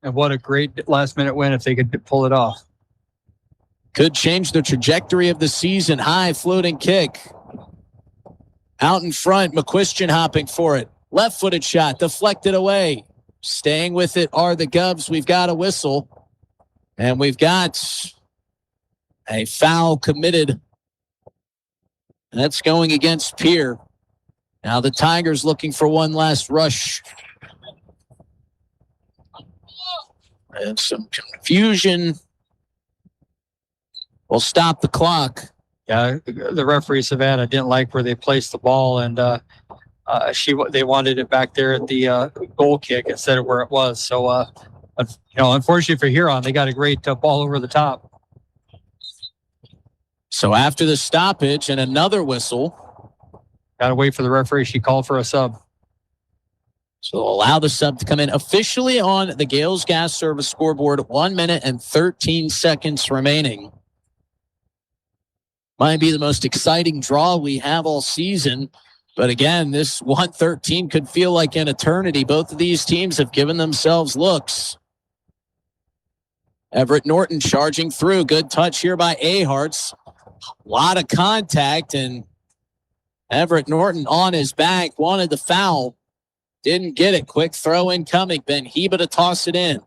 And what a great last minute win if they could pull it off. Could change the trajectory of the season. High floating kick. Out in front, McQuistion hopping for it. Left-footed shot, deflected away. Staying with it are the Govs. We've got a whistle. And we've got a foul committed. That's going against Pierre. Now the Tigers looking for one last rush. And some confusion. We'll stop the clock. Yeah, the referee, Savannah, didn't like where they placed the ball, and they wanted it back there at the goal kick instead of where it was. So, unfortunately for Huron, they got a great ball over the top. So after the stoppage and another whistle. Got to wait for the referee. She called for a sub. So allow the sub to come in. Officially on the Gales Gas Service scoreboard, 1 minute and 13 seconds remaining. Might be the most exciting draw we have all season. But again, this 1:13 could feel like an eternity. Both of these teams have given themselves looks. Everett Norton charging through. Good touch here by Aharts. A lot of contact, and Everett Norton on his back. Wanted the foul. Didn't get it. Quick throw incoming. Ben Heba to toss it in.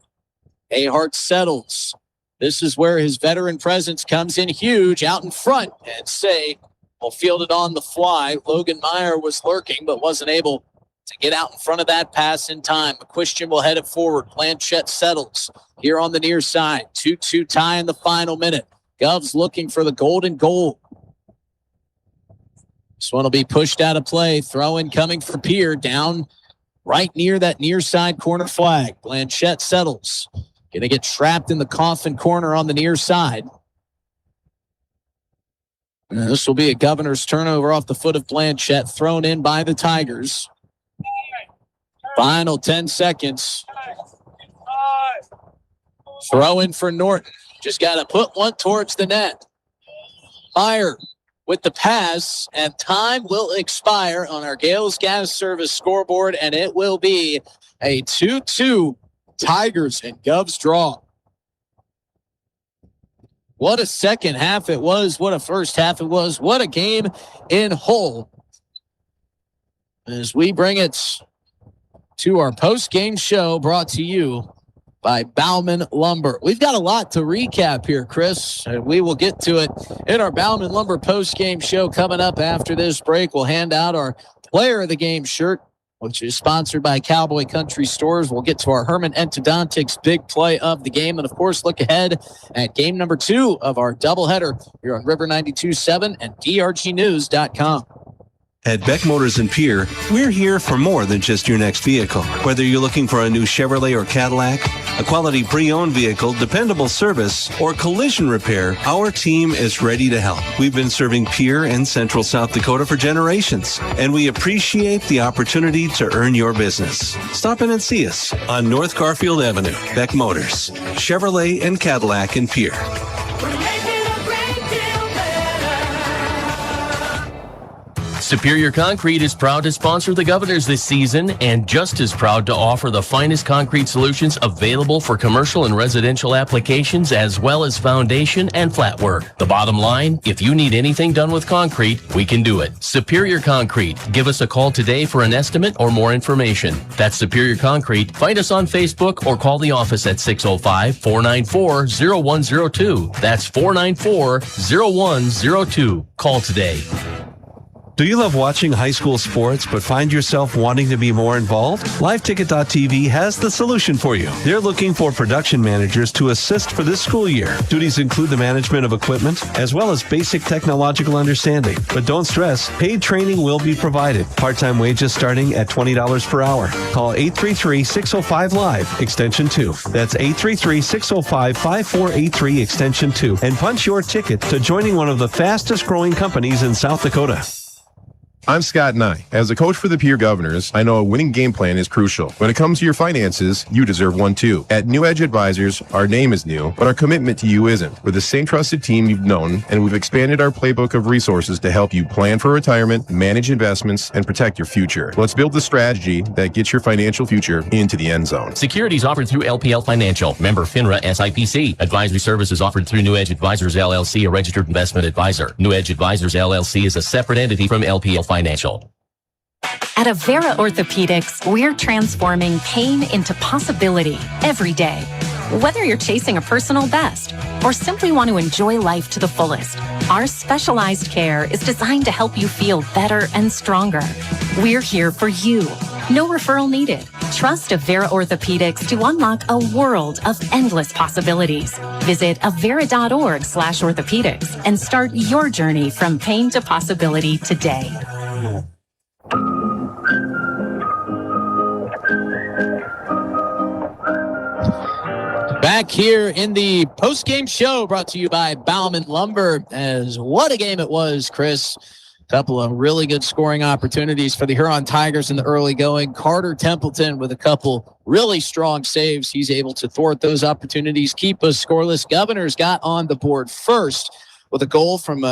Ahart settles. This is where his veteran presence comes in huge out in front. And Say will field it on the fly. Logan Meyer was lurking but wasn't able to get out in front of that pass in time. McQuistion will head it forward. Blanchette settles here on the near side. 2-2 tie in the final minute. Govs looking for the golden goal. This one will be pushed out of play. Throw in coming for Pierre down right near that near side corner flag. Blanchette settles. Going to get trapped in the coffin corner on the near side. And this will be a Governor's turnover off the foot of Blanchette, thrown in by the Tigers. Final 10 seconds. Throw in for Norton. Just got to put one towards the net. Meyer with the pass, and time will expire on our Gales Gas Service scoreboard, and it will be a 2-2 Tigers and Govs draw. What a second half it was. What a first half it was. What a game in whole. As we bring it to our post-game show brought to you by Bauman Lumber. We've got a lot to recap here, Chris, and we will get to it in our Bauman Lumber post-game show coming up after this break. We'll hand out our Player of the Game shirt, which is sponsored by Cowboy Country Stores. We'll get to our Herman Endodontics big play of the game, and of course, look ahead at game number 2 of our doubleheader here on River 92.7 and drgnews.com. At Beck Motors in Pierre, we're here for more than just your next vehicle. Whether you're looking for a new Chevrolet or Cadillac, a quality pre-owned vehicle, dependable service, or collision repair, our team is ready to help. We've been serving Pierre and Central South Dakota for generations, and we appreciate the opportunity to earn your business. Stop in and see us on North Garfield Avenue. Beck Motors, Chevrolet and Cadillac in Pierre. Superior Concrete is proud to sponsor the Governors this season and just as proud to offer the finest concrete solutions available for commercial and residential applications as well as foundation and flat work. The bottom line, if you need anything done with concrete, we can do it. Superior Concrete. Give us a call today for an estimate or more information. That's Superior Concrete. Find us on Facebook or call the office at 605-494-0102. That's 494-0102. Call today. Do you love watching high school sports but find yourself wanting to be more involved? LiveTicket.tv has the solution for you. They're looking for production managers to assist for this school year. Duties include the management of equipment as well as basic technological understanding. But don't stress, paid training will be provided. Part-time wages starting at $20 per hour. Call 833-605-LIVE, extension 2. That's 833-605-5483, extension 2. And punch your ticket to joining one of the fastest growing companies in South Dakota. I'm Scott Nye. As a coach for the Pierre Governors, I know a winning game plan is crucial. When it comes to your finances, you deserve one too. At New Edge Advisors, our name is new, but our commitment to you isn't. We're the same trusted team you've known, and we've expanded our playbook of resources to help you plan for retirement, manage investments, and protect your future. Let's build the strategy that gets your financial future into the end zone. Securities offered through LPL Financial. Member FINRA SIPC. Advisory services offered through New Edge Advisors LLC, a registered investment advisor. New Edge Advisors LLC is a separate entity from LPL Financial. At Avera Orthopedics, we're transforming pain into possibility every day. Whether you're chasing a personal best or simply want to enjoy life to the fullest, our specialized care is designed to help you feel better and stronger. We're here for you. No referral needed. Trust Avera Orthopedics to unlock a world of endless possibilities. Visit avera.org/orthopedics and start your journey from pain to possibility today. Back here in the post-game show brought to you by Bauman Lumber. As what a game it was, Chris. A couple of really good scoring opportunities for the Huron Tigers in the early going. Carter Templeton with a couple really strong saves. He's able to thwart those opportunities, keep us scoreless. Governors got on the board first with a goal from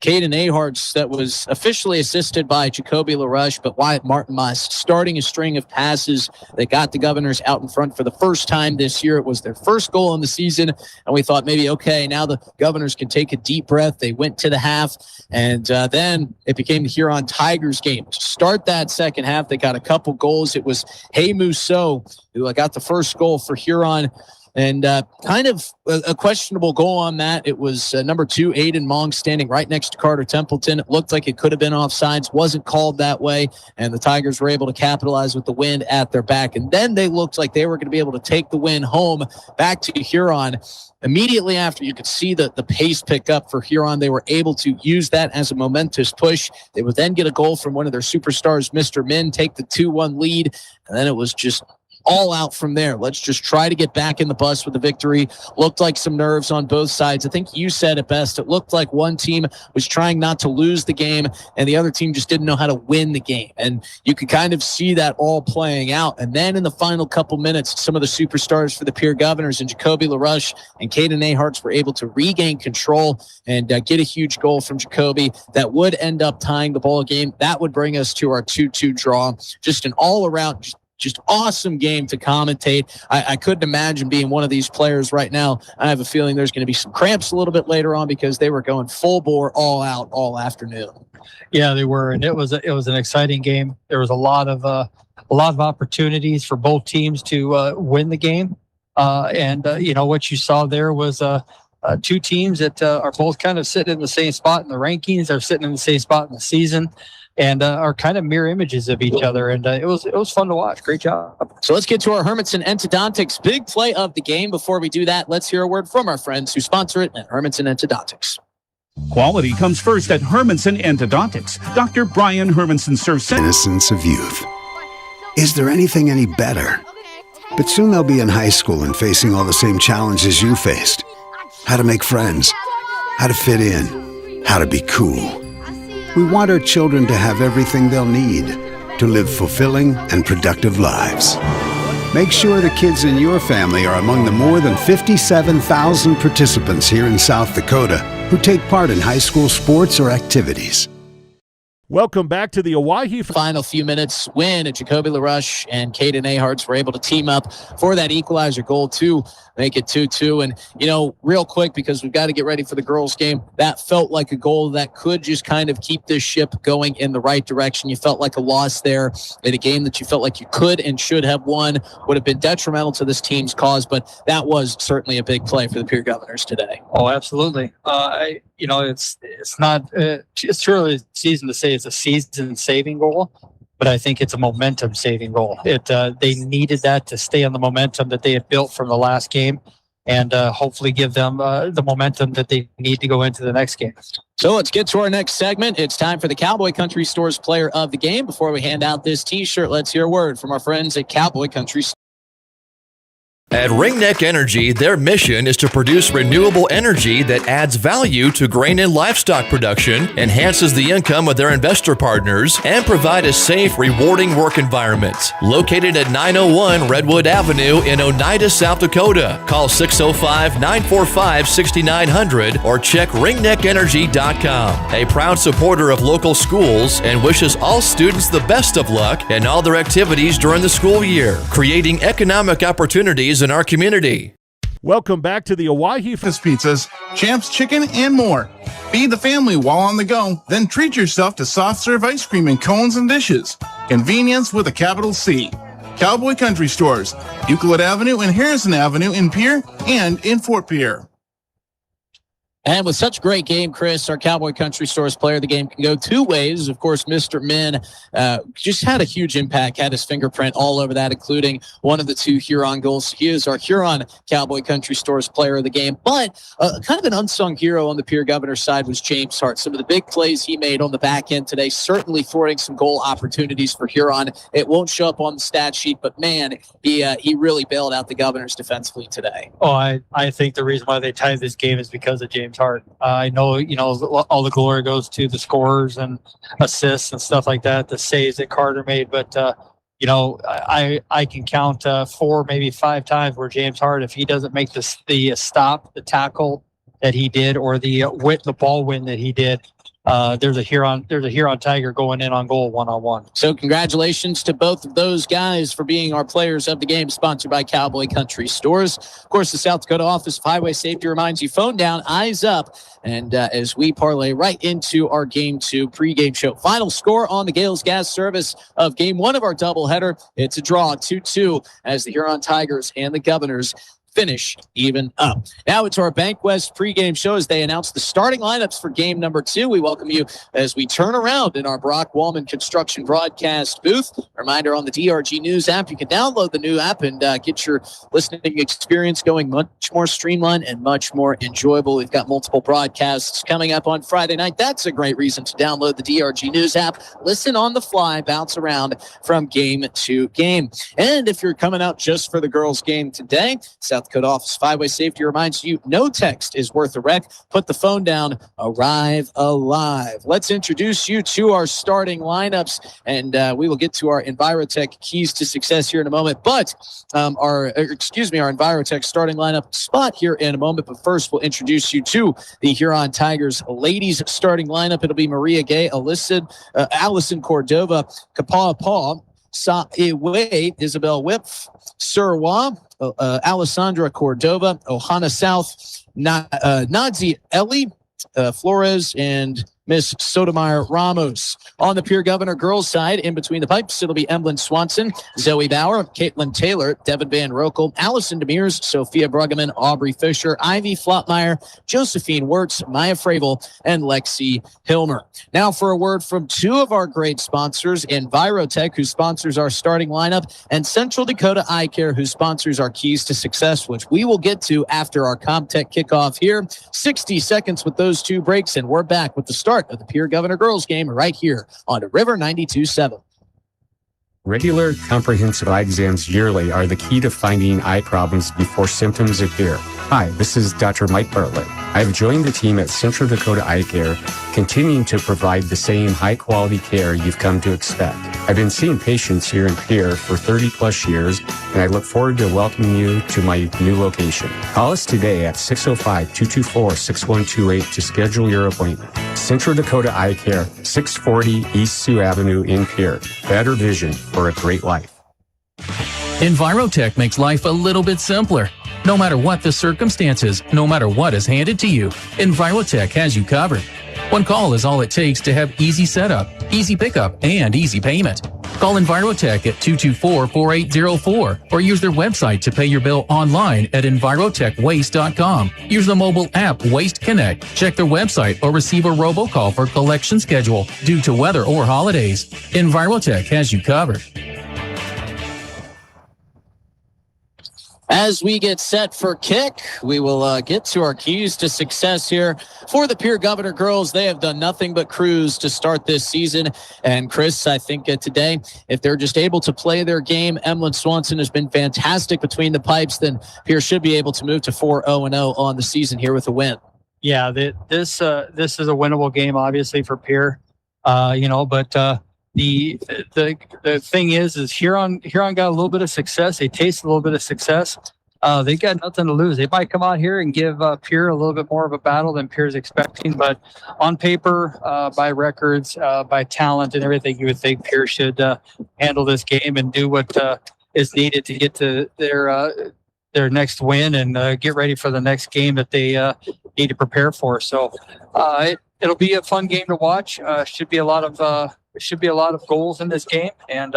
Caden Aharts that was officially assisted by Jacoby LaRush, but Wyatt Martinmas starting a string of passes that got the Governors out in front for the first time this year. It was their first goal in the season, and we thought maybe, okay, now the Governors can take a deep breath. They went to the half, and then it became the Huron Tigers game. To start that second half, they got a couple goals. It was Hey Musso who got the first goal for Huron. And kind of a questionable goal on that. It was number 2, Aiden Mong, standing right next to Carter Templeton. It looked like it could have been offsides, wasn't called that way, and the Tigers were able to capitalize with the wind at their back. And then they looked like they were going to be able to take the win home back to Huron. Immediately after, you could see the pace pick up for Huron. They were able to use that as a momentous push. They would then get a goal from one of their superstars, Mr. Min, take the 2-1 lead, and then it was just all out from there. Let's just try to get back in the bus with the victory. Looked like some nerves on both sides. I think you said it best. It looked like one team was trying not to lose the game, and the other team just didn't know how to win the game. And you could kind of see that all playing out. And then in the final couple minutes, some of the superstars for the Pierre Governors and Jacoby LaRush and Caden Aharts were able to regain control and get a huge goal from Jacoby that would end up tying the ball game. That would bring us to our 2-2 draw. Just an all-around just awesome game to commentate. I couldn't imagine being one of these players right now. I have a feeling there's going to be some cramps a little bit later on because they were going full bore, all out, all afternoon. Yeah, they were, and it was an exciting game. There was a lot of opportunities for both teams to win the game, and what you saw there was two teams that are both kind of sitting in the same spot in the rankings. They're sitting in the same spot in the season, and are kind of mirror images of each other. And it was fun to watch. Great job. So let's get to our Hermanson Endodontics big play of the game. Before we do that, let's hear a word from our friends who sponsor it at Hermanson Endodontics. Quality comes first at Hermanson Endodontics. Dr. Brian Hermanson serves innocence of youth. Is there anything any better? But soon they'll be in high school and facing all the same challenges you faced. How to make friends, how to fit in, how to be cool. We want our children to have everything they'll need to live fulfilling and productive lives. Make sure the kids in your family are among the more than 57,000 participants here in South Dakota who take part in high school sports or activities. Welcome back to the Owyhee. Final few minutes win at Jacoby LaRush and Caden Aharts were able to team up for that equalizer goal to make it 2-2. And, real quick, because we've got to get ready for the girls' game, that felt like a goal that could just kind of keep this ship going in the right direction. You felt like a loss there in a game that you felt like you could and should have won, would have been detrimental to this team's cause, but that was certainly a big play for the Pierre Governors today. Oh, absolutely. It's not it's too early season to say it's a season-saving goal, but I think it's a momentum-saving goal. They needed that to stay on the momentum that they had built from the last game, and hopefully give them the momentum that they need to go into the next game. So let's get to our next segment. It's time for the Cowboy Country Store's Player of the Game. Before we hand out this T-shirt, let's hear a word from our friends at Cowboy Country Store. At Ringneck Energy, their mission is to produce renewable energy that adds value to grain and livestock production, enhances the income of their investor partners, and provide a safe, rewarding work environment. Located at 901 Redwood Avenue in Oneida, South Dakota. Call 605-945-6900 or check ringneckenergy.com. A proud supporter of local schools and wishes all students the best of luck in all their activities during the school year, creating economic opportunities in our community. Welcome back to the Owyhee Pizzas, Champs Chicken, and more. Feed the family while on the go, then treat yourself to soft serve ice cream in cones and dishes. Convenience with a capital C. Cowboy Country Stores, Euclid Avenue and Harrison Avenue in Pierre and in Fort Pierre. And with such a great game, Chris, our Cowboy Country Stores player of the game can go two ways. Of course, Mr. Min just had a huge impact, had his fingerprint all over that, including one of the 2 Huron goals. He is our Huron Cowboy Country Stores player of the game. But kind of an unsung hero on the Pierre Governor side was James Hart. Some of the big plays he made on the back end today, certainly thwarting some goal opportunities for Huron. It won't show up on the stat sheet, but man, he really bailed out the Governors defensively today. Oh, I think the reason why they tied this game is because of James Hart. I know, all the glory goes to the scorers and assists and stuff like that, the saves that Carter made. But, I can count 4, maybe 5 times where James Hart, if he doesn't make the stop, the tackle that he did, or the ball win that he did, there's a Huron Tiger going in on goal 1-on-1. So congratulations to both of those guys for being our players of the game, sponsored by Cowboy Country Stores. Of course, the South Dakota Office of Highway Safety reminds you, phone down, eyes up. And as we parlay right into our Game 2 pregame show. Final score on the Gales Gas Service of Game 1 of our doubleheader. It's a draw, 2-2, as the Huron Tigers and the Governors finish even up. Now it's our Bank West pregame show as they announce the starting lineups for game number 2. We welcome you as we turn around in our Brock Wallman Construction broadcast booth. Reminder on the DRG News app, you can download the new app and get your listening experience going much more streamlined and much more enjoyable. We've got multiple broadcasts coming up on Friday night. That's a great reason to download the DRG News app. Listen on the fly, bounce around from game to game. And if you're coming out just for the girls' game today, South Dakota Office of Highway Safety reminds you, no text is worth a wreck. Put the phone down, arrive alive. Let's introduce you to our starting lineups, and we will get to our Envirotech keys to success here in a moment. But our Envirotech starting lineup spot here in a moment. But first, we'll introduce you to the Huron Tigers ladies starting lineup. It'll be Maria Gay, Allison Cordova, Kapa'a Paw, Sa-Iwe, Isabel Whipf, Surwa, Alessandra Cordova, Ohana South, Nazi Ellie, Flores, and Miss Sotomayor Ramos. On the Pierre Governor girls side, in between the pipes, it'll be Emlyn Swanson, Zoe Bauer, Caitlin Taylor, Devin Van Rokel, Allison Demers, Sophia Bruggeman, Aubrey Fisher, Ivy Flotmeyer, Josephine Wirtz, Maya Fravel, and Lexi Hilmer. Now for a word from 2 of our great sponsors, Envirotech, who sponsors our starting lineup, and Central Dakota Eye Care, who sponsors our keys to success, which we will get to after our ComTech kickoff here. 60 seconds with those 2 breaks, and we're back with the start of the Pierre Governor girls game right here on River 92.7. Regular comprehensive eye exams yearly are the key to finding eye problems before symptoms appear. Hi, this is Dr. Mike Bartlett. I've joined the team at Central Dakota Eye Care, continuing to provide the same high-quality care you've come to expect. I've been seeing patients here in Pierre for 30-plus years, and I look forward to welcoming you to my new location. Call us today at 605-224-6128 to schedule your appointment. Central Dakota Eye Care, 640 East Sioux Avenue in Pierre. Better vision for a great life. Envirotech makes life a little bit simpler. No matter what the circumstances, no matter what is handed to you, Envirotech has you covered. One call is all it takes to have easy setup, easy pickup, and easy payment. Call Envirotech at 224-4804 or use their website to pay your bill online at envirotechwaste.com. Use the mobile app Waste Connect. Check their website or receive a robocall for collection schedule due to weather or holidays. Envirotech has you covered. As we get set for kick, we will get to our keys to success here. For the Pierre Governor girls, they have done nothing but cruise to start this season. And Chris, I think today, if they're just able to play their game, Emlyn Swanson has been fantastic between the pipes, then Pierre should be able to move to 4-0-0 on the season here with a win. Yeah, this is a winnable game, obviously, for Pierre. The thing is Huron got a little bit of success. They tasted a little bit of success. They got nothing to lose. They might come out here and give Pierre a little bit more of a battle than Pierre's expecting, but on paper, by records, by talent and everything, you would think Pierre should handle this game and do what is needed to get to their next win and get ready for the next game that they need to prepare for. So it'll be a fun game to watch. Should be a lot of goals in this game, and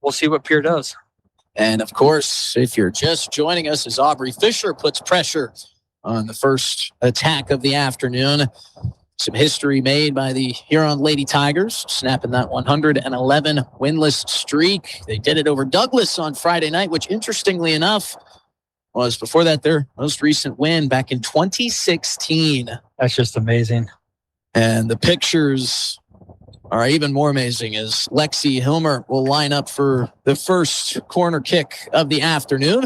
we'll see what Pierre does. And of course, if you're just joining us, as Aubrey Fisher puts pressure on the first attack of the afternoon. Some history made by the Huron Lady Tigers, snapping that 111 winless streak. They did it over Douglas on Friday night, which interestingly enough was before that their most recent win back in 2016. That's just amazing. And the pictures are even more amazing as Lexi Hilmer will line up for the first corner kick of the afternoon.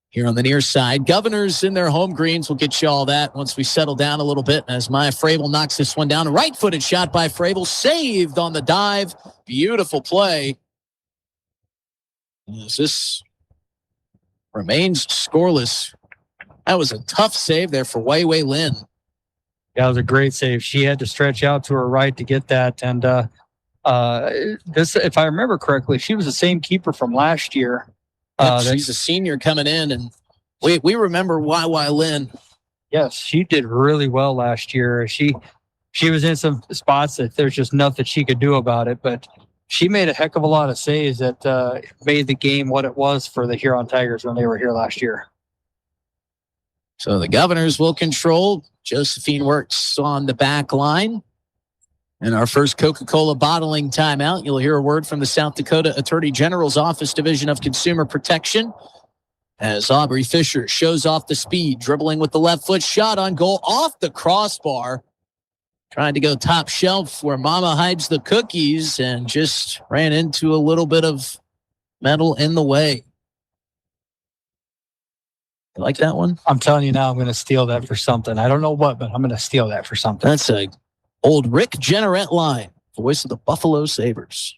Here on the near side, Governors in their home greens will get you all that once we settle down a little bit. As Maya Frabel knocks this one down. A right-footed shot by Frabel, saved on the dive. Beautiful play. As this remains scoreless. That was a tough save there for Wei Wei Lin. Yeah, it was a great save. She had to stretch out to her right to get that. And this, if I remember correctly, she was the same keeper from last year. She's a senior coming in, and we remember Wai Lin. Yes, she did really well last year. She was in some spots that there's just nothing she could do about it, but she made a heck of a lot of saves that made the game what it was for the Huron Tigers when they were here last year. So the Governors will control. Josephine works on the back line. In our first Coca-Cola bottling timeout, you'll hear a word from the South Dakota Attorney General's Office Division of Consumer Protection as Aubrey Fisher shows off the speed, dribbling with the left foot, shot on goal off the crossbar, trying to go top shelf where Mama hides the cookies and just ran into a little bit of metal in the way. You like that one? I'm telling you now, I'm going to steal that for something. I don't know what, but I'm going to steal that for something. That's a old Rick Jenneret line, voice of the Buffalo Sabres.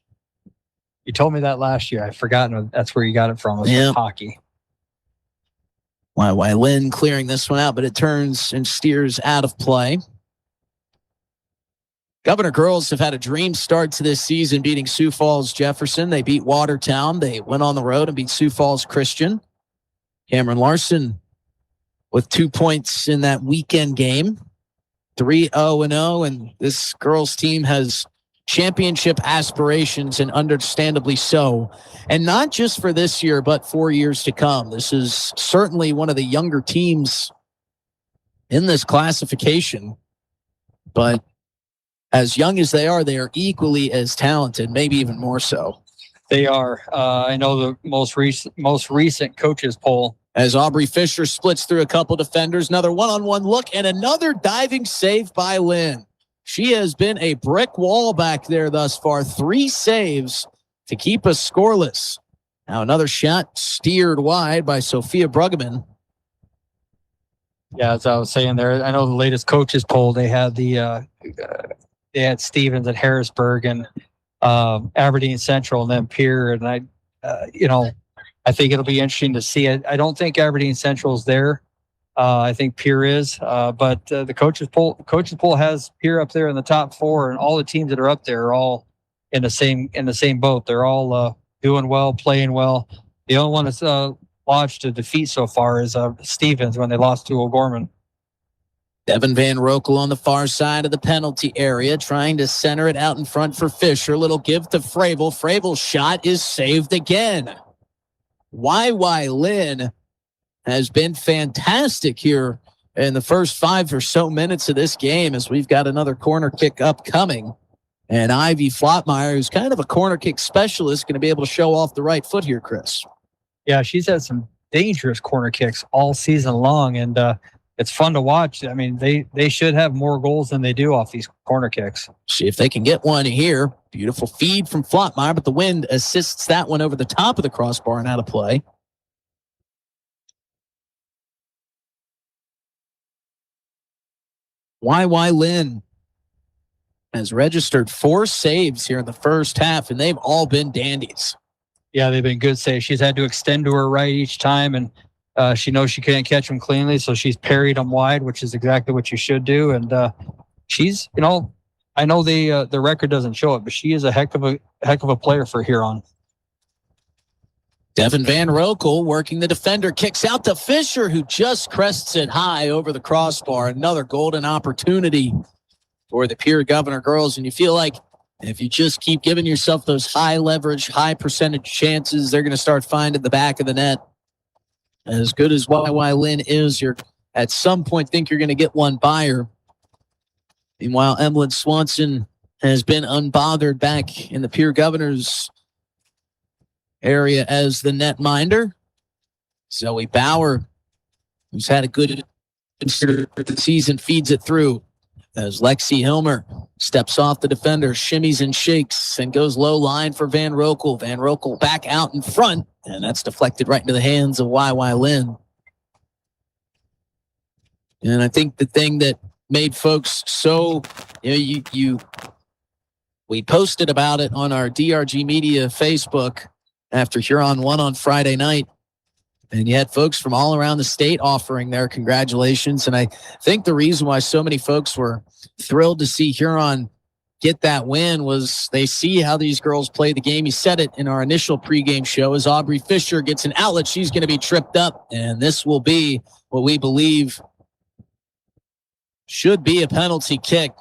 You told me that last year. I've forgotten that's where you got it from. It was from hockey. Wai Lin clearing this one out, but it turns and steers out of play. Governor girls have had a dream start to this season, beating Sioux Falls Jefferson. They beat Watertown. They went on the road and beat Sioux Falls Christian. Cameron Larson with 2 points in that weekend game. 3-0-0, and this girls team has championship aspirations, and understandably so. And not just for this year, but for years to come. This is certainly one of the younger teams in this classification. But as young as they are equally as talented, maybe even more so. They are. I know the most recent coaches poll. As Aubrey Fisher splits through a couple defenders, another one-on-one look, and another diving save by Lynn. She has been a brick wall back there thus far. 3 saves to keep us scoreless. Now another shot steered wide by Sophia Bruggeman. Yeah, as I was saying there, I know the latest coaches poll, they had they had Stevens at Harrisburg and Aberdeen Central and then Pierre. And I think it'll be interesting to see it. I don't think Aberdeen Central's there. I think Pierre is, but the coaches poll has Pierre up there in the top 4, and all the teams that are up there are all in the same boat. They're all doing well, playing well. The only one that's lodged a defeat so far is Stevens when they lost to O'Gorman. Devin Van Rokel on the far side of the penalty area, trying to center it out in front for Fisher. Little give to Frabel. Frabel's shot is saved again. Wai Lin has been fantastic here in the first 5 or so minutes of this game, as we've got another corner kick upcoming. And Ivy Flotmeyer, who's kind of a corner kick specialist, going to be able to show off the right foot here, Chris. Yeah, she's had some dangerous corner kicks all season long, and it's fun to watch. I mean, they should have more goals than they do off these corner kicks. See if they can get one here. Beautiful feed from Flotmeyer, but the wind assists that one over the top of the crossbar and out of play. Wai Lin has registered 4 saves here in the first half, and they've all been dandies. Yeah, they've been good saves. She's had to extend to her right each time, and she knows she can't catch them cleanly, so she's parried them wide, which is exactly what you should do. And she's, I know the record doesn't show it, but she is a heck of a player for Huron. Devin Van Rokel working the defender, kicks out to Fisher, who just crests it high over the crossbar. Another golden opportunity for the Pierre Governor girls. And you feel like if you just keep giving yourself those high leverage, high percentage chances, they're going to start finding the back of the net. As good as Wai Lin is, you're at some point think you're going to get one by her. Meanwhile, Emlyn Swanson has been unbothered back in the Pierre Governors area as the netminder. Zoe Bauer, who's had a good season, feeds it through as Lexi Hilmer steps off the defender, shimmies and shakes, and goes low line for Van Rokel. Van Rokel back out in front, and that's deflected right into the hands of YY Lynn. And I think the thing that made folks so, we posted about it on our DRG Media Facebook after Huron won on Friday night. And you had folks from all around the state offering their congratulations. And I think the reason why so many folks were thrilled to see Huron get that win was they see how these girls play the game. You said it in our initial pregame show. As Aubrey Fisher gets an outlet, she's going to be tripped up. And this will be what we believe should be a penalty kick.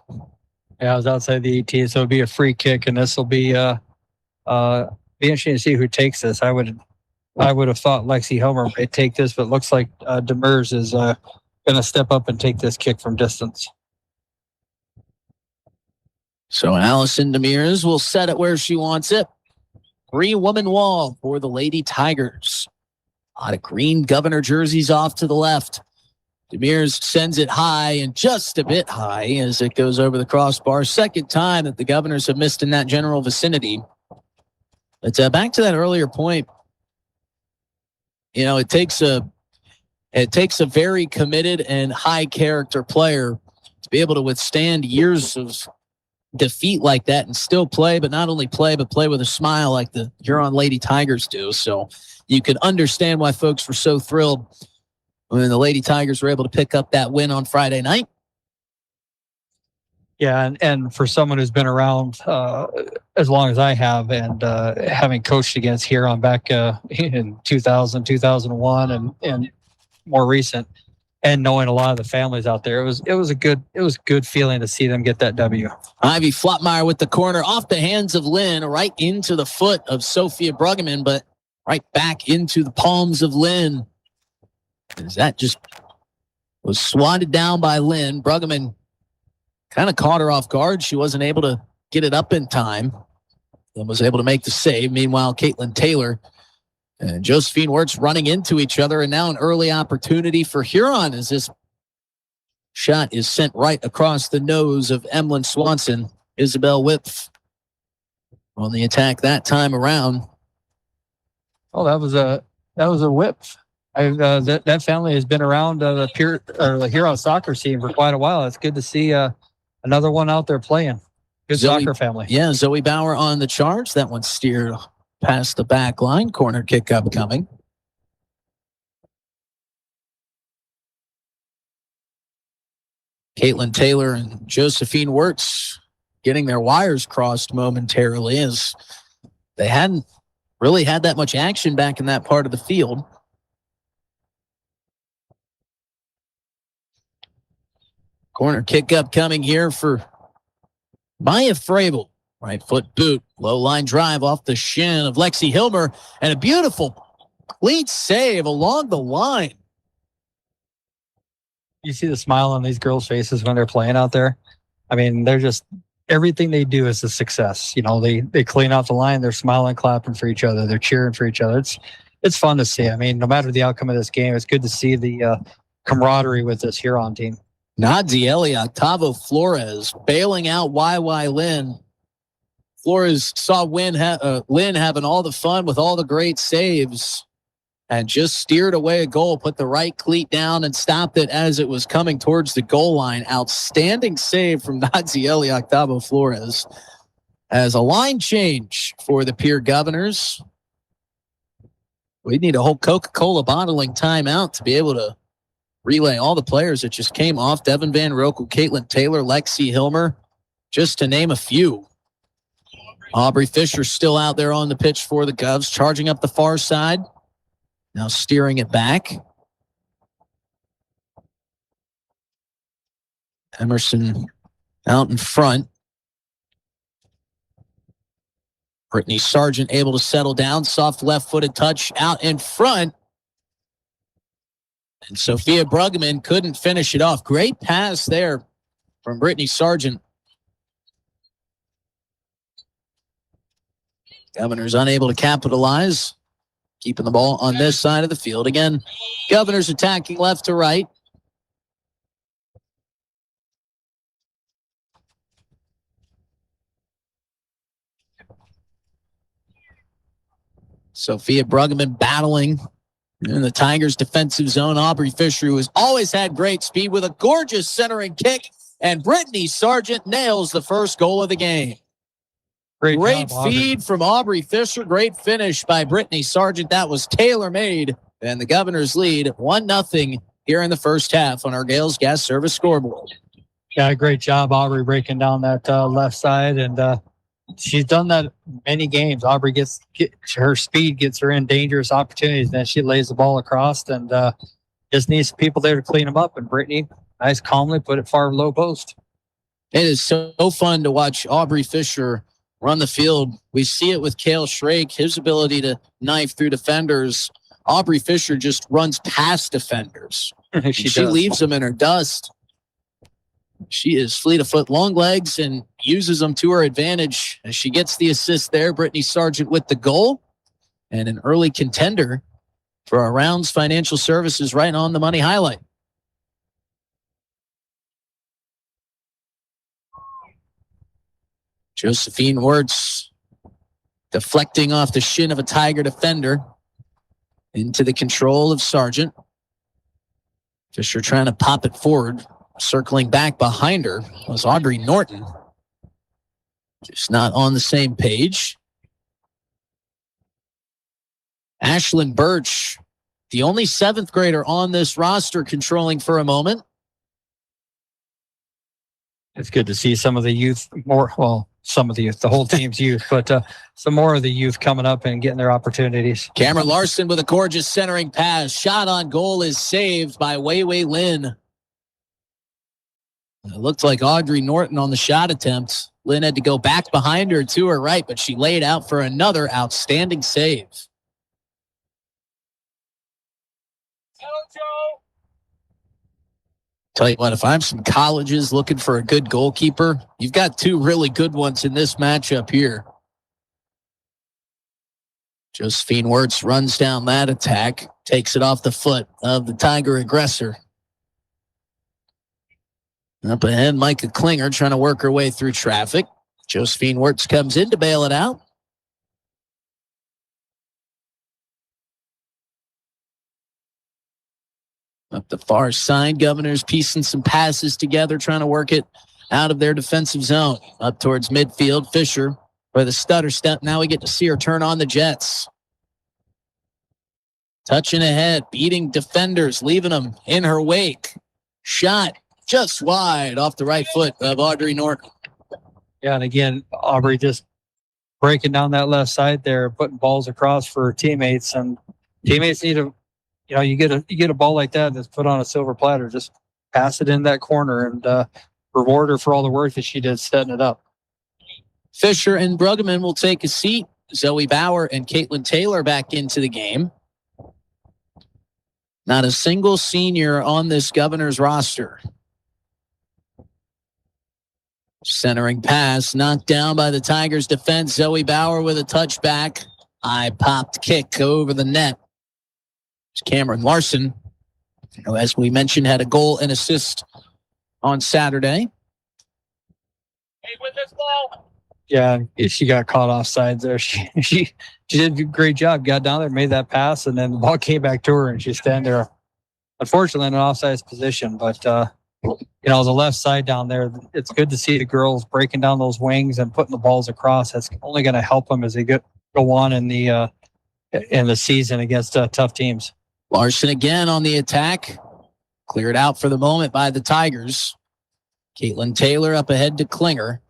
Yeah, I was outside the 18, so it'll be a free kick, and this will be interesting to see who takes this. I would have thought Lexi Helmer might take this, but it looks like Demers is going to step up and take this kick from distance. So Allison Demers will set it where she wants it. 3-woman wall for the Lady Tigers. A lot of green Governor jerseys off to the left. Demers sends it high and just a bit high as it goes over the crossbar. Second time that the Governors have missed in that general vicinity. But back to that earlier point, it takes a very committed and high character player to be able to withstand years of defeat like that and still play, but not only play, but play with a smile like the Huron Lady Tigers do. So you can understand why folks were so thrilled when the Lady Tigers were able to pick up that win on Friday night. Yeah, and for someone who's been around as long as I have, and having coached against Huron back in 2000, 2001, and more recent, and knowing a lot of the families out there, it was a good feeling to see them get that W. Ivy Flotmeyer with the corner off the hands of Lynn, right into the foot of Sophia Bruggeman, but right back into the palms of Lynn. As that just was swatted down by Lynn. Bruggeman kind of caught her off guard. She wasn't able to get it up in time and was able to make the save. Meanwhile, Caitlin Taylor and Josephine Wirtz running into each other, and now an early opportunity for Huron as this shot is sent right across the nose of Emlyn Swanson. Isabel Whipf on the attack that time around. Oh, that was a whip. That family has been around the Huron soccer scene for quite a while. It's good to see another one out there playing. Good soccer family. Yeah, Zoe Bauer on the charge. That one steered past the back line. Corner kick upcoming. Caitlin Taylor and Josephine Wirtz getting their wires crossed momentarily as they hadn't really had that much action back in that part of the field. Corner kick upcoming here for Maya Frabel. Right foot boot. Low line drive off the shin of Lexi Hilmer. And a beautiful clean save along the line. You see the smile on these girls' faces when they're playing out there. I mean, they're just, everything they do is a success. They clean out the line. They're smiling, clapping for each other. They're cheering for each other. It's fun to see. I mean, no matter the outcome of this game, it's good to see the camaraderie with this Huron team. Nadzieli Octavo Flores bailing out YY Lynn. Flores saw Lynn having all the fun with all the great saves and just steered away a goal, put the right cleat down and stopped it as it was coming towards the goal line. Outstanding save from Nadzieli Octavo Flores. As a line change for the Pierre Governors. We need a whole Coca-Cola bottling timeout to be able to relay all the players that just came off. Devin Van Rokel, Caitlin Taylor, Lexi Hilmer, just to name a few. Aubrey Fisher still out there on the pitch for the Govs, charging up the far side. Now steering it back. Emerson out in front. Brittany Sargent able to settle down. Soft left-footed touch out in front. And Sophia Bruggeman couldn't finish it off. Great pass there from Brittany Sargent. Governors unable to capitalize. Keeping the ball on this side of the field. Again, Governors attacking left to right. Sophia Bruggeman battling in the Tigers' defensive zone. Aubrey Fisher, who has always had great speed, with a gorgeous centering kick. And Brittany Sargent nails the first goal of the game. Great feed from Aubrey Fisher. Great finish by Brittany Sargent. That was tailor-made. And the Governors lead 1-0 here in the first half on our Gales Gas Service scoreboard. Yeah, great job, Aubrey, breaking down that left side. And she's done that many games. Aubrey her speed gets her in dangerous opportunities. Then she lays the ball across and just needs people there to clean them up. And Brittany, nice, calmly put it far low post. It is so fun to watch Aubrey Fisher run the field. We see it with Cale Schrake, his ability to knife through defenders. Aubrey Fisher just runs past defenders. she leaves them in her dust. She is fleet of foot, long legs, and uses them to her advantage as she gets the assist there. Brittany Sargent with the goal, and an early contender for our Rounds Financial Services Right on the Money highlight. Josephine Wirtz deflecting off the shin of a Tiger defender into the control of Sargent. Fisher trying to pop it forward. Circling back behind her was Audrey Norton. Just not on the same page. Ashlyn Birch, the only 7th grader on this roster, controlling for a moment. It's good to see some of the youth more. Well, some of the youth, the whole team's youth, but some more of the youth coming up and getting their opportunities. Cameron Larson with a gorgeous centering pass. Shot on goal is saved by Wei Wei Lin. It looked like Audrey Norton on the shot attempt. Lynn had to go back behind her to her right, but she laid out for another outstanding save. Tell you what, if I'm some colleges looking for a good goalkeeper, you've got 2 really good ones in this matchup here. Josephine Wirtz runs down that attack, takes it off the foot of the Tiger aggressor. Up ahead, Micah Klinger trying to work her way through traffic. Josephine Wirtz comes in to bail it out. Up the far side, Governors piecing some passes together, trying to work it out of their defensive zone. Up towards midfield, Fisher for the stutter step. Now we get to see her turn on the Jets. Touching ahead, beating defenders, leaving them in her wake. Shot just wide off the right foot of Audrey Norton. Yeah, and again, Aubrey just breaking down that left side there, putting balls across for her teammates. And teammates need to, you get a ball like that that's put on a silver platter, just pass it in that corner and reward her for all the work that she did setting it up. Fisher and Bruggeman will take a seat. Zoe Bauer and Caitlin Taylor back into the game. Not a single senior on this Governors roster. Centering pass knocked down by the Tigers defense. Zoe Bauer with a touchback. High popped kick over the net. It's Cameron Larson, who, as we mentioned, had a goal and assist on Saturday. Hey, with this ball. Yeah, she got caught offside there. She did a great job. Got down there, made that pass, and then the ball came back to her, and she's standing there, unfortunately, in an offside position. But the left side down there, it's good to see the girls breaking down those wings and putting the balls across. That's only going to help them as they go on in the season against tough teams. Larson again on the attack. Cleared out for the moment by the Tigers. Caitlin Taylor up ahead to Klinger.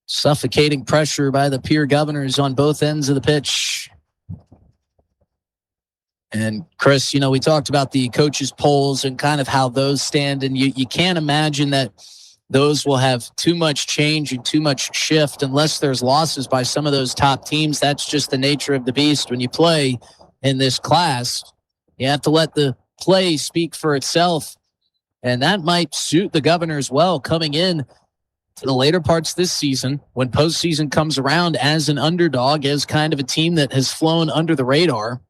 Suffocating pressure by the Pierre Governors on both ends of the pitch. And Chris, we talked about the coaches' polls and kind of how those stand. And you can't imagine that those will have too much change and too much shift unless there's losses by some of those top teams. That's just the nature of the beast when you play in this class. You have to let the play speak for itself. And that might suit the Governors well coming in to the later parts this season when postseason comes around as an underdog, as kind of a team that has flown under the radar.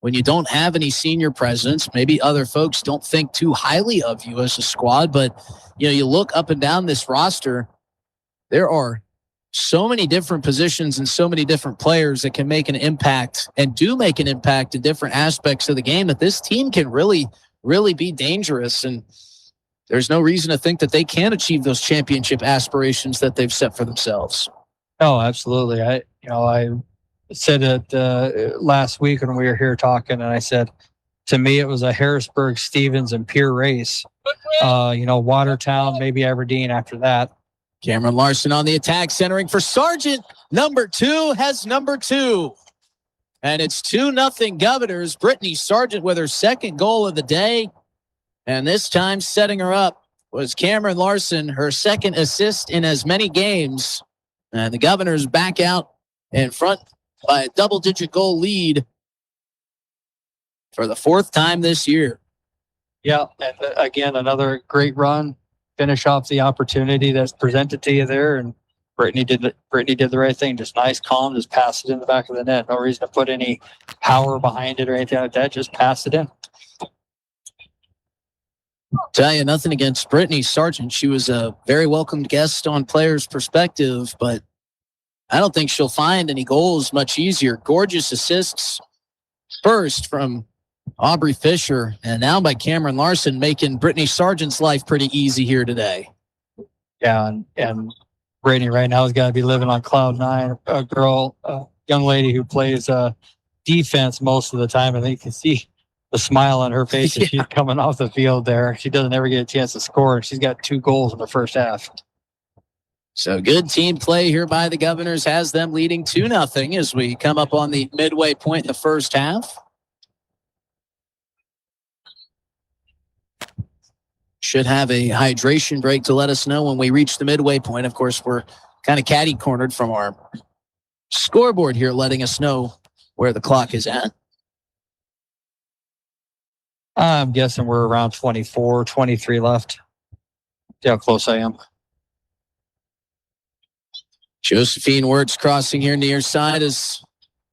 When you don't have any senior presence, maybe other folks don't think too highly of you as a squad, but you look up and down this roster, there are so many different positions and so many different players that can make an impact and do make an impact in different aspects of the game that this team can really be dangerous. And there's no reason to think that they can't achieve those championship aspirations that they've set for themselves. Oh, absolutely. I said it last week when we were here talking, and I said, to me, it was a Harrisburg, Stevens, and Pierre race. Watertown, maybe Aberdeen after that. Cameron Larson on the attack, centering for Sargent. Number 2 has number 2. And it's 2-0 Governors. Brittany Sargent with her second goal of the day. And this time setting her up was Cameron Larson, her second assist in as many games. And the Governors back out in front by a double-digit goal lead for the 4th time this year. Yeah, and again, another great run. Finish off the opportunity that's presented to you there, and Brittany did the right thing. Just nice, calm, just pass it in the back of the net. No reason to put any power behind it or anything like that. Just pass it in. Tell you, nothing against Brittany Sargent. She was a very welcomed guest on Players Perspective, but I don't think she'll find any goals much easier. Gorgeous assists first from Aubrey Fisher, and now by Cameron Larson, making Brittany Sargent's life pretty easy here today. Yeah, and Brittany right now has got to be living on cloud 9. A young lady who plays defense most of the time, and you can see the smile on her face as she's coming off the field there. She doesn't ever get a chance to score, and she's got 2 goals in the first half. So good team play here by the Governors has them leading 2-0 as we come up on the midway point in the first half. Should have a hydration break to let us know when we reach the midway point. Of course, we're kind of catty-cornered from our scoreboard here, letting us know where the clock is at. I'm guessing we're around 24, 23 left. See how close I am. Josephine Wirtz crossing here near side as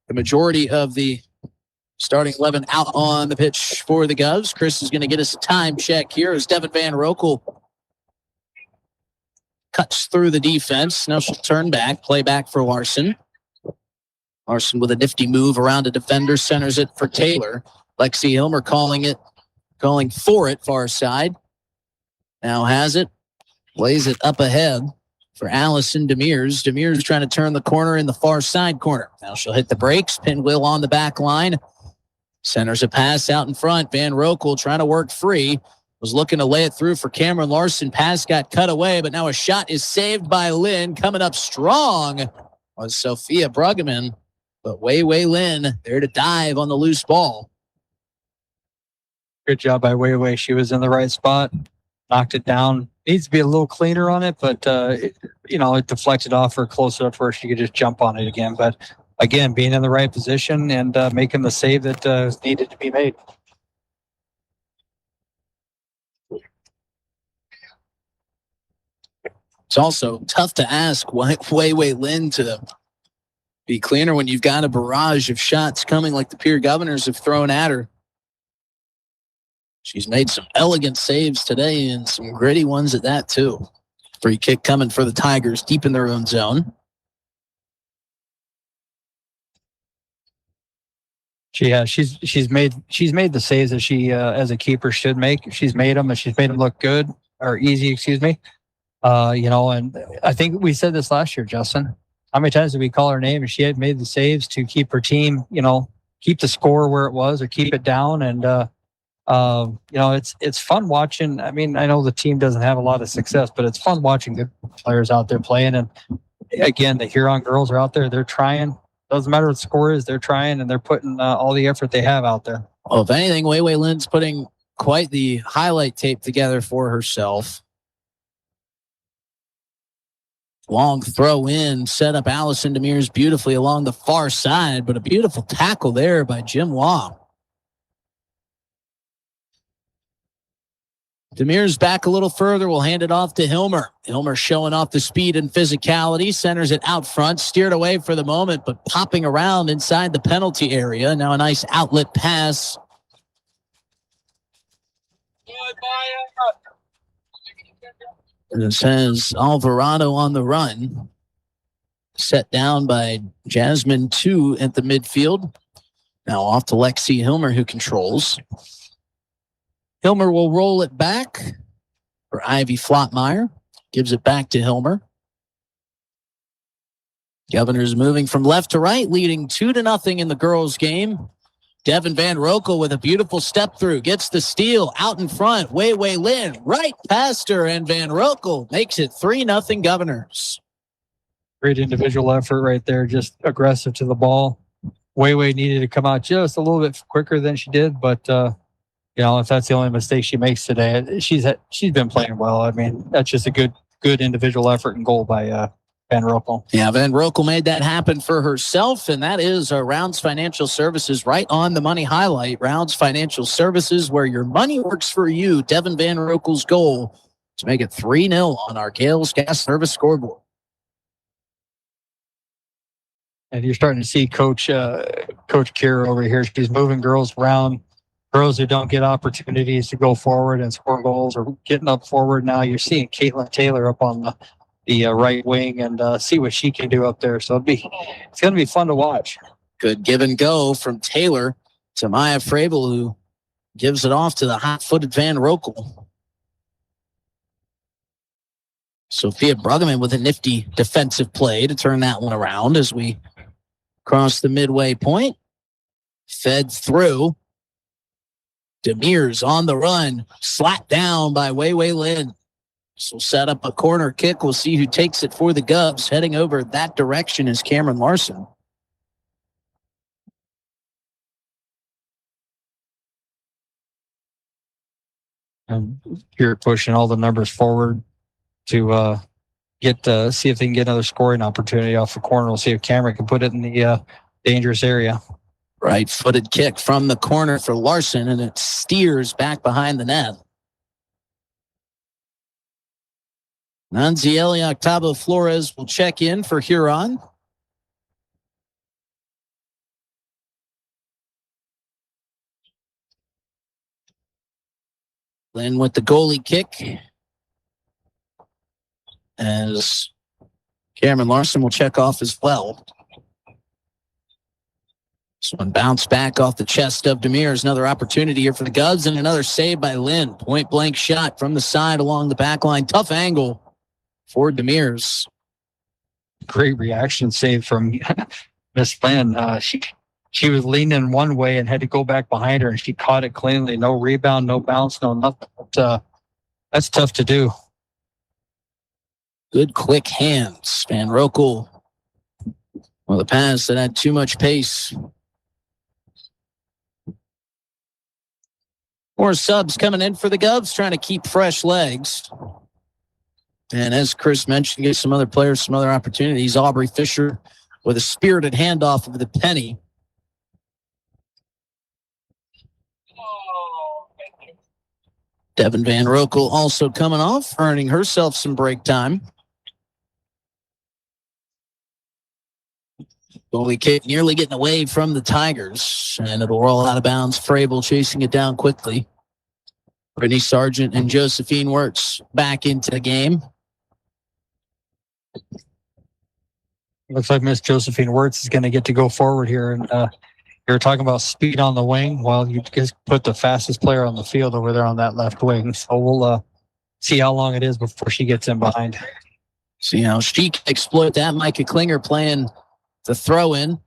the majority of the starting 11 out on the pitch for the Govs. Chris is going to get us a time check here as Devin Van Rokel cuts through the defense. Now she'll turn back, play back for Larson. Larson with a nifty move around a defender, centers it for Taylor. Lexi Hilmer calling for it far side. Now has it, plays it up ahead for Allison Demers. Demers trying to turn the corner in the far side corner. Now she'll hit the brakes. Pinwheel on the back line. Centers a pass out in front. Van Rokel trying to work free. Was looking to lay it through for Cameron Larson. Pass got cut away, but now a shot is saved by Lynn. Coming up strong was Sophia Bruggeman. But Wei Lynn there to dive on the loose ball. Good job by Wei. She was in the right spot. Knocked it down. Needs to be a little cleaner on it, but it deflected off her close enough where she could just jump on it again. But again, being in the right position and making the save that needed to be made. It's also tough to ask Wei Lynn to be cleaner when you've got a barrage of shots coming like the Pierre Governors have thrown at her. She's made some elegant saves today and some gritty ones at that too. Free kick coming for the Tigers deep in their own zone. She's made the saves that she as a keeper should make. She's made them and she's made them look good or easy, excuse me. And I think we said this last year, Justin. How many times did we call her name and she had made the saves to keep her team, keep the score where it was or keep it down. And, it's fun watching. I mean, I know the team doesn't have a lot of success, but it's fun watching good players out there playing. And again, the Huron girls are out there. They're trying. Doesn't matter what the score is. They're trying and they're putting all the effort they have out there. Well, if anything, Wei Lynn's putting quite the highlight tape together for herself. Long throw in, set up Allison Demers beautifully along the far side, but a beautiful tackle there by Jim Wong. Demir's back a little further. We'll hand it off to Hilmer. Hilmer showing off the speed and physicality. Centers it out front. Steered away for the moment, but popping around inside the penalty area. Now a nice outlet pass. This has Alvarado on the run. Set down by Jasmine 2 at the midfield. Now off to Lexi Hilmer, who controls. Hilmer will roll it back for Ivy Flottmeyer. Gives it back to Hilmer. Governors moving from left to right, leading 2-0 in the girls' game. Devin Van Rokel with a beautiful step through. Gets the steal out in front. Wei Lin right past her, and Van Rokel makes it 3-0 Governors. Great individual effort right there. Just aggressive to the ball. Wei needed to come out just a little bit quicker than she did, but if that's the only mistake she makes today, she's been playing well. I mean, that's just a good individual effort and goal by Van Rokel. Yeah, Van Rokel made that happen for herself, and that is Rounds Financial Services right on the money highlight. Rounds Financial Services, where your money works for you. Devin Van Rokel's goal to make it 3-0 on our Gales Gas Service scoreboard. And you're starting to see Coach Kier over here. She's moving girls around. Girls who don't get opportunities to go forward and score goals are getting up forward now. You're seeing Caitlin Taylor up on the right wing and see what she can do up there. So it's going to be fun to watch. Good give and go from Taylor to Maya Frabel, who gives it off to the hot-footed Van Rokel. Sophia Bruggeman with a nifty defensive play to turn that one around as we cross the midway point. Fed through. Demir's on the run. Slapped down by Wei Lin. This will set up a corner kick. We'll see who takes it for the Govs. Heading over that direction is Cameron Larson. And here pushing all the numbers forward to see if they can get another scoring opportunity off the corner. We'll see if Cameron can put it in the dangerous area. Right-footed kick from the corner for Larson, and it steers back behind the net. Nanzieli Octavo Flores will check in for Huron. Lynn with the goalie kick. As Cameron Larson will check off as well. This one bounced back off the chest of Demir's. Another opportunity here for the Govs, and another save by Lynn. Point-blank shot from the side along the back line. Tough angle for Demir's. Great reaction save from Miss Lynn. She was leaning one way and had to go back behind her, and she caught it cleanly. No rebound, no bounce, no nothing. But, that's tough to do. Good quick hands. Van Rokel. Well, the pass that had too much pace. More subs coming in for the Govs, trying to keep fresh legs. And as Chris mentioned, get some other players some other opportunities. Aubrey Fisher with a spirited handoff of the penny. Devin Van Rokel also coming off, earning herself some break time. Goalie kick nearly getting away from the Tigers, and it'll roll out of bounds. Frabel chasing it down quickly. Brittany Sargent and Josephine Wirtz back into the game. Looks like Miss Josephine Wirtz is going to get to go forward here. And you're talking about speed on the wing. Well, you just put the fastest player on the field over there on that left wing. So we'll see how long it is before she gets in behind. See how she can exploit that. Micah Klinger playing the throw in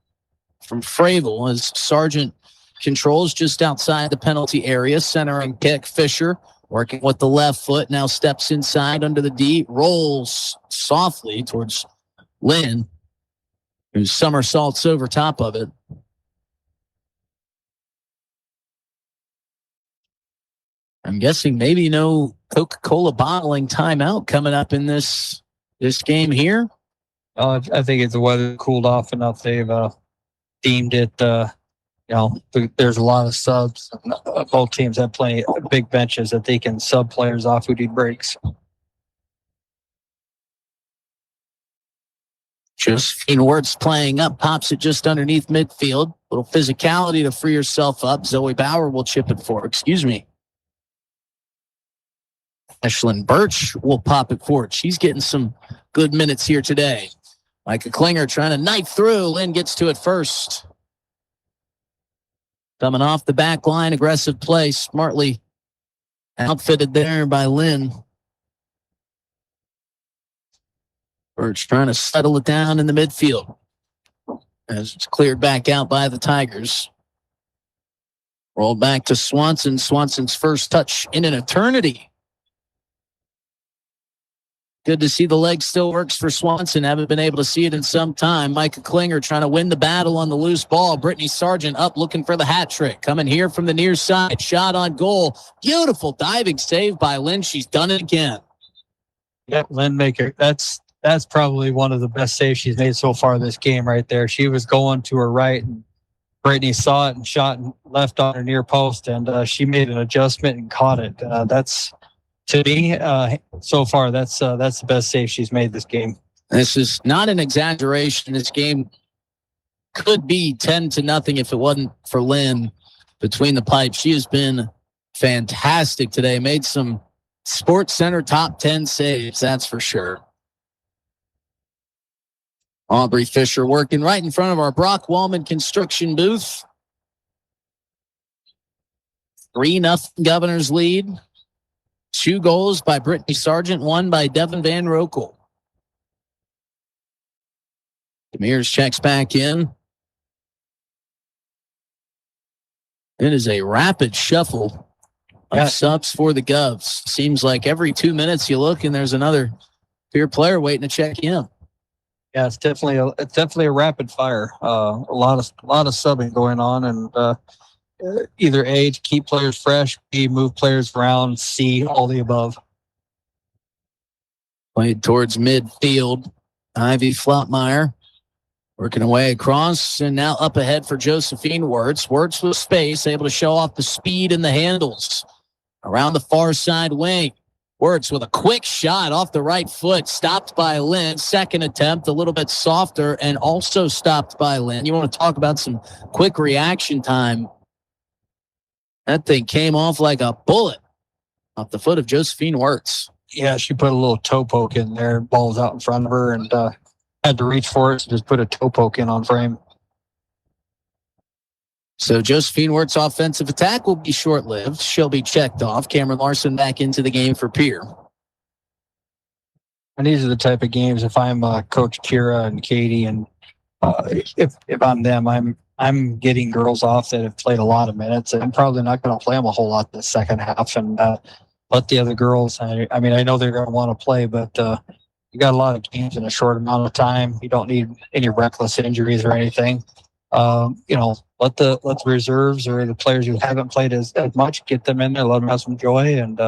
from Frabel as Sargent controls just outside the penalty area. Centering kick. Fisher working with the left foot. Now steps inside under the D. Rolls softly towards Lynn, who somersaults over top of it. I'm guessing maybe no Coca-Cola bottling timeout coming up in this game here. I think the weather cooled off enough. They've deemed it, there's a lot of subs. Both teams have plenty of big benches that they can sub players off who need breaks. Josephine Wirtz playing up, pops it just underneath midfield. Little physicality to free herself up. Zoe Bauer will chip it forward. Ashlyn Birch will pop it forward. She's getting some good minutes here today. Micah Klinger trying to knife through. Lynn gets to it first. Coming off the back line, aggressive play, smartly outfitted there by Lynn. Birch trying to settle it down in the midfield as it's cleared back out by the Tigers. Rolled back to Swanson. Swanson's first touch in an eternity. Good to see the leg still works for Swanson. Haven't been able to see it in some time. Micah Klinger trying to win the battle on the loose ball. Brittany Sargent up looking for the hat trick. Coming here from the near side. Shot on goal. Beautiful diving save by Lynn. She's done it again. Yep, Lynn Maker. That's probably one of the best saves she's made so far this game right there. She was going to her right, and Brittany saw it and shot left on her near post, and she made an adjustment and caught it. That's, to me, so far, that's the best save she's made this game. This is not an exaggeration. This game could be 10-0 if it wasn't for Lynn between the pipes. She has been fantastic today. Made some Sports Center top 10 saves, that's for sure. Aubrey Fisher working right in front of our Brock Wallman construction booth. 3-0 Governors lead. 2 goals by Brittany Sargent, 1 by Devin Van Rokel. Demers checks back in. It is a rapid shuffle of subs for the Govs. Seems like every 2 minutes you look and there's another Pierre player waiting to check in. Yeah, it's definitely a rapid fire. A lot of subbing going on, and either A, to keep players fresh, B, move players around, C, all the above. Played towards midfield. Ivy Flautmeyer working away across, and now up ahead for Josephine Wirtz. Wirtz with space, able to show off the speed and the handles. Around the far side wing. Wirtz with a quick shot off the right foot, stopped by Lynn. Second attempt, a little bit softer, and also stopped by Lynn. You want to talk about some quick reaction time. That thing came off like a bullet off the foot of Josephine Wirtz. Yeah, she put a little toe poke in there. Ball's out in front of her, and had to reach for it, so just put a toe poke in on frame. So Josephine Wirtz's offensive attack will be short-lived. She'll be checked off. Cameron Larson back into the game for Pierre. And these are the type of games, if I'm Coach Kira and Katie, and if I'm them, I'm getting girls off that have played a lot of minutes. I'm probably not going to play them a whole lot in the second half, and let the other girls. I mean, I know they're going to want to play, but you got a lot of games in a short amount of time. You don't need any reckless injuries or anything. Let the reserves or the players who haven't played as much, get them in there, let them have some joy and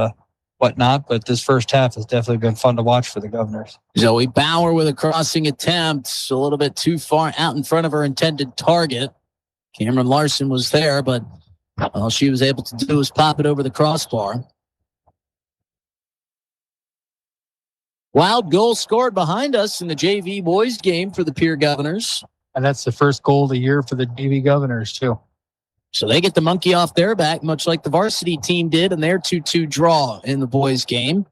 whatnot. But this first half has definitely been fun to watch for the Governors. Zoe Bauer with a crossing attempt, a little bit too far out in front of her intended target. Cameron Larson was there, but all she was able to do was pop it over the crossbar. Wild goal scored behind us in the JV boys game for the Pierre Governors. And that's the first goal of the year for the JV Governors, too. So they get the monkey off their back, much like the varsity team did in their 2-2 draw in the boys game.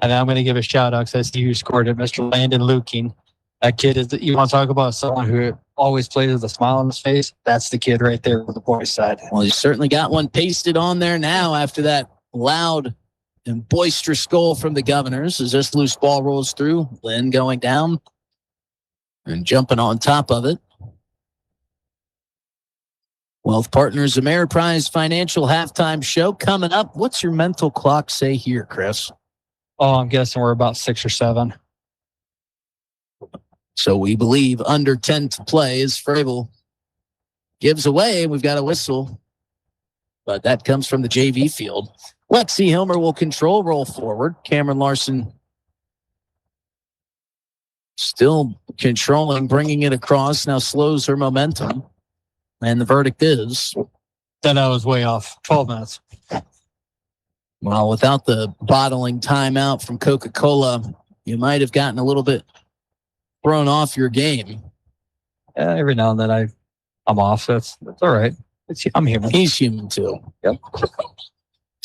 And I'm going to give a shout-out because I see who scored it, Mr. Landon Luking. That kid is, you want to talk about someone who always plays with a smile on his face? That's the kid right there with the boys' side. Well, he's certainly got one pasted on there now after that loud and boisterous goal from the Governors as this loose ball rolls through. Lynn going down and jumping on top of it. Wealth Partners Ameriprise Financial Halftime Show coming up. What's your mental clock say here, Chris? Oh, I'm guessing we're about 6 or 7. So we believe under 10 to play as Fravel gives away. We've got a whistle, but that comes from the JV field. Lexi Hilmer will control roll forward. Cameron Larson still controlling, bringing it across. Now slows her momentum. And the verdict is that I was way off. 12 minutes. Well, without the bottling timeout from Coca-Cola, you might have gotten a little bit thrown off your game. Every now and then I'm off. That's all right. I'm human. He's human too. Yep.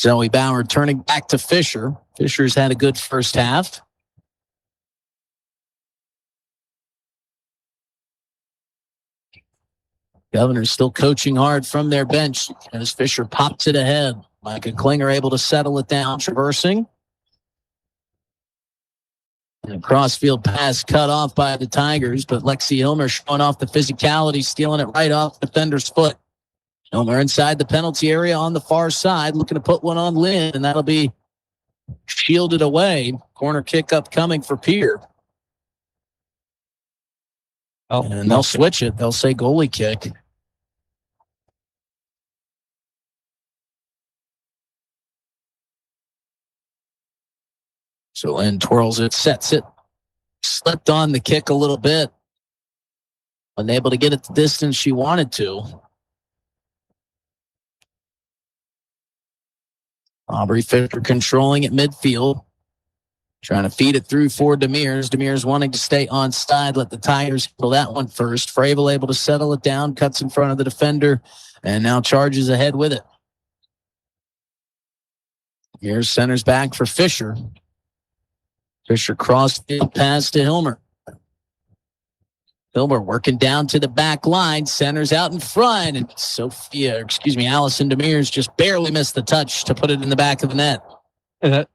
Zoe Bauer turning back to Fisher. Fisher's had a good first half. Governor's still coaching hard from their bench as Fisher pops it ahead. Micah Klinger able to settle it down, traversing. And a crossfield pass cut off by the Tigers, but Lexi Hilmer showing off the physicality, stealing it right off the defender's foot. Hilmer inside the penalty area on the far side, looking to put one on Lynn, and that'll be shielded away. Corner kick upcoming for Pierre. Oh, and they'll switch it. They'll say goalie kick. So Lynn twirls it, sets it, slipped on the kick a little bit. Unable to get it the distance she wanted to. Aubrey Fisher controlling at midfield. Trying to feed it through for Demers. Demers wanting to stay on side. Let the Tigers handle that one first. Fravel able to settle it down. Cuts in front of the defender. And now charges ahead with it. Here's centers back for Fisher. Fisher crossfield pass to Hilmer. Hilmer working down to the back line. Centers out in front. And Allison Demers just barely missed the touch to put it in the back of the net. And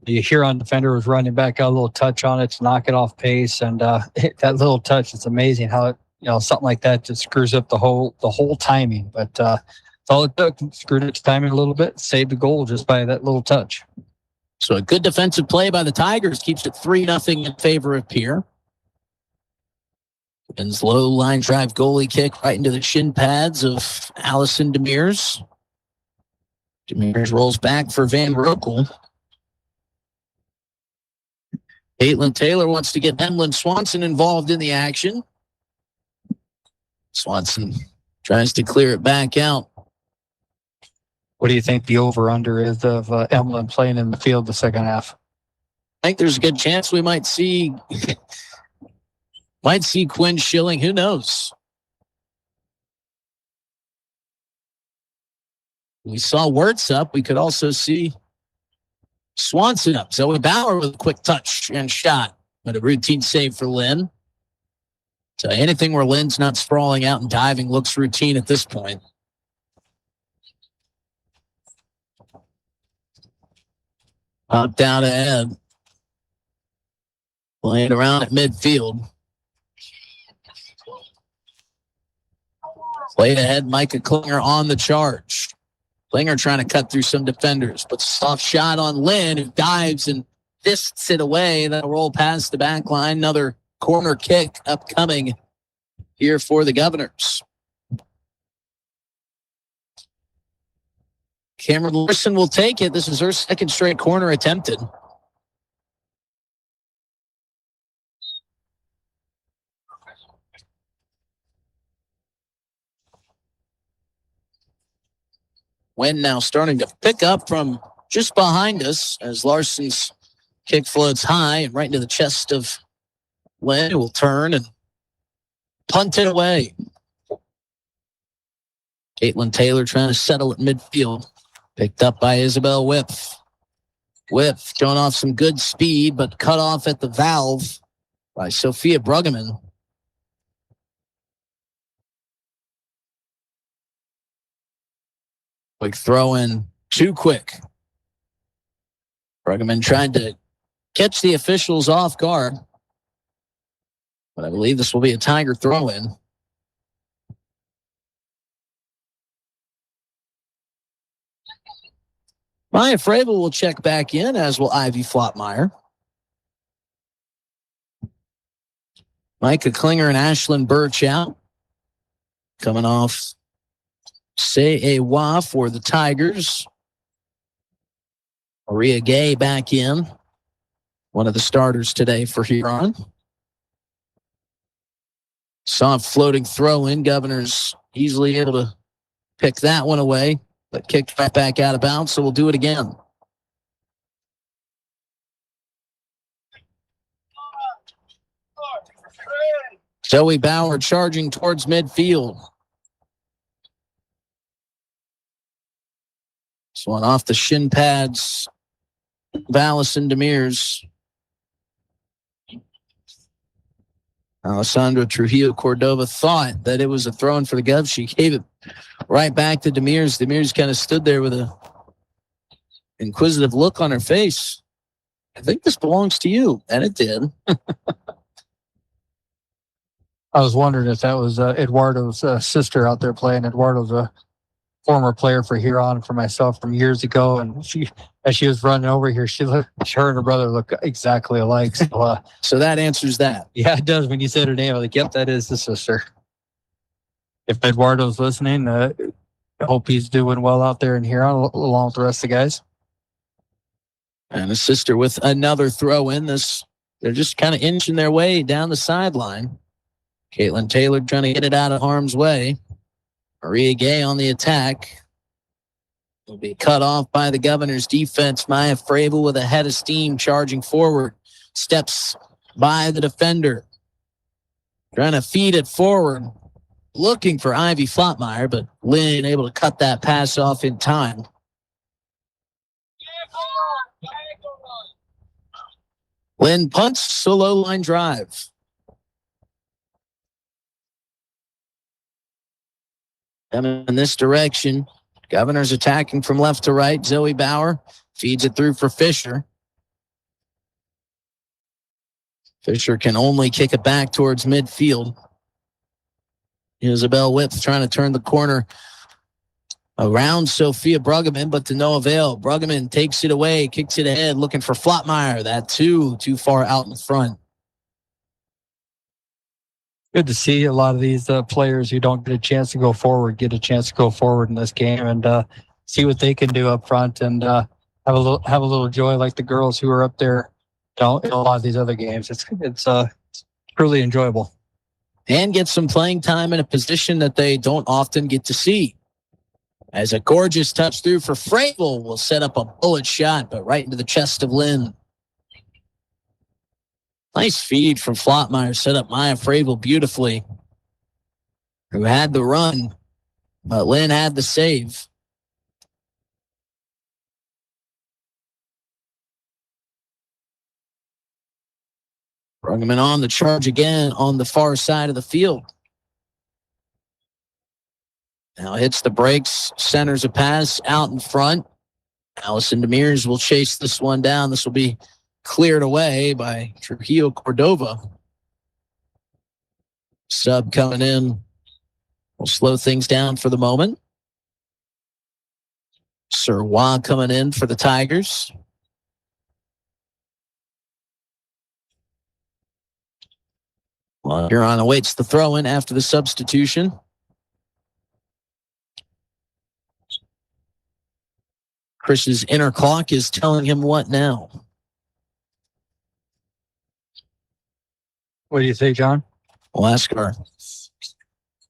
the Huron defender was running back, got a little touch on it to knock it off pace, and that little touch, it's amazing how something like that just screws up the whole timing. But that's all it took. Screwed its timing a little bit, saved the goal just by that little touch. So a good defensive play by the Tigers keeps it 3-0 in favor of Pierre. And low line drive goalie kick right into the shin pads of Allison Demers. Demers rolls back for Van Roekel. Caitlin Taylor wants to get Emlyn Swanson involved in the action. Swanson tries to clear it back out. What do you think the over-under is of Emlyn playing in the field the second half? I think there's a good chance we might see Quinn Schilling. Who knows? We saw Wirtz up. We could also see Swanson up. Zoe Bauer with a quick touch and shot. But a routine save for Lynn. So anything where Lynn's not sprawling out and diving looks routine at this point. Up down ahead. Playing around at midfield. Played ahead, Micah Klinger on the charge. Klinger trying to cut through some defenders. Puts a soft shot on Lynn, who dives and fists it away. That'll roll past the back line. Another corner kick upcoming here for the Governors. Cameron Larson will take it. This is her second straight corner attempted. Wind now starting to pick up from just behind us as Larson's kick floats high and right into the chest of Lynn, who will turn and punt it away. Caitlin Taylor trying to settle at midfield. Picked up by Isabel Whiff. Whiff showing off some good speed, but cut off at the valve by Sophia Bruggeman. Quick throw in, too quick. Bruggeman tried to catch the officials off guard. But I believe this will be a Tiger throw in. Maya Fravel will check back in, as will Ivy Flotmeyer. Micah Klinger and Ashlyn Birch out. Coming off Say Awa for the Tigers. Maria Gay back in. One of the starters today for Huron. Soft floating throw in. Governors easily able to pick that one away, but kicked right back out of bounds, so we'll do it again. Zoe Bauer charging towards midfield. This one off the shin pads of Allison Demers. Alessandra Trujillo Cordova thought that it was a throw-in for the Govs. She gave it right back to Demers. Demers kind of stood there with a inquisitive look on her face. I think this belongs to you. And it did. I was wondering if that was Eduardo's sister out there playing. Eduardo's a former player for Huron for myself from years ago. And as she was running over here, her and her brother look exactly alike. So, so that answers that. Yeah, it does. When you said her name, I was like, yep, that is the sister. If Eduardo's listening, I hope he's doing well out there in Huron along with the rest of the guys. And a sister with another throw in. They're just kind of inching their way down the sideline. Caitlin Taylor trying to get it out of harm's way. Maria Gay on the attack. Will be cut off by the Governor's defense. Maya Fravel with a head of steam charging forward. Steps by the defender. Trying to feed it forward. Looking for Ivy Flotmeyer, but Lynn able to cut that pass off in time. Lynn punts a low line drive. Coming in this direction. Governor's attacking from left to right. Zoe Bauer feeds it through for Fisher. Fisher can only kick it back towards midfield. Isabel Whip trying to turn the corner around Sophia Bruggeman, but to no avail. Bruggeman takes it away, kicks it ahead, looking for Flotmeyer. That too far out in front. Good to see a lot of these players who don't get a chance to go forward in this game and see what they can do up front and have a little joy like the girls who are up there in a lot of these other games. It's truly enjoyable. And get some playing time in a position that they don't often get to see. As a gorgeous touch through for Fravel will set up a bullet shot, but right into the chest of Lynn. Nice feed from Flotmeyer, set up Maya Fravel beautifully, who had the run, but Lynn had the save. Bruggeman on the charge again on the far side of the field. Now hits the brakes, centers a pass out in front. Allison Demers will chase this one down. This will be cleared away by Trujillo Cordova. Sub coming in will slow things down for the moment. Sir Wah coming in for the Tigers. Well, Huron awaits the throw-in after the substitution. Chris's inner clock is telling him what now? What do you say, John? We'll ask our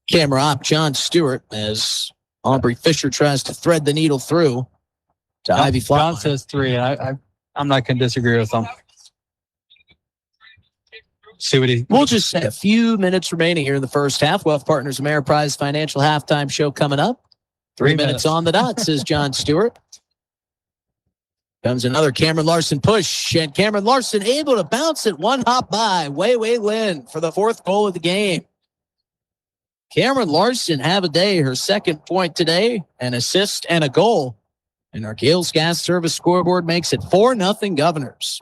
camera op, John Stewart, as Aubrey Fisher tries to thread the needle through to Ivy Flotmeyer. John says 3, and I'm not going to disagree with him. We'll just say a few minutes remaining here in the first half. Wealth Partners Ameriprise Financial Halftime Show coming up. 3 minutes on the dot, says John Stewart. Comes another Cameron Larson push, and Cameron Larson able to bounce it one hop by Wei Wei Lin for the 4th goal of the game. Cameron Larson have a day, her 2nd point today, an assist and a goal. And our Gales Gas Service scoreboard makes it 4-0 Governors.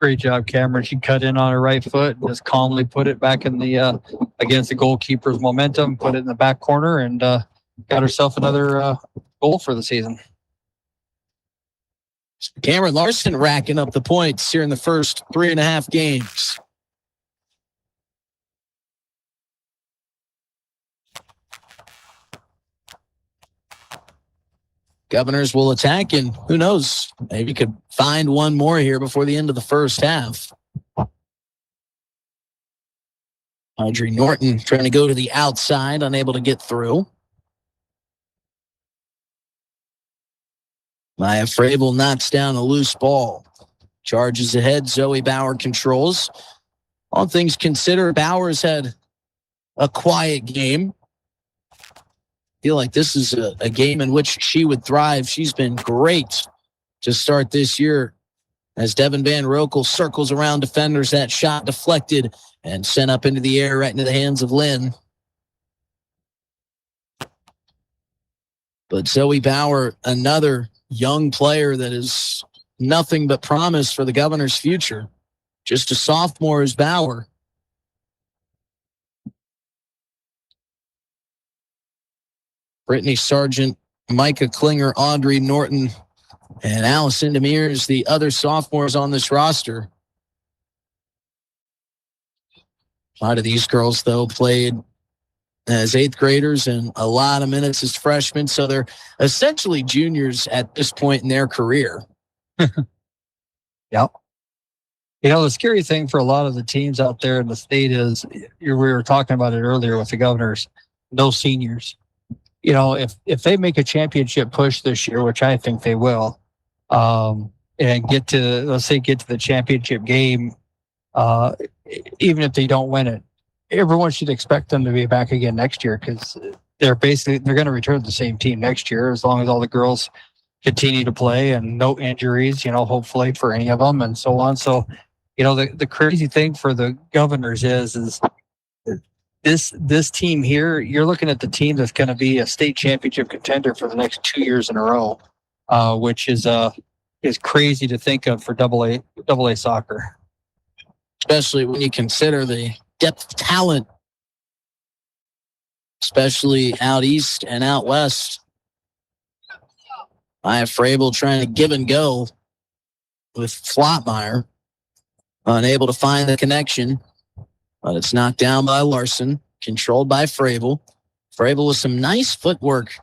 Great job, Cameron. She cut in on her right foot, just calmly put it back in the against the goalkeeper's momentum, put it in the back corner, and got herself another goal for the season. Cameron Larson racking up the points here in the first 3.5 games. Governors will attack, and who knows, maybe could find one more here before the end of the first half. Audrey Norton trying to go to the outside, unable to get through. Maya Frabel knocks down a loose ball. Charges ahead. Zoe Bauer controls. All things considered, Bauer's had a quiet game. Feel like this is a game in which she would thrive. She's been great to start this year as Devin Van Rokel circles around defenders. That shot deflected and sent up into the air right into the hands of Lynn. But Zoe Bauer, another young player that is nothing but promise for the Governor's future. Just a sophomore as Bauer. Brittany Sargent, Micah Klinger, Audrey Norton, and Allison Demers, the other sophomores on this roster. A lot of these girls, though, played as 8th graders and a lot of minutes as freshmen, so they're essentially juniors at this point in their career. Yep. You know, the scary thing for a lot of the teams out there in the state is, we were talking about it earlier with the Governors, no seniors. You know, if they make a championship push this year, which I think they will, and get to the championship game, even if they don't win it, everyone should expect them to be back again next year, because they're going to return to the same team next year as long as all the girls continue to play and no injuries, you know, hopefully for any of them and so on. So, you know, the crazy thing for the Governors is this team here, you're looking at the team that's going to be a state championship contender for the next 2 years in a row, which is crazy to think of for double A soccer. Especially when you consider the depth of talent, especially out east and out west. Maya Frabel trying to give and go with Flotmeyer. Unable to find the connection, but it's knocked down by Larson, controlled by Frabel. Frabel with some nice footwork.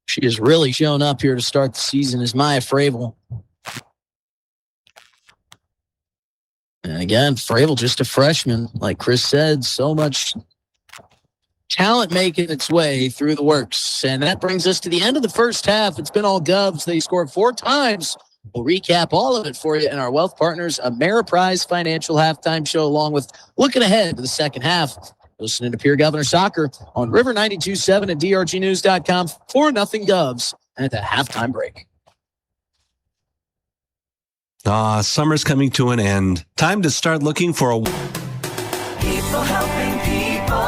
She has really shown up here to start the season as Maya Frabel. And again, Frabel, just a freshman. Like Chris said, so much talent making its way through the works. And that brings us to the end of the first half. It's been all Govs. They scored 4 times. We'll recap all of it for you in our Wealth Partners Ameriprise Financial Halftime Show, along with looking ahead to the second half. Listening to Pierre Governor Soccer on River 92.7 and DRGnews.com. 4-0 Govs at the halftime break. Summer's coming to an end. Time to start looking for a... People helping people.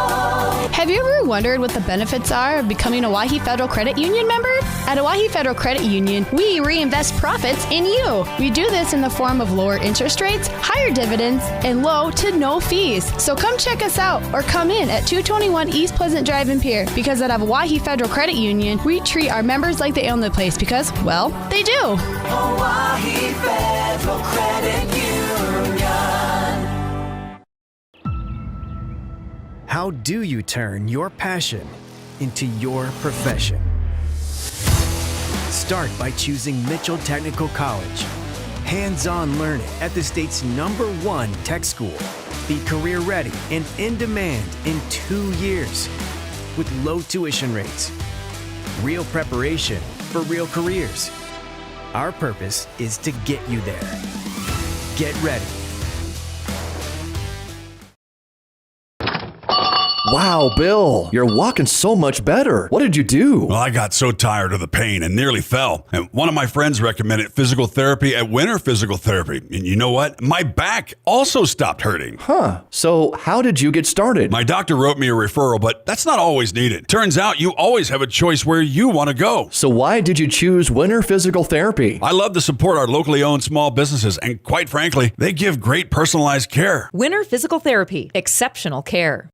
Have you ever wondered what the benefits are of becoming a Owyhee Federal Credit Union member? At Owyhee Federal Credit Union, we reinvest profits in you. We do this in the form of lower interest rates, higher dividends, and low to no fees. So come check us out or come in at 221 East Pleasant Drive in Pierre, because at Owyhee Federal Credit Union, we treat our members like they own the place because, well, they do. Owyhee Federal Credit Union. How do you turn your passion into your profession? Start by choosing Mitchell Technical College. Hands-on learning at the state's #1 tech school. Be career ready and in demand in 2 years with low tuition rates. Real preparation for real careers. Our purpose is to get you there. Get ready. Wow, Bill, you're walking so much better. What did you do? Well, I got so tired of the pain and nearly fell. And one of my friends recommended physical therapy at Winter Physical Therapy. And you know what? My back also stopped hurting. Huh. So how did you get started? My doctor wrote me a referral, but that's not always needed. Turns out you always have a choice where you want to go. So why did you choose Winter Physical Therapy? I love to support our locally owned small businesses, and quite frankly, they give great personalized care. Winter Physical Therapy. Exceptional care.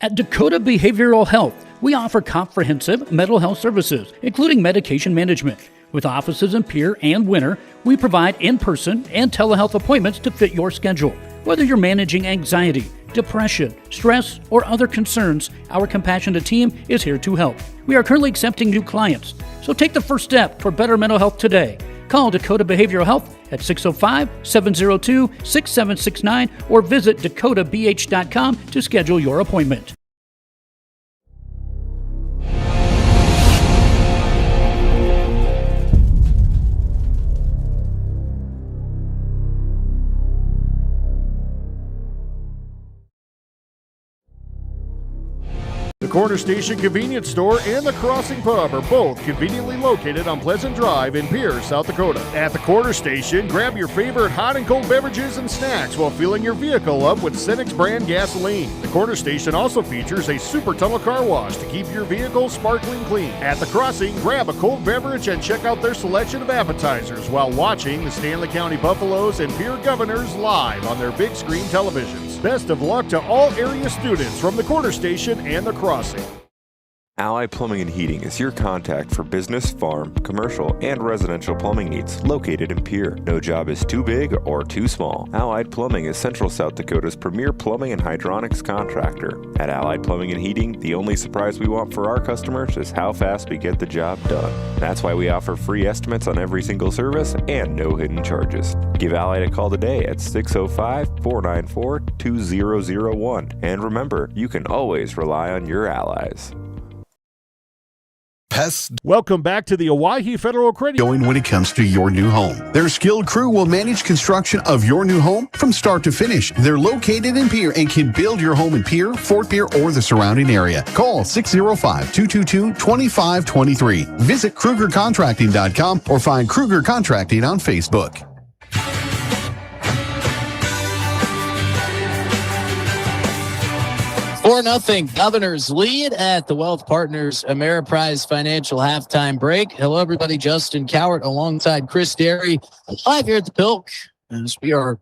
At Dakota Behavioral Health, we offer comprehensive mental health services, including medication management. With offices in Pierre and Winter, we provide in-person and telehealth appointments to fit your schedule. Whether you're managing anxiety, depression, stress, or other concerns, our compassionate team is here to help. We are currently accepting new clients, so take the first step for better mental health today. Call Dakota Behavioral Health at 605-702-6769 or visit dakotabh.com to schedule your appointment. The Corner Station Convenience Store and the Crossing Pub are both conveniently located on Pleasant Drive in Pierre, South Dakota. At the Corner Station, grab your favorite hot and cold beverages and snacks while filling your vehicle up with Cenex brand gasoline. The Corner Station also features a super tunnel car wash to keep your vehicle sparkling clean. At the Crossing, grab a cold beverage and check out their selection of appetizers while watching the Stanley County Buffaloes and Pierre Governors live on their big screen televisions. Best of luck to all area students from the Corner Station and the Crossing. Allied Plumbing and Heating is your contact for business, farm, commercial, and residential plumbing needs located in Pierre. No job is too big or too small. Allied Plumbing is Central South Dakota's premier plumbing and hydronics contractor. At Allied Plumbing and Heating, the only surprise we want for our customers is how fast we get the job done. That's why we offer free estimates on every single service and no hidden charges. Give Allied a call today at 605-494-2001. And remember, you can always rely on your allies. Welcome back to the Owyhee Federal Credit Union. When it comes to your new home, their skilled crew will manage construction of your new home from start to finish. They're located in Pierre and can build your home in Pierre, Fort Pierre, or the surrounding area. Call 605-222-2523. Visit KrugerContracting.com or find Kruger Contracting on Facebook. 4-0 Governors lead at the Wealth Partners Ameriprise Financial halftime break. Hello, everybody. Justin Cowart alongside Chris Derry live here at the Pilk as we are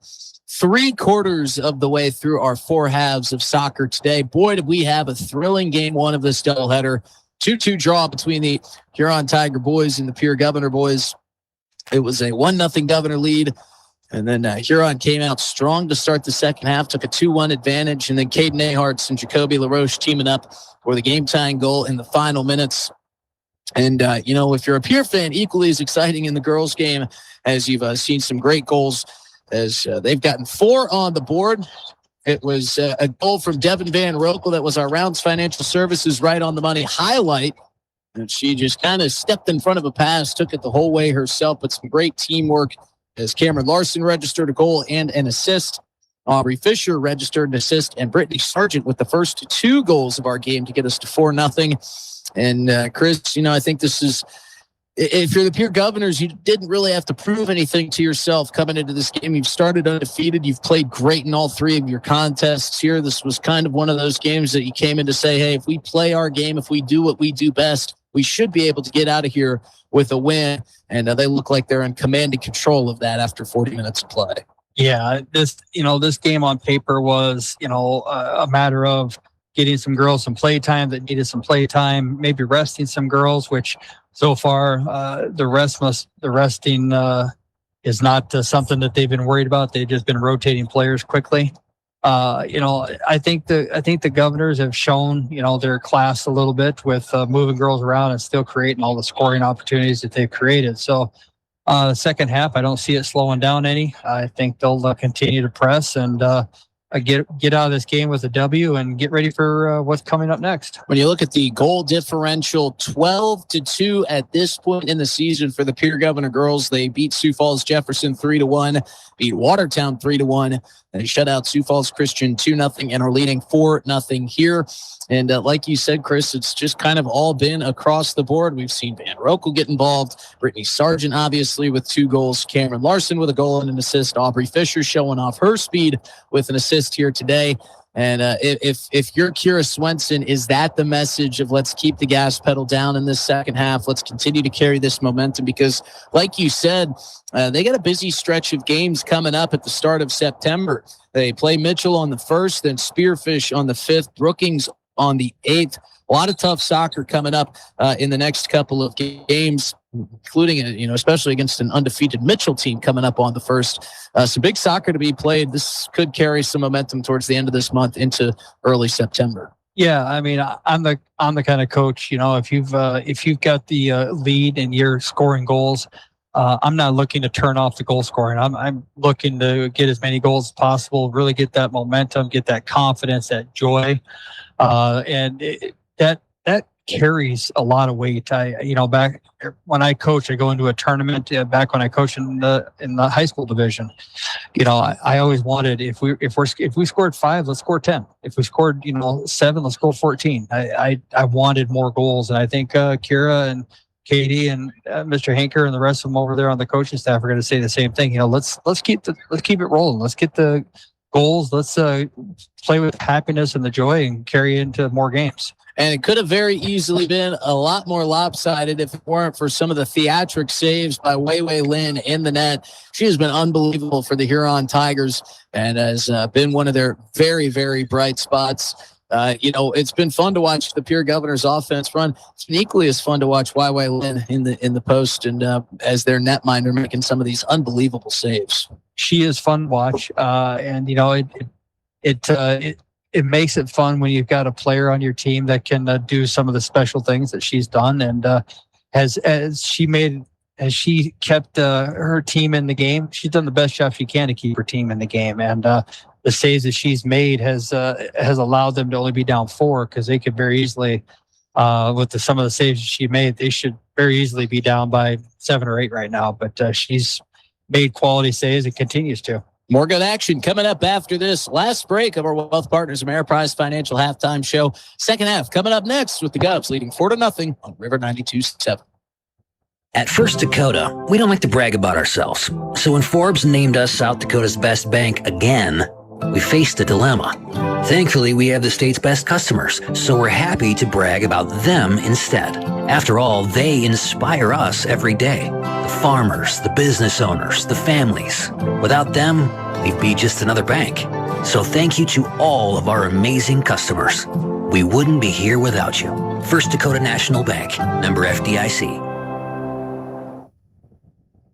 3/4 of the way through our 4 halves of soccer today. Boy, did we have a thrilling game one of this doubleheader. 2-2 draw between the Huron Tiger boys and the Pierre Governor boys. It was a 1-0 Governor lead. And then Huron came out strong to start the second half, took a 2-1 advantage, and then Caden Aharts and Jacoby LaRoche teaming up for the game-tying goal in the final minutes. And, if you're a Pierre fan, equally as exciting in the girls' game as you've seen some great goals as they've gotten 4 on the board. It was a goal from Devin Van Rokel that was our Rounds Financial Services right on the money highlight. And she just kind of stepped in front of a pass, took it the whole way herself, but some great teamwork as Cameron Larson registered a goal and an assist. Aubrey Fisher registered an assist, and Brittany Sargent with the first 2 goals of our game to get us to 4-0. And Chris, I think this is, if you're the Pierre Governors, you didn't really have to prove anything to yourself coming into this game. You've started undefeated. You've played great in all 3 of your contests here. This was kind of one of those games that you came in to say, hey, if we play our game, if we do what we do best, we should be able to get out of here with a win. And they look like they're in command and control of that after 40 minutes of play. Yeah, this game on paper was, a matter of getting some girls some play time that needed some play time, maybe resting some girls, which so far the resting is not something that they've been worried about. They've just been rotating players quickly. I think the Governors have shown, their class a little bit with moving girls around and still creating all the scoring opportunities that they've created. So second half, I don't see it slowing down any. I think they'll continue to press and get out of this game with a W and get ready for what's coming up next. When you look at the goal differential, 12-2 at this point in the season for the Pierre Governor girls. They beat Sioux Falls Jefferson 3-1, beat Watertown 3-1. They shut out Sioux Falls Christian 2-0 and are leading 4-0 here. And like you said, Chris, it's just kind of all been across the board. We've seen Van Rokel get involved, Brittany Sargent obviously with 2 goals, Cameron Larson with a goal and an assist, Aubrey Fisher showing off her speed with an assist here today. And if you're Kira Swenson, is that the message of let's keep the gas pedal down in this second half? Let's continue to carry this momentum because, like you said, they got a busy stretch of games coming up at the start of September. They play Mitchell on the 1st, then Spearfish on the 5th, Brookings on the 8th. A lot of tough soccer coming up in the next couple of games, including, especially against an undefeated Mitchell team coming up on the 1st. Some big soccer to be played. This could carry some momentum towards the end of this month into early September. Yeah, I mean, I'm the kind of coach, if you've got the lead and you're scoring goals, I'm not looking to turn off the goal scoring. I'm looking to get as many goals as possible, really get that momentum, get that confidence, that joy. That carries a lot of weight. Back when I coach, I go into a tournament. Back when I coached in the high school division, I always wanted, if we scored 5, let's score 10. If we scored 7, let's go 14. I wanted more goals, and I think Kira and Katie and Mr. Hanker and the rest of them over there on the coaching staff are going to say the same thing. Let's keep it rolling. Let's get the goals. Let's play with happiness and the joy and carry into more games. And it could have very easily been a lot more lopsided if it weren't for some of the theatric saves by Wei Lin in the net. She has been unbelievable for the Huron Tigers and has been one of their very, very bright spots. It's been fun to watch the Pierre Governors offense run. It's been equally as fun to watch Wei Lin in the post and as their netminder making some of these unbelievable saves. She is fun to watch, and it makes it fun when you've got a player on your team that can do some of the special things that she's done, and as she kept her team in the game, she's done the best job she can to keep her team in the game, and the saves that she's made has allowed them to only be down 4, because they could very easily, with some of the saves she made, they should very easily be down by 7 or 8 right now. But she's made quality saves and continues to. More good action coming up after this last break of our Wealth Partners Ameriprise Financial Halftime Show. Second half coming up next with the Govs leading 4-0 on River 92.7. At First Dakota, we don't like to brag about ourselves. So when Forbes named us South Dakota's best bank again, we faced a dilemma. Thankfully, we have the state's best customers, so we're happy to brag about them instead. After all, they inspire us every day. The farmers, the business owners, the families. Without them, we'd be just another bank. So thank you to all of our amazing customers. We wouldn't be here without you. First Dakota National Bank, member FDIC.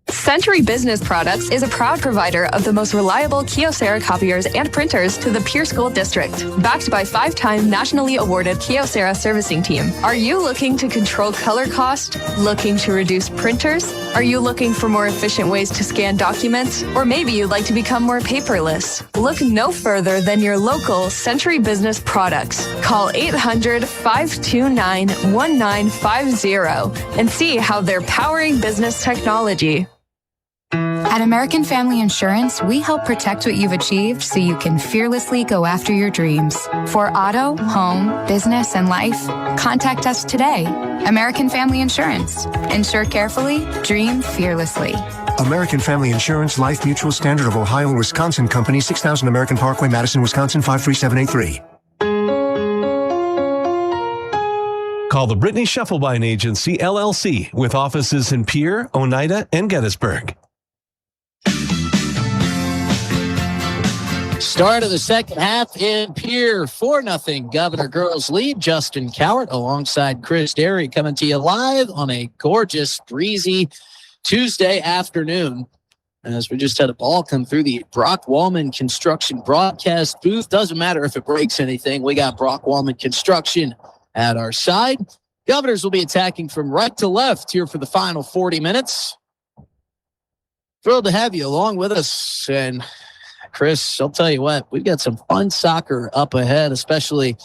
Century Business Products is a proud provider of the most reliable Kyocera copiers and printers to the Pierre School District. Backed by 5-time nationally awarded Kyocera servicing team. Are you looking to control color cost? Looking to reduce printers? Are you looking for more efficient ways to scan documents? Or maybe you'd like to become more paperless? Look no further than your local Century Business Products. Call 800-529-1950 and see how they're powering business technology. At American Family Insurance, we help protect what you've achieved so you can fearlessly go after your dreams. For auto, home, business, and life, contact us today. American Family Insurance. Insure carefully, dream fearlessly. American Family Insurance, Life Mutual, Standard of Ohio and Wisconsin Company, 6000 American Parkway, Madison, Wisconsin, 53783. Call the Brittany Scheffelbein Agency, LLC, with offices in Pierre, Oneida, and Gettysburg. Start of the second half in Pierre, 4-0 Governor Girls lead. Justin Cowart alongside Chris Derry coming to you live on a gorgeous, breezy Tuesday afternoon. As we just had a ball come through the Brock Wallman Construction broadcast booth. Doesn't matter if it breaks anything. We got Brock Wallman Construction at our side. Governors will be attacking from right to left here for the final 40 minutes. Thrilled to have you along with us. And Chris, I'll tell you what, we've got some fun soccer up ahead, especially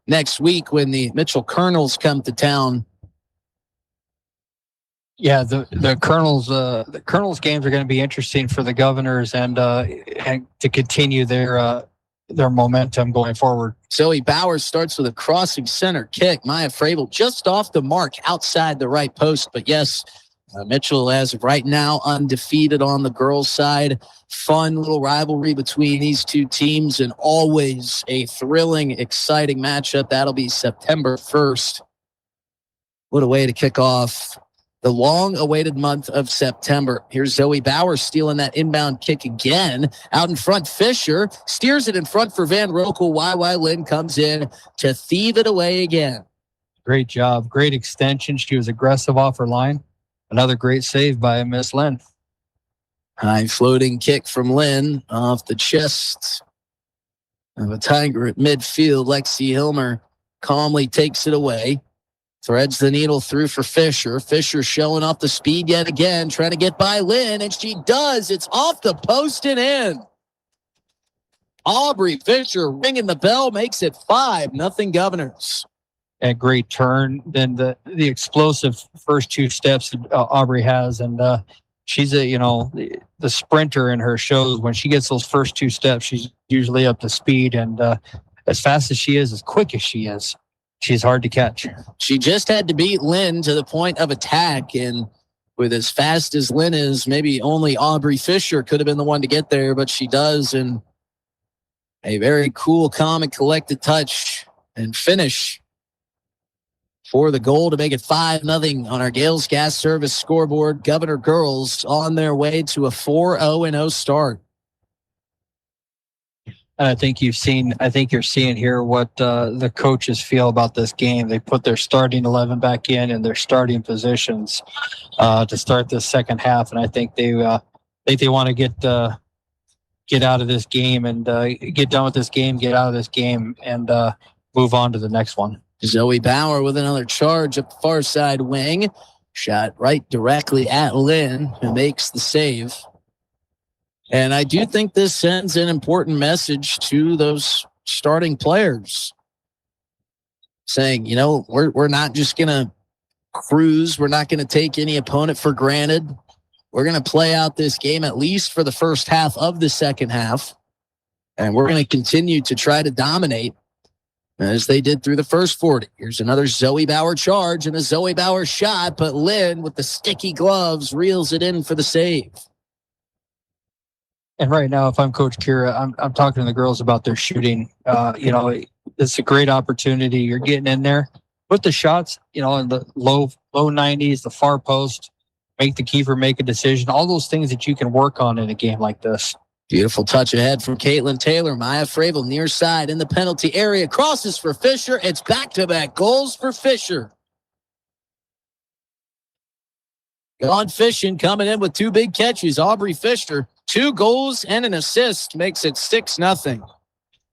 next week when the Mitchell Colonels come to town. Yeah, the Colonels games are going to be interesting for the Governors and to continue their momentum going forward. Zoe Bowers starts with a crossing center kick. Maya Frabel just off the mark outside the right post. But yes, Mitchell, as of right now, undefeated on the girls' side. Fun little rivalry between these two teams and always a thrilling, exciting matchup. That'll be September 1st. What a way to kick off the long-awaited month of September. Here's Zoe Bowers stealing that inbound kick again. Out in front, Fisher steers it in front for Van Rokel. YY Lynn comes in to thieve it away again. Great job. Great extension. She was aggressive off her line. Another great save by Miss Lynn. High floating kick from Lynn off the chest of a Tiger at midfield. Lexi Hilmer calmly takes it away. Threads the needle through for Fisher. Fisher showing off the speed yet again, trying to get by Lynn, and she does. It's off the post and in. Aubrey Fisher ringing the bell makes it 5-0 Governors. A great turn. Then the explosive first two steps Aubrey has, and she's the sprinter in her shows. When she gets those first two steps, she's usually up to speed, and as fast as she is, as quick as she is, she's hard to catch. She just had to beat Lynn to the point of attack, and with as fast as Lynn is, maybe only Aubrey Fisher could have been the one to get there, but she does, and a very cool, calm, and collected touch and finish for the goal to make it 5-0 on our Gales Gas Service scoreboard. Governor girls on their way to a 4-0 start. And I think you're seeing here what the coaches feel about this game. They put their starting 11 back in their starting positions to start this second half, and I think they want to get out of this game and get done with this game, get out of this game, and move on to the next one. Zoe Bauer with another charge up the far side wing. Shot right directly at Lynn, who makes the save. And I do think this sends an important message to those starting players, saying, we're not just going to cruise. We're not going to take any opponent for granted. We're going to play out this game at least for the first half of the second half. And we're going to continue to try to dominate as they did through the first 40. Here's another Zoe Bauer charge and a Zoe Bauer shot, but Lynn with the sticky gloves reels it in for the save. And right now, if I'm Coach Kira, I'm talking to the girls about their shooting. It's a great opportunity. You're getting in there. Put the shots, in the low 90s, the far post, make the keeper make a decision. All those things that you can work on in a game like this. Beautiful touch ahead from Caitlin Taylor. Maya Fravel near side in the penalty area. Crosses for Fisher. It's back-to-back goals for Fisher. Gone fishing, coming in with two big catches. Aubrey Fisher, 2 goals and an assist, makes it 6-0.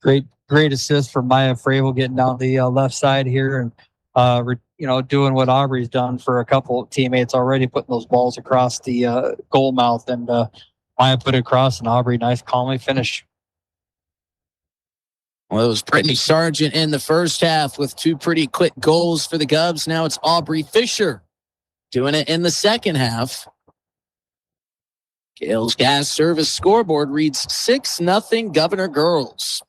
Great assist from Maya Fravel getting down the left side here and doing what Aubrey's done for a couple of teammates already, putting those balls across the goal mouth, and Maya put it across, and Aubrey nice calmly finish. Well, it was Brittany Sargent in the first half with 2 pretty quick goals for the Govs. Now it's Aubrey Fisher doing it in the second half. Gales Gas Service scoreboard reads 6-0 Governor girls.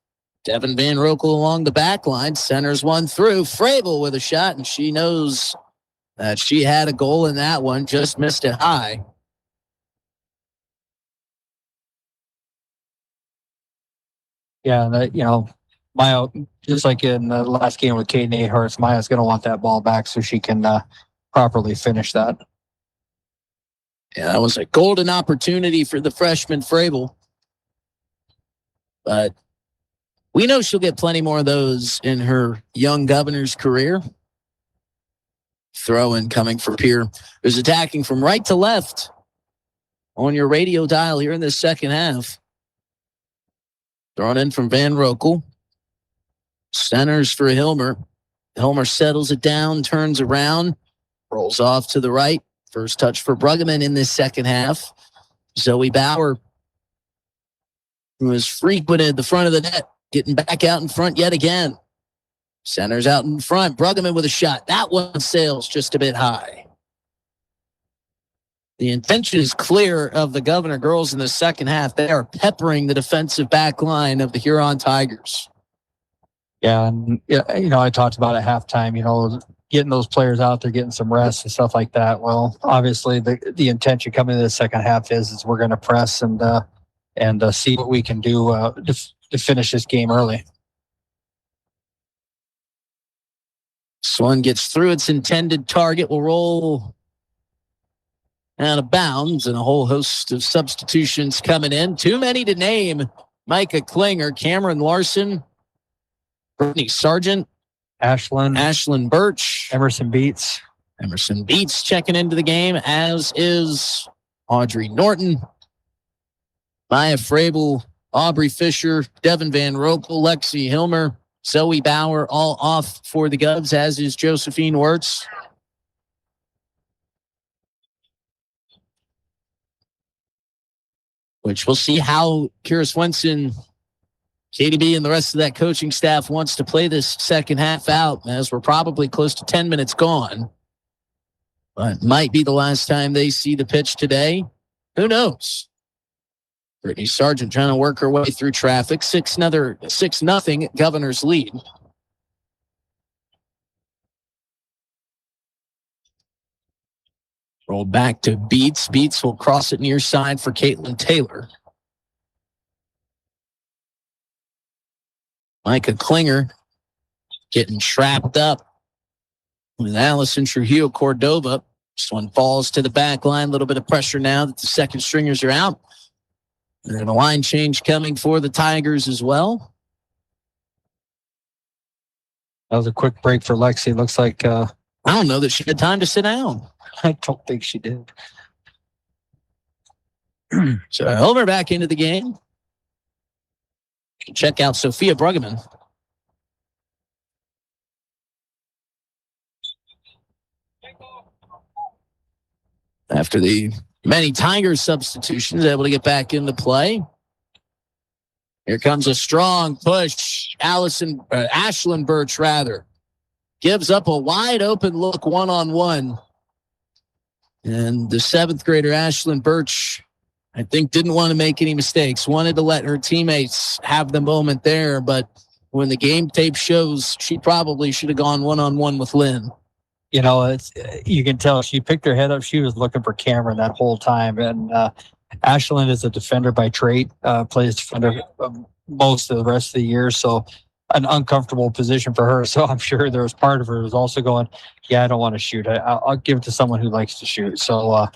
Devin Van Rokel along the back line, centers one through. Fravel with a shot, and she knows that she had a goal in that one, just missed it high. Yeah, Maya, just like in the last game with Caden Ahart, Maya's going to want that ball back so she can properly finish that. Yeah, that was a golden opportunity for the freshman Fravel. But we know she'll get plenty more of those in her young Governor's career. Throw-in coming for Pierre, who's attacking from right to left on your radio dial here in the second half. Thrown in from Van Rokel. Centers for Hilmer. Hilmer settles it down, turns around, rolls off to the right. First touch for Bruggeman in this second half. Zoe Bauer, who has frequented the front of the net, getting back out in front yet again. Centers out in front. Bruggeman with a shot. That one sails just a bit high. The intention is clear of the Governor girls in the second half. They are peppering the defensive back line of the Huron Tigers. Yeah, and I talked about at halftime, getting those players out there, getting some rest and stuff like that. Well, obviously the intention coming into the second half is we're going to press and see what we can do to finish this game early. This one gets through its intended target, will roll out of bounds, and a whole host of substitutions coming in. Too many to name. Micah Klinger, Cameron Larson, Brittany Sargent, Ashlyn Birch, Emerson Beats checking into the game, as is Audrey Norton, Maya Fravel, Aubrey Fisher, Devin Van Rokel, Lexi Hilmer, Zoe Bauer all off for the Govs, as is Josephine Wirtz. Which we'll see how Kira Swenson, KDB, and the rest of that coaching staff wants to play this second half out, as we're probably close to 10 minutes gone. But might be the last time they see the pitch today. Who knows? Brittany Sargent trying to work her way through traffic. 6-0 Governor's lead. Rolled back to Beats. Beats will cross it near side for Caitlin Taylor. Micah Klinger getting trapped up with Allison Trujillo Cordova. This one falls to the back line. A little bit of pressure now that the second stringers are out. And then a line change coming for the Tigers as well. That was a quick break for Lexi. Looks like I don't know that she had time to sit down. I don't think she did. So Homer back into the game. Check out Sophia Bruggeman. After the many Tigers substitutions, able to get back into play. Here comes a strong push. Ashlyn Birch, rather, gives up a wide open look one-on-one. And the seventh grader, Ashlyn Birch, I think didn't want to make any mistakes, wanted to let her teammates have the moment there. But when the game tape shows, she probably should have gone one-on-one with Lynn. You know, you can tell she picked her head up. She was looking for Cameron that whole time. And Ashlyn is a defender by trade, plays defender most of the rest of the year. So an uncomfortable position for her. So I'm sure there was part of her who was also going, yeah, I don't want to shoot. I'll give it to someone who likes to shoot. So,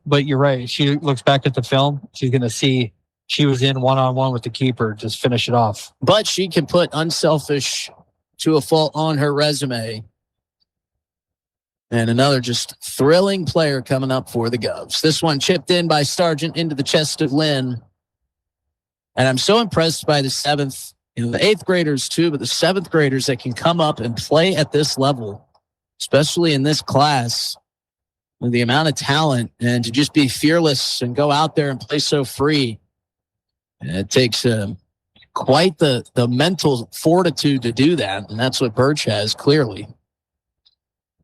but you're right. She looks back at the film. She's going to see she was in one-on-one with the keeper. Just finish it off. But she can put unselfish to a fault on her resume. And another just thrilling player coming up for the Govs. This one chipped in by Sargent into the chest of Lynn. And I'm so impressed by the seventh, the eighth graders too, but the seventh graders that can come up and play at this level, especially in this class, with the amount of talent, and to just be fearless and go out there and play so free. And it takes quite the mental fortitude to do that. And that's what Birch has, clearly.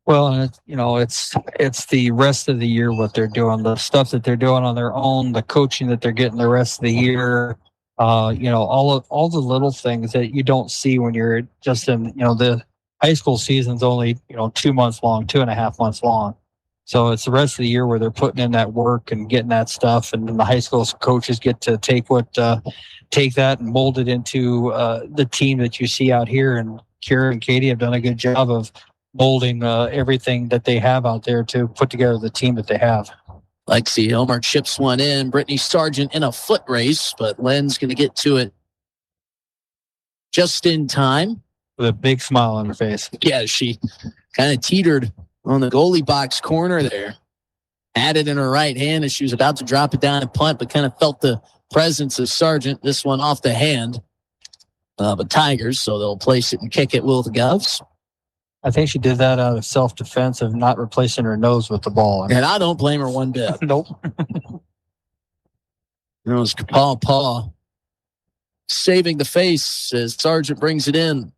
Well, and it's the rest of the year what they're doing, the stuff that they're doing on their own, the coaching that they're getting the rest of the year. All the little things that you don't see when you're just in. The high school season's only 2 months long, 2.5 months long. So it's the rest of the year where they're putting in that work and getting that stuff, and then the high school coaches get to take that and mold it into the team that you see out here. And Kira and Katie have done a good job of molding everything that they have out there to put together the team that they have. Lexi Hilmer chips one in. Brittany Sargent in a foot race, but Len's going to get to it just in time. With a big smile on her face. Yeah, she kind of teetered on the goalie box corner there. Had it in her right hand as she was about to drop it down and punt, but kind of felt the presence of Sargent. This one off the hand of the Tigers, so they'll place it and kick it with the Govs. I think she did that out of self-defense of not replacing her nose with the ball. And I don't blame her one bit. Nope. It was Paul saving the face as Sargent brings it in.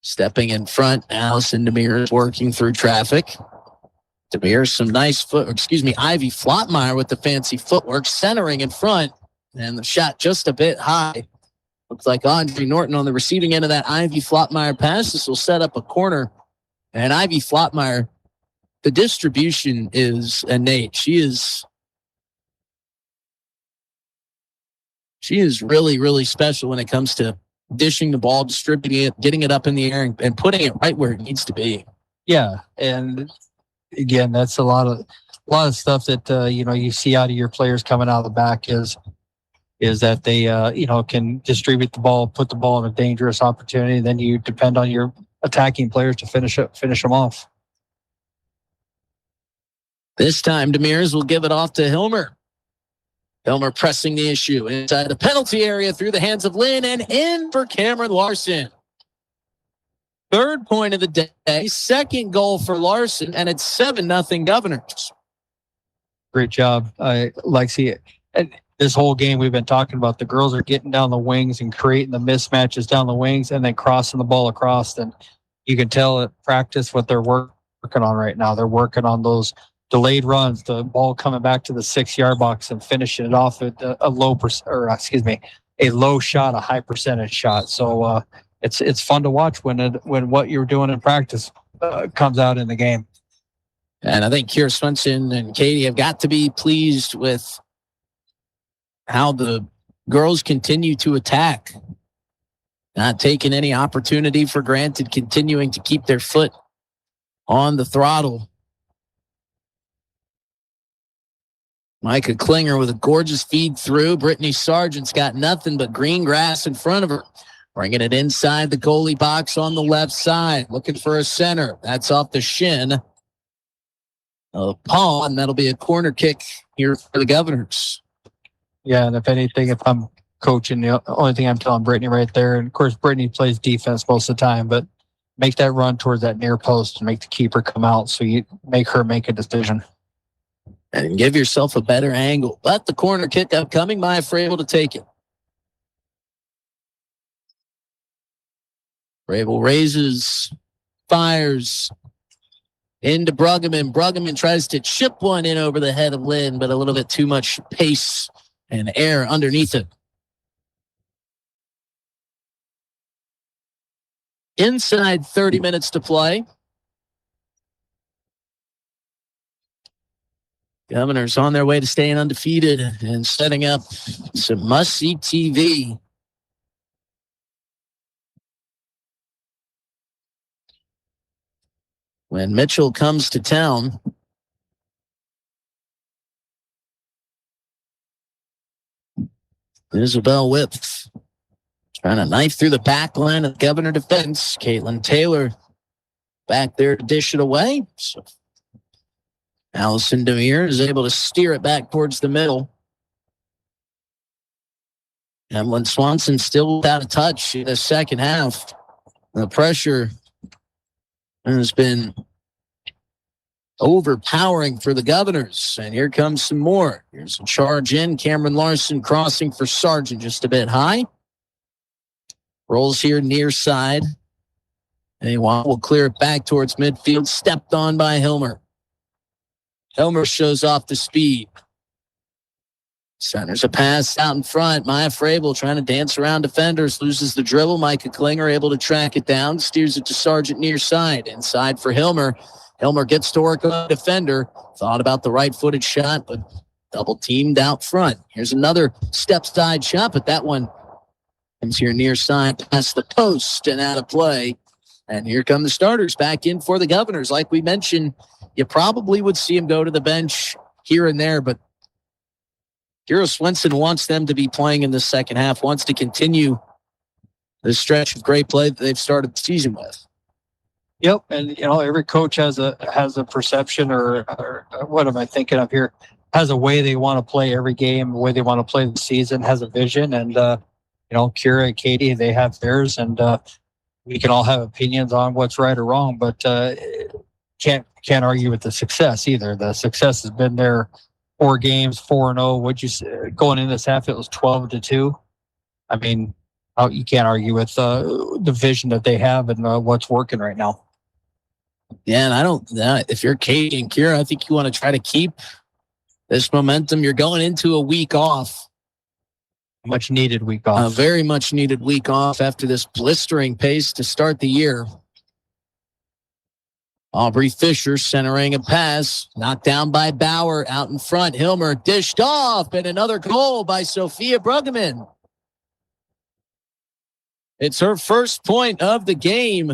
Stepping in front, Allison Demir is working through traffic. Demir, some nice Ivy Flotmeyer with the fancy footwork, centering in front, and the shot just a bit high. Looks like Audrey Norton on the receiving end of that Ivy Flotmeyer pass. This will set up a corner. And Ivy Flotmeyer, the distribution is innate. She is really, really special when it comes to dishing the ball, distributing it, getting it up in the air, and putting it right where it needs to be. Yeah, and again, that's a lot of stuff that you see out of your players coming out of the back is that they can distribute the ball, put the ball in a dangerous opportunity. Then you depend on your attacking players to finish them off. This time, Demers will give it off to Hilmer. Hilmer pressing the issue inside the penalty area through the hands of Lynn and in for Cameron Larson. Third point of the day, second goal for Larson, and it's 7-0 Governors. Great job, Lexi. And this whole game we've been talking about, the girls are getting down the wings and creating the mismatches down the wings and then crossing the ball across. And you can tell at practice what they're working on right now. They're working on those delayed runs, the ball coming back to the 6-yard box and finishing it off at a low shot, a high percentage shot. So it's fun to watch when what you're doing in practice comes out in the game. And I think Kiera Swenson and Katie have got to be pleased with how the girls continue to attack. Not taking any opportunity for granted, continuing to keep their foot on the throttle. Micah Klinger with a gorgeous feed through. Brittany Sargent's got nothing but green grass in front of her. Bringing it inside the goalie box on the left side. Looking for a center. That's off the shin of Paul, and that'll be a corner kick here for the Governors. Yeah, and if anything, if I'm coaching, the only thing I'm telling Brittany right there, and of course Brittany plays defense most of the time, but make that run towards that near post and make the keeper come out so you make her make a decision. And give yourself a better angle. But the corner kick upcoming, Maya Frabel to take it. Frabel raises, fires into Bruggeman. Bruggeman tries to chip one in over the head of Lynn, but a little bit too much pace and air underneath it. Inside 30 minutes to play. Governors on their way to staying undefeated and setting up some must-see TV. When Mitchell comes to town, Isabel Whip trying to knife through the back line of Governor defense. Caitlin Taylor back there to dish it away. So Allison Demir is able to steer it back towards the middle. Emlyn Swanson still without a touch in the second half. The pressure has been overpowering for the Governors. And here comes some more. Here's a charge in. Cameron Larson crossing for Sargent just a bit high. Rolls here near side. And will clear it back towards midfield. Stepped on by Hilmer. Hilmer shows off the speed. Centers a pass out in front. Maya Frabel trying to dance around defenders. Loses the dribble. Micah Klinger able to track it down. Steers it to Sargent near side. Inside for Hilmer. Hilmer gets to work on the defender. Thought about the right-footed shot, but double teamed out front. Here's another step side shot, but that one comes here near side past the post and out of play. And here come the starters back in for the Governors. Like we mentioned, you probably would see him go to the bench here and there, but Kiera Swenson wants them to be playing in the second half, wants to continue this stretch of great play that they've started the season with. Yep, and every coach has a perception or what am I thinking of here? Has a way they want to play every game, the way they want to play the season, has a vision, and Kiera and Katie, they have theirs, and we can all have opinions on what's right or wrong, but can't argue with the success either. The success has been there. 4 games, 4-0. What'd you say? Going in this half, it was 12-2. I mean, you can't argue with the vision that they have and what's working right now. Yeah, and if you're Katie and Kiera, I think you want to try to keep this momentum. You're going into a week off. Much needed week off. A very much needed week off after this blistering pace to start the year. Aubrey Fisher centering a pass, knocked down by Bauer out in front. Hilmer dished off, and another goal by Sophia Bruggeman. It's her first point of the game,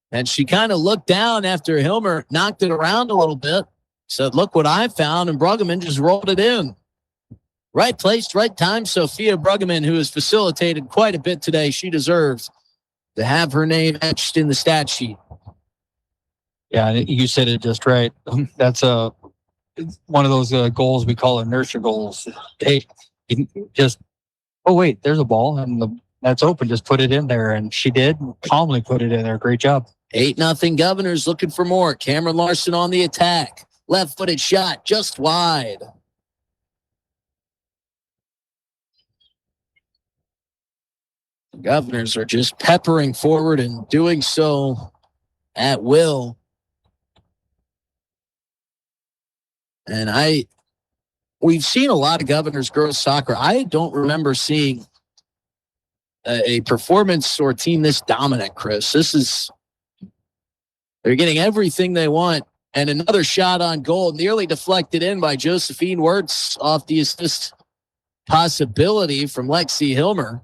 and she kind of looked down after Hilmer knocked it around a little bit. Said, look what I found, and Bruggeman just rolled it in. Right place, right time. Sophia Bruggeman, who has facilitated quite a bit today, she deserves to have her name etched in the stat sheet. Yeah, you said it just right. That's it's one of those goals we call inertia goals. Hey, you just, oh wait, there's a ball and that's open. Just put it in there, and she did. Calmly put it in there. Great job. 8-0 Governors looking for more. Cameron Larson on the attack. Left-footed shot just wide. The Governors are just peppering forward and doing so at will. And we've seen a lot of Governors girls soccer. I don't remember seeing a performance or team this dominant, Chris. They're getting everything they want. And another shot on goal, nearly deflected in by Josephine Wirtz off the assist possibility from Lexi Hilmer.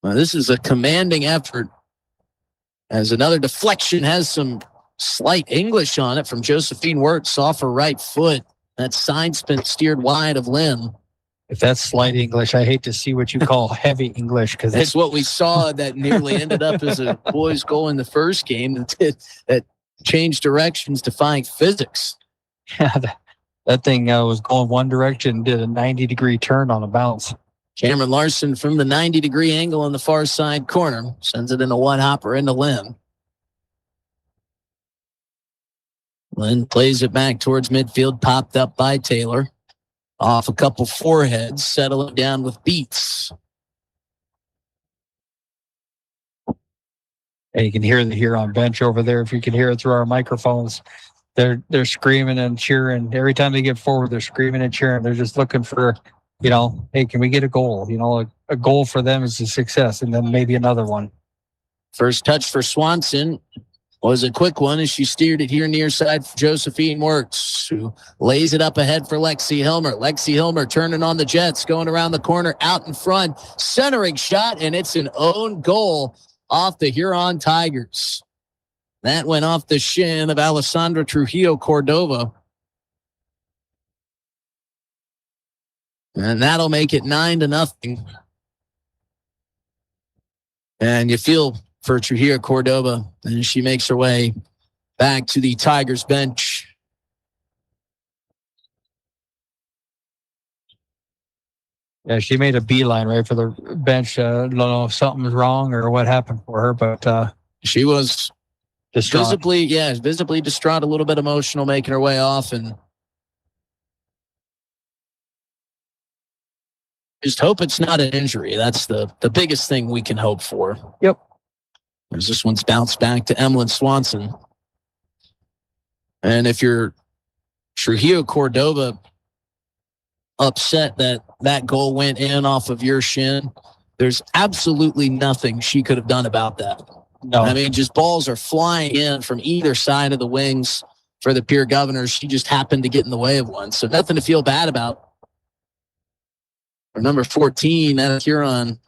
Well, this is a commanding effort, as another deflection has some slight English on it from Josephine Wirtz off her right foot. That side spin steered wide of Lynn. If that's slight English, I hate to see what you call heavy English, because that's what we saw that nearly ended up as a boys' goal in the first game that changed directions, defying physics. Yeah, that thing was going one direction, did a 90-degree turn on a bounce. Cameron Larson from the 90-degree angle on the far side corner sends it in a one-hopper into Lynn. Lynn plays it back towards midfield, popped up by Taylor. Off a couple foreheads, settling down with Beats. And you can hear the Huron bench over there. If you can hear it through our microphones, they're screaming and cheering. Every time they get forward, they're screaming and cheering. They're just looking for, hey, can we get a goal? A goal for them is a success, and then maybe another one. First touch for Swanson was a quick one as she steered it here near side for Josephine Wirtz, who lays it up ahead for Lexi Hilmer. Lexi Hilmer turning on the Jets, going around the corner, out in front, centering shot, and it's an own goal off the Huron Tigers. That went off the shin of Alessandra Trujillo Cordova. And that'll make it 9-0. And you feel for Trujillo Cordova, and she makes her way back to the Tigers bench. Yeah, she made a beeline right for the bench. I don't know if something was wrong or what happened for her, but she was distraught. visibly distraught, a little bit emotional, making her way off, and just hope it's not an injury. That's the biggest thing we can hope for. Yep. As this one's bounced back to Emlyn Swanson. And if you're Trujillo Cordova upset that goal went in off of your shin, there's absolutely nothing she could have done about that. No. I mean, just balls are flying in from either side of the wings for the Pierre Governors. She just happened to get in the way of one. So nothing to feel bad about. For number 14 out of Huron,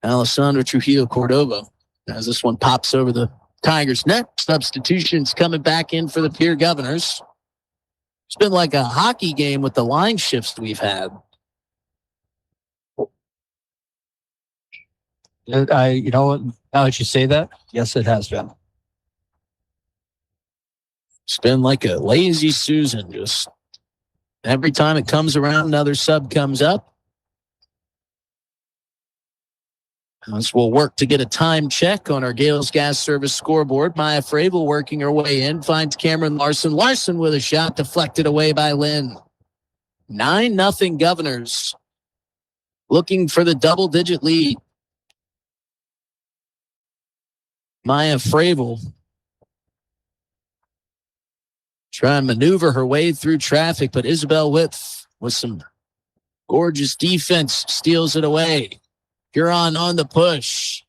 Alessandra Trujillo Cordova. As this one pops over the Tigers' net, substitutions coming back in for the Pierre Governors. It's been like a hockey game with the line shifts we've had. Now that you say that, yes, it has been. It's been like a lazy Susan. Just every time it comes around, another sub comes up. As we'll work to get a time check on our Gales Gas Service scoreboard. Maya Fravel working her way in, finds Cameron Larson. Larson with a shot deflected away by Lynn. 9-0 Governors looking for the double-digit lead. Maya Fravel trying to maneuver her way through traffic, but Isabel Whitf with some gorgeous defense steals it away. Huron on the push.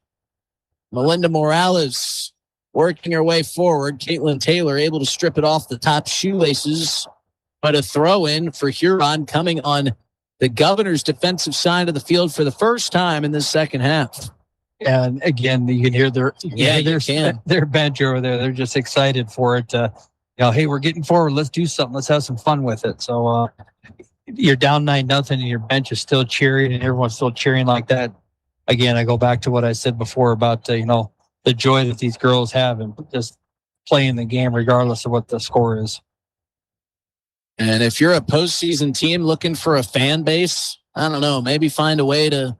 Melinda Morales working her way forward. Caitlin Taylor able to strip it off the top shoelaces, but a throw in for Huron coming on the Governors' defensive side of the field for the first time in this second half. And again, you can hear their bench over there. They're just excited for it. Hey, we're getting forward. Let's do something. Let's have some fun with it. So you're down 9-0 and your bench is still cheering and everyone's still cheering like that. Again, I go back to what I said before about, the joy that these girls have and just playing the game regardless of what the score is. And if you're a postseason team looking for a fan base, I don't know, maybe find a way to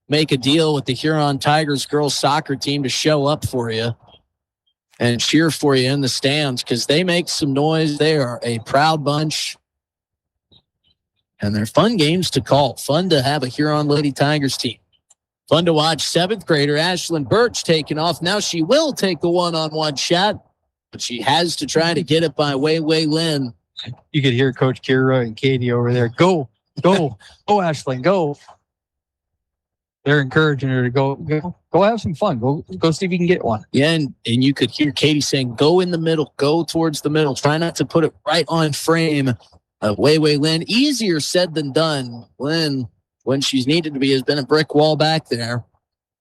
make a deal with the Huron Tigers girls soccer team to show up for you and cheer for you in the stands, because they make some noise. They are a proud bunch. And they're fun games to call. Fun to have a Huron Lady Tigers team. Fun to watch 7th grader Ashlyn Birch taking off. Now she will take the one-on-one shot, but she has to try to get it by Wei Lin. You could hear Coach Kira and Katie over there. Go, Ashlyn, go. They're encouraging her to go have some fun. Go see if you can get one. Yeah, and you could hear Katie saying, go in the middle, go towards the middle. Try not to put it right on frame. Wei Lin, easier said than done. Lin, when she's needed to be, has been a brick wall back there.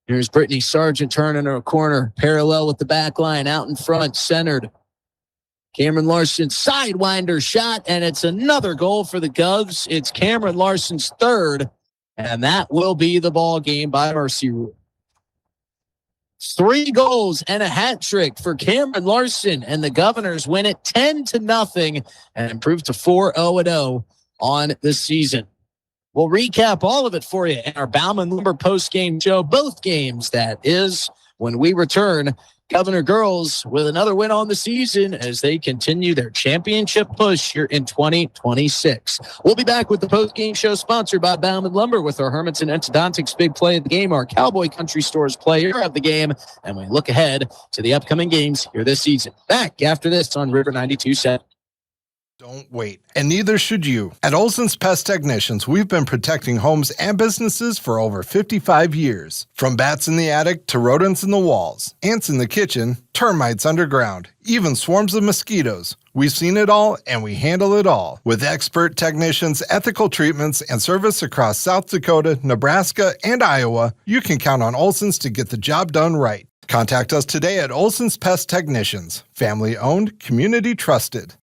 Here's Brittany Sargent turning her corner, parallel with the back line, out in front, centered. Cameron Larson sidewinder shot, and it's another goal for the Govs. It's Cameron Larson's 3rd, and that will be the ball game by mercy rule. 3 goals and a hat trick for Cameron Larson, and the Governors win it 10-0 and improve to 4-0-0 on the season. We'll recap all of it for you in our Bauman Lumber post-game show, both games, that is, when we return. Governor girls with another win on the season as they continue their championship push here in 2026. We'll be back with the post-game show sponsored by Bauman Lumber with our Hermanson Endodontics big play of the game, our Cowboy Country Stores player of the game, and we look ahead to the upcoming games here this season. Back after this on River 92.7. Don't wait, and neither should you. At Olson's Pest Technicians, we've been protecting homes and businesses for over 55 years. From bats in the attic to rodents in the walls, ants in the kitchen, termites underground, even swarms of mosquitoes. We've seen it all, and we handle it all. With expert technicians, ethical treatments, and service across South Dakota, Nebraska, and Iowa, you can count on Olson's to get the job done right. Contact us today at Olson's Pest Technicians. Family-owned, community-trusted.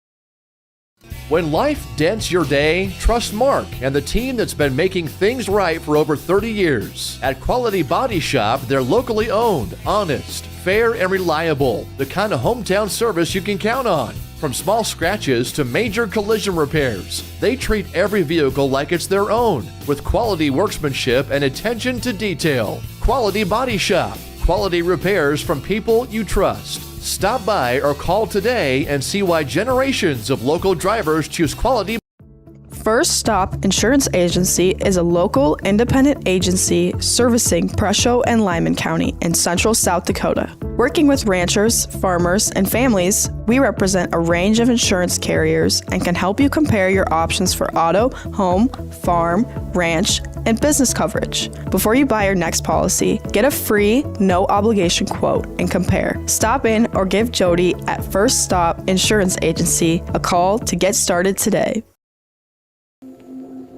When life dents your day, trust Mark and the team that's been making things right for over 30 years. At Quality Body Shop, they're locally owned, honest, fair, and reliable. The kind of hometown service you can count on. From small scratches to major collision repairs, they treat every vehicle like it's their own, with quality workmanship and attention to detail. Quality Body Shop. Quality repairs from people you trust. Stop by or call today and see why generations of local drivers choose Quality. First Stop Insurance Agency is a local independent agency servicing Presho and Lyman County in central South Dakota. Working with ranchers, farmers, and families, we represent a range of insurance carriers and can help you compare your options for auto, home, farm, ranch, and business coverage. Before you buy your next policy, get a free, no-obligation quote and compare. Stop in or give Jody at First Stop Insurance Agency a call to get started today.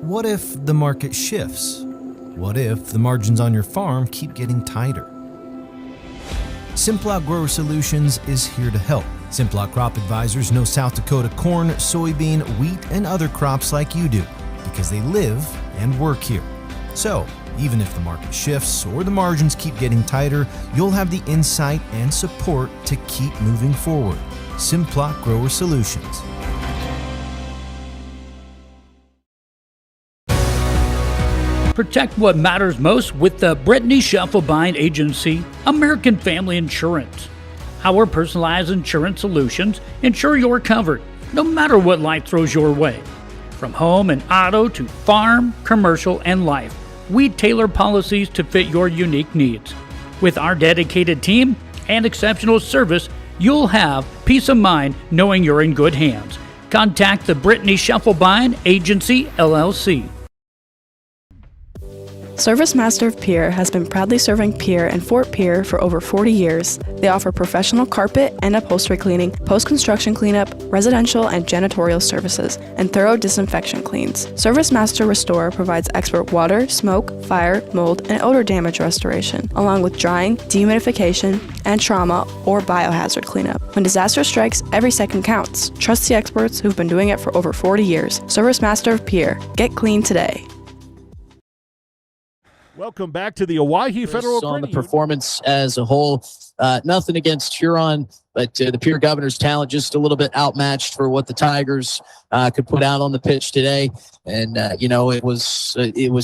What if the market shifts? What if the margins on your farm keep getting tighter? Simplot Grower Solutions is here to help. Simplot Crop Advisors know South Dakota corn, soybean, wheat, and other crops like you do because they live and work here. So, even if the market shifts or the margins keep getting tighter, you'll have the insight and support to keep moving forward. Simplot Grower Solutions. Protect what matters most with the Brittany Scheffelbein Agency, American Family Insurance. Our personalized insurance solutions ensure you're covered, no matter what life throws your way. From home and auto to farm, commercial, and life, we tailor policies to fit your unique needs. With our dedicated team and exceptional service, you'll have peace of mind knowing you're in good hands. Contact the Brittany Scheffelbein Agency, LLC. Service Master of Pierre has been proudly serving Pierre and Fort Pierre for over 40 years. They offer professional carpet and upholstery cleaning, post-construction cleanup, residential and janitorial services, and thorough disinfection cleans. Service Master Restore provides expert water, smoke, fire, mold, and odor damage restoration, along with drying, dehumidification, and trauma or biohazard cleanup. When disaster strikes, every second counts. Trust the experts who've been doing it for over 40 years. Service Master of Pierre. Get clean today. Welcome back to the Owyhee Federal on the Credit performance as a whole. Nothing against Huron, But the Pierre Governors' talent just a little bit outmatched for what the Tigers could put out on the pitch today. And, it was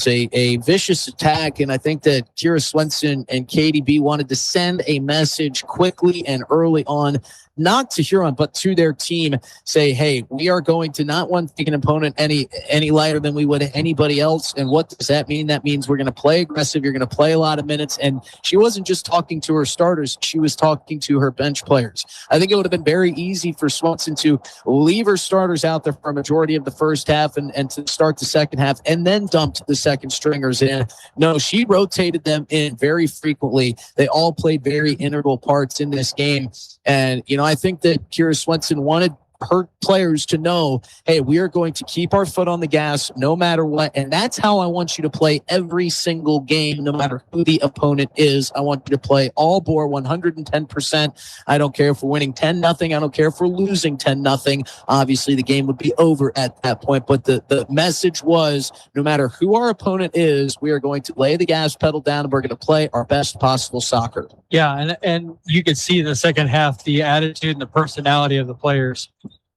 a vicious attack. And I think that Kira Swenson and Katie B wanted to send a message quickly and early on, not to Huron, but to their team, say, hey, we are going to not want to take an opponent any lighter than we would anybody else. And what does that mean? That means we're going to play aggressive. You're going to play a lot of minutes. And she wasn't just talking to her starters. She was talking to her bench players. I think it would have been very easy for Swenson to leave her starters out there for a majority of the first half and to start the second half and then dumped the second stringers in. No, she rotated them in very frequently. They all played very integral parts in this game. And, I think that Kira Swenson wanted her players to know, hey, we are going to keep our foot on the gas no matter what. And that's how I want you to play every single game, no matter who the opponent is. I want you to play all bore 110%. I don't care if we're winning 10-0. I don't care if we're losing 10-0. Obviously, the game would be over at that point. But the message was, no matter who our opponent is, we are going to lay the gas pedal down and we're going to play our best possible soccer. Yeah, and you could see in the second half the attitude and the personality of the players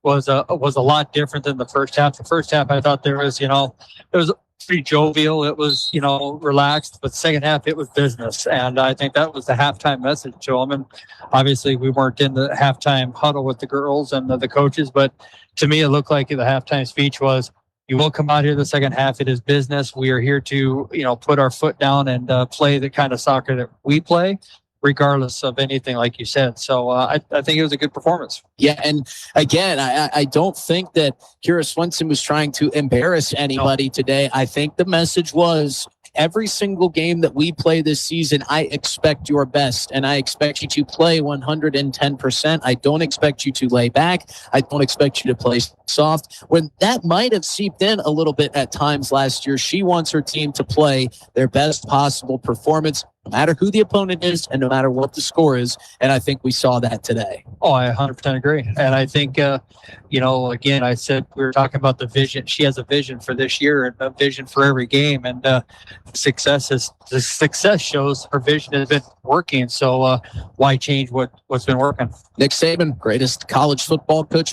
was a lot different than the first half. The first half, I thought there was, it was pretty jovial. It was, relaxed. But second half, it was business. And I think that was the halftime message to them. And obviously, we weren't in the halftime huddle with the girls and the coaches. But to me, it looked like the halftime speech was, you will come out here the second half. It is business. We are here to, put our foot down and play the kind of soccer that we play, regardless of anything, like you said. So I think it was a good performance. Yeah, and again, I don't think that Kira Swenson was trying to embarrass anybody today. I think the message was, every single game that we play this season, I expect your best, and I expect you to play 110%. I don't expect you to lay back. I don't expect you to play soft. When that might have seeped in a little bit at times last year, she wants her team to play their best possible performance, no matter who the opponent is and no matter what the score is. And I think we saw that today. Oh, I 100% agree. And I think, again, I said we were talking about the vision. She has a vision for this year and a vision for every game. And the success shows her vision has been working. So why change what's been working? Nick Saban, greatest college football coach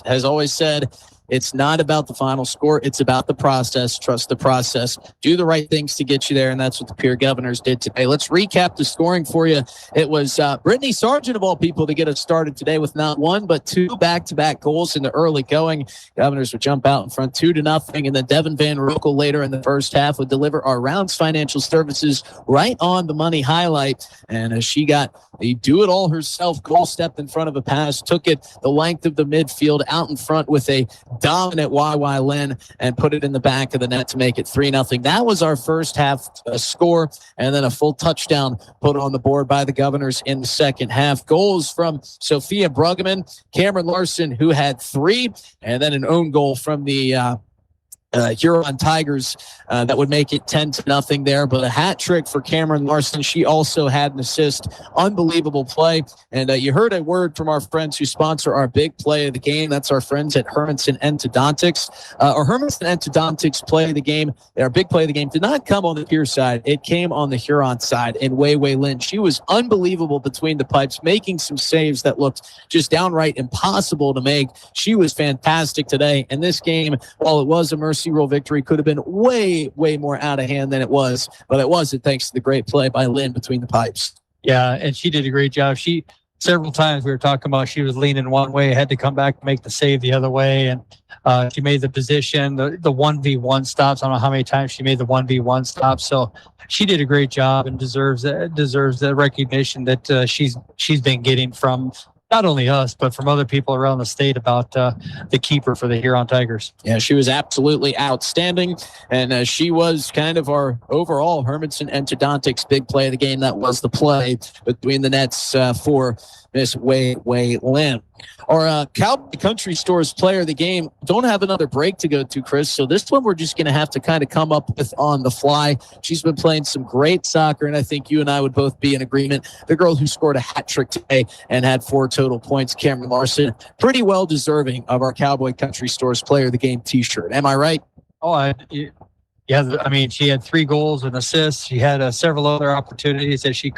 has always said, it's not about the final score. It's about the process. Trust the process. Do the right things to get you there, and that's what the Pierre Governors did today. Let's recap the scoring for you. It was Brittany Sargent, of all people, to get us started today with not one, but two back-to-back goals in the early going. Governors would jump out in front 2-0, and then Devin Van Roekel later in the first half would deliver our Rounds Financial Services right on the money highlight. And she got a do-it-all-herself goal, stepped in front of a pass, took it the length of the midfield out in front with a dominant YY Lynn and put it in the back of the net to make it 3-0. That was our first half score, and then a full touchdown put on the board by the Governors in the second half. Goals from Sophia Bruggeman, Cameron Larson, who had 3, and then an own goal from the Huron Tigers that would make it 10-0 there, but a hat trick for Cameron Larson. She also had an assist. Unbelievable play. And you heard a word from our friends who sponsor our big play of the game. That's our friends at Hermanson Endodontics. Our Hermanson Endodontics play of the game, our big play of the game, did not come on the Pierre side. It came on the Huron side in Wei Lin. She was unbelievable between the pipes, making some saves that looked just downright impossible to make. She was fantastic today. And this game, while it was a mercy rule victory, could have been way more out of hand than it was, but it wasn't, thanks to the great play by Lynn between the pipes. Yeah, and she did a great job. She several times we were talking about she was leaning one way, had to come back and make the save the other way, and she made the position, the 1v1 stops. I don't know how many times she made the 1v1 stops. So she did a great job and deserves the recognition that she's been getting from not only us, but from other people around the state about the keeper for the Huron Tigers. Yeah, she was absolutely outstanding, and she was kind of our overall Hermanson Endodontics big play of the game. That was the play between the nets for Miss Wei Lin. Our Cowboy Country Stores player of the game don't have another break to go to, Chris, so this one we're just going to have to kind of come up with on the fly. She's been playing some great soccer, and I think you and I would both be in agreement. The girl who scored a hat trick today and had 4 total points, Cameron Larson, pretty well deserving of our Cowboy Country Stores player of the game t-shirt. Am I right? Oh, yeah. I mean, she had 3 goals and assists. She had several other opportunities that she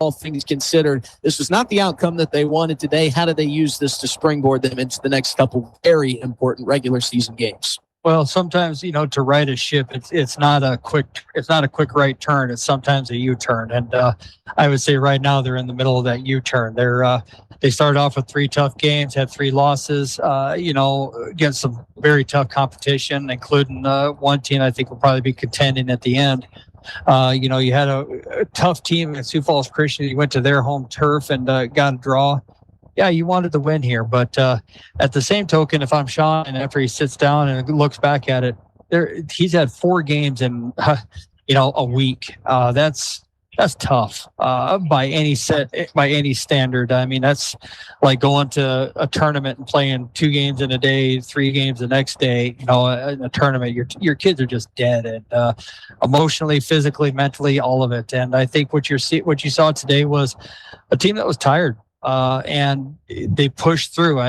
all things considered, this was not the outcome that they wanted today. How do they use this to springboard them into the next couple very important regular season games? Well, sometimes, to right a ship, it's not a quick right turn. It's sometimes a U-turn. And I would say right now they're in the middle of that U-turn. They started off with 3 tough games, had 3 losses, against some very tough competition, including one team I think will probably be contending at the end. You had a tough team at Sioux Falls Christian. You went to their home turf and got a draw. Yeah, you wanted to win here, but at the same token, if I'm Sean, and after he sits down and looks back at it, he's had 4 games in a week. That's tough by any standard. I mean, that's like going to a tournament and playing 2 games in a day, 3 games the next day. In a tournament, your kids are just dead, and emotionally, physically, mentally, all of it. And I think what you saw today was a team that was tired. And they pushed through.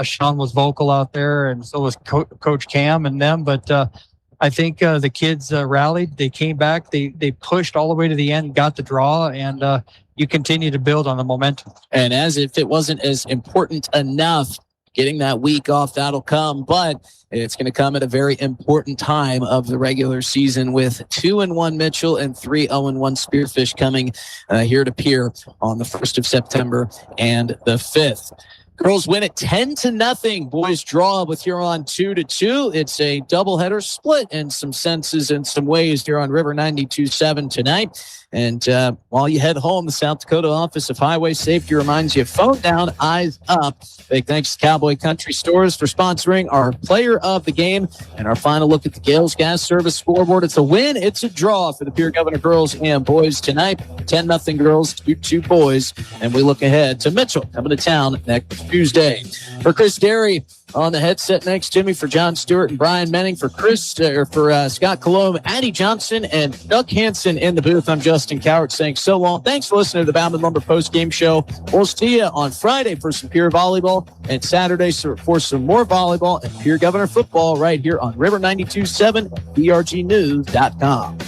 Sean was vocal out there, and so was Coach Cam and them. But I think the kids rallied. They came back. They pushed all the way to the end, got the draw, and you continue to build on the momentum. And as if it wasn't as important enough, getting that week off, that'll come. But it's going to come at a very important time of the regular season with 2-1 Mitchell and 3-0-1 Spearfish coming here to Pierre on the 1st of September and the 5th. Girls win it 10-0. Boys draw with Huron 2-2. It's a doubleheader split in some senses and some ways here on River 92.7 tonight. And while you head home, the South Dakota Office of Highway Safety reminds you, phone down, eyes up. Big thanks to Cowboy Country Stores for sponsoring our player of the game and our final look at the Gales Gas Service scoreboard. It's a win. It's a draw for the Pierre Governor girls and boys tonight. 10-0 girls, 2-2 boys. And we look ahead to Mitchell coming to town next Tuesday. For Chris Derry on the headset next to me, for John Stewart and Brian Menning, for Scott Colomb, Addie Johnson, and Doug Hansen in the booth, I'm Justin Cowart saying so long. Thanks for listening to the Bound and Lumber post-game show. We'll see you on Friday for some Pierre volleyball and Saturday for some more volleyball and Pierre Governor football right here on River 92.7, BRGnews.com.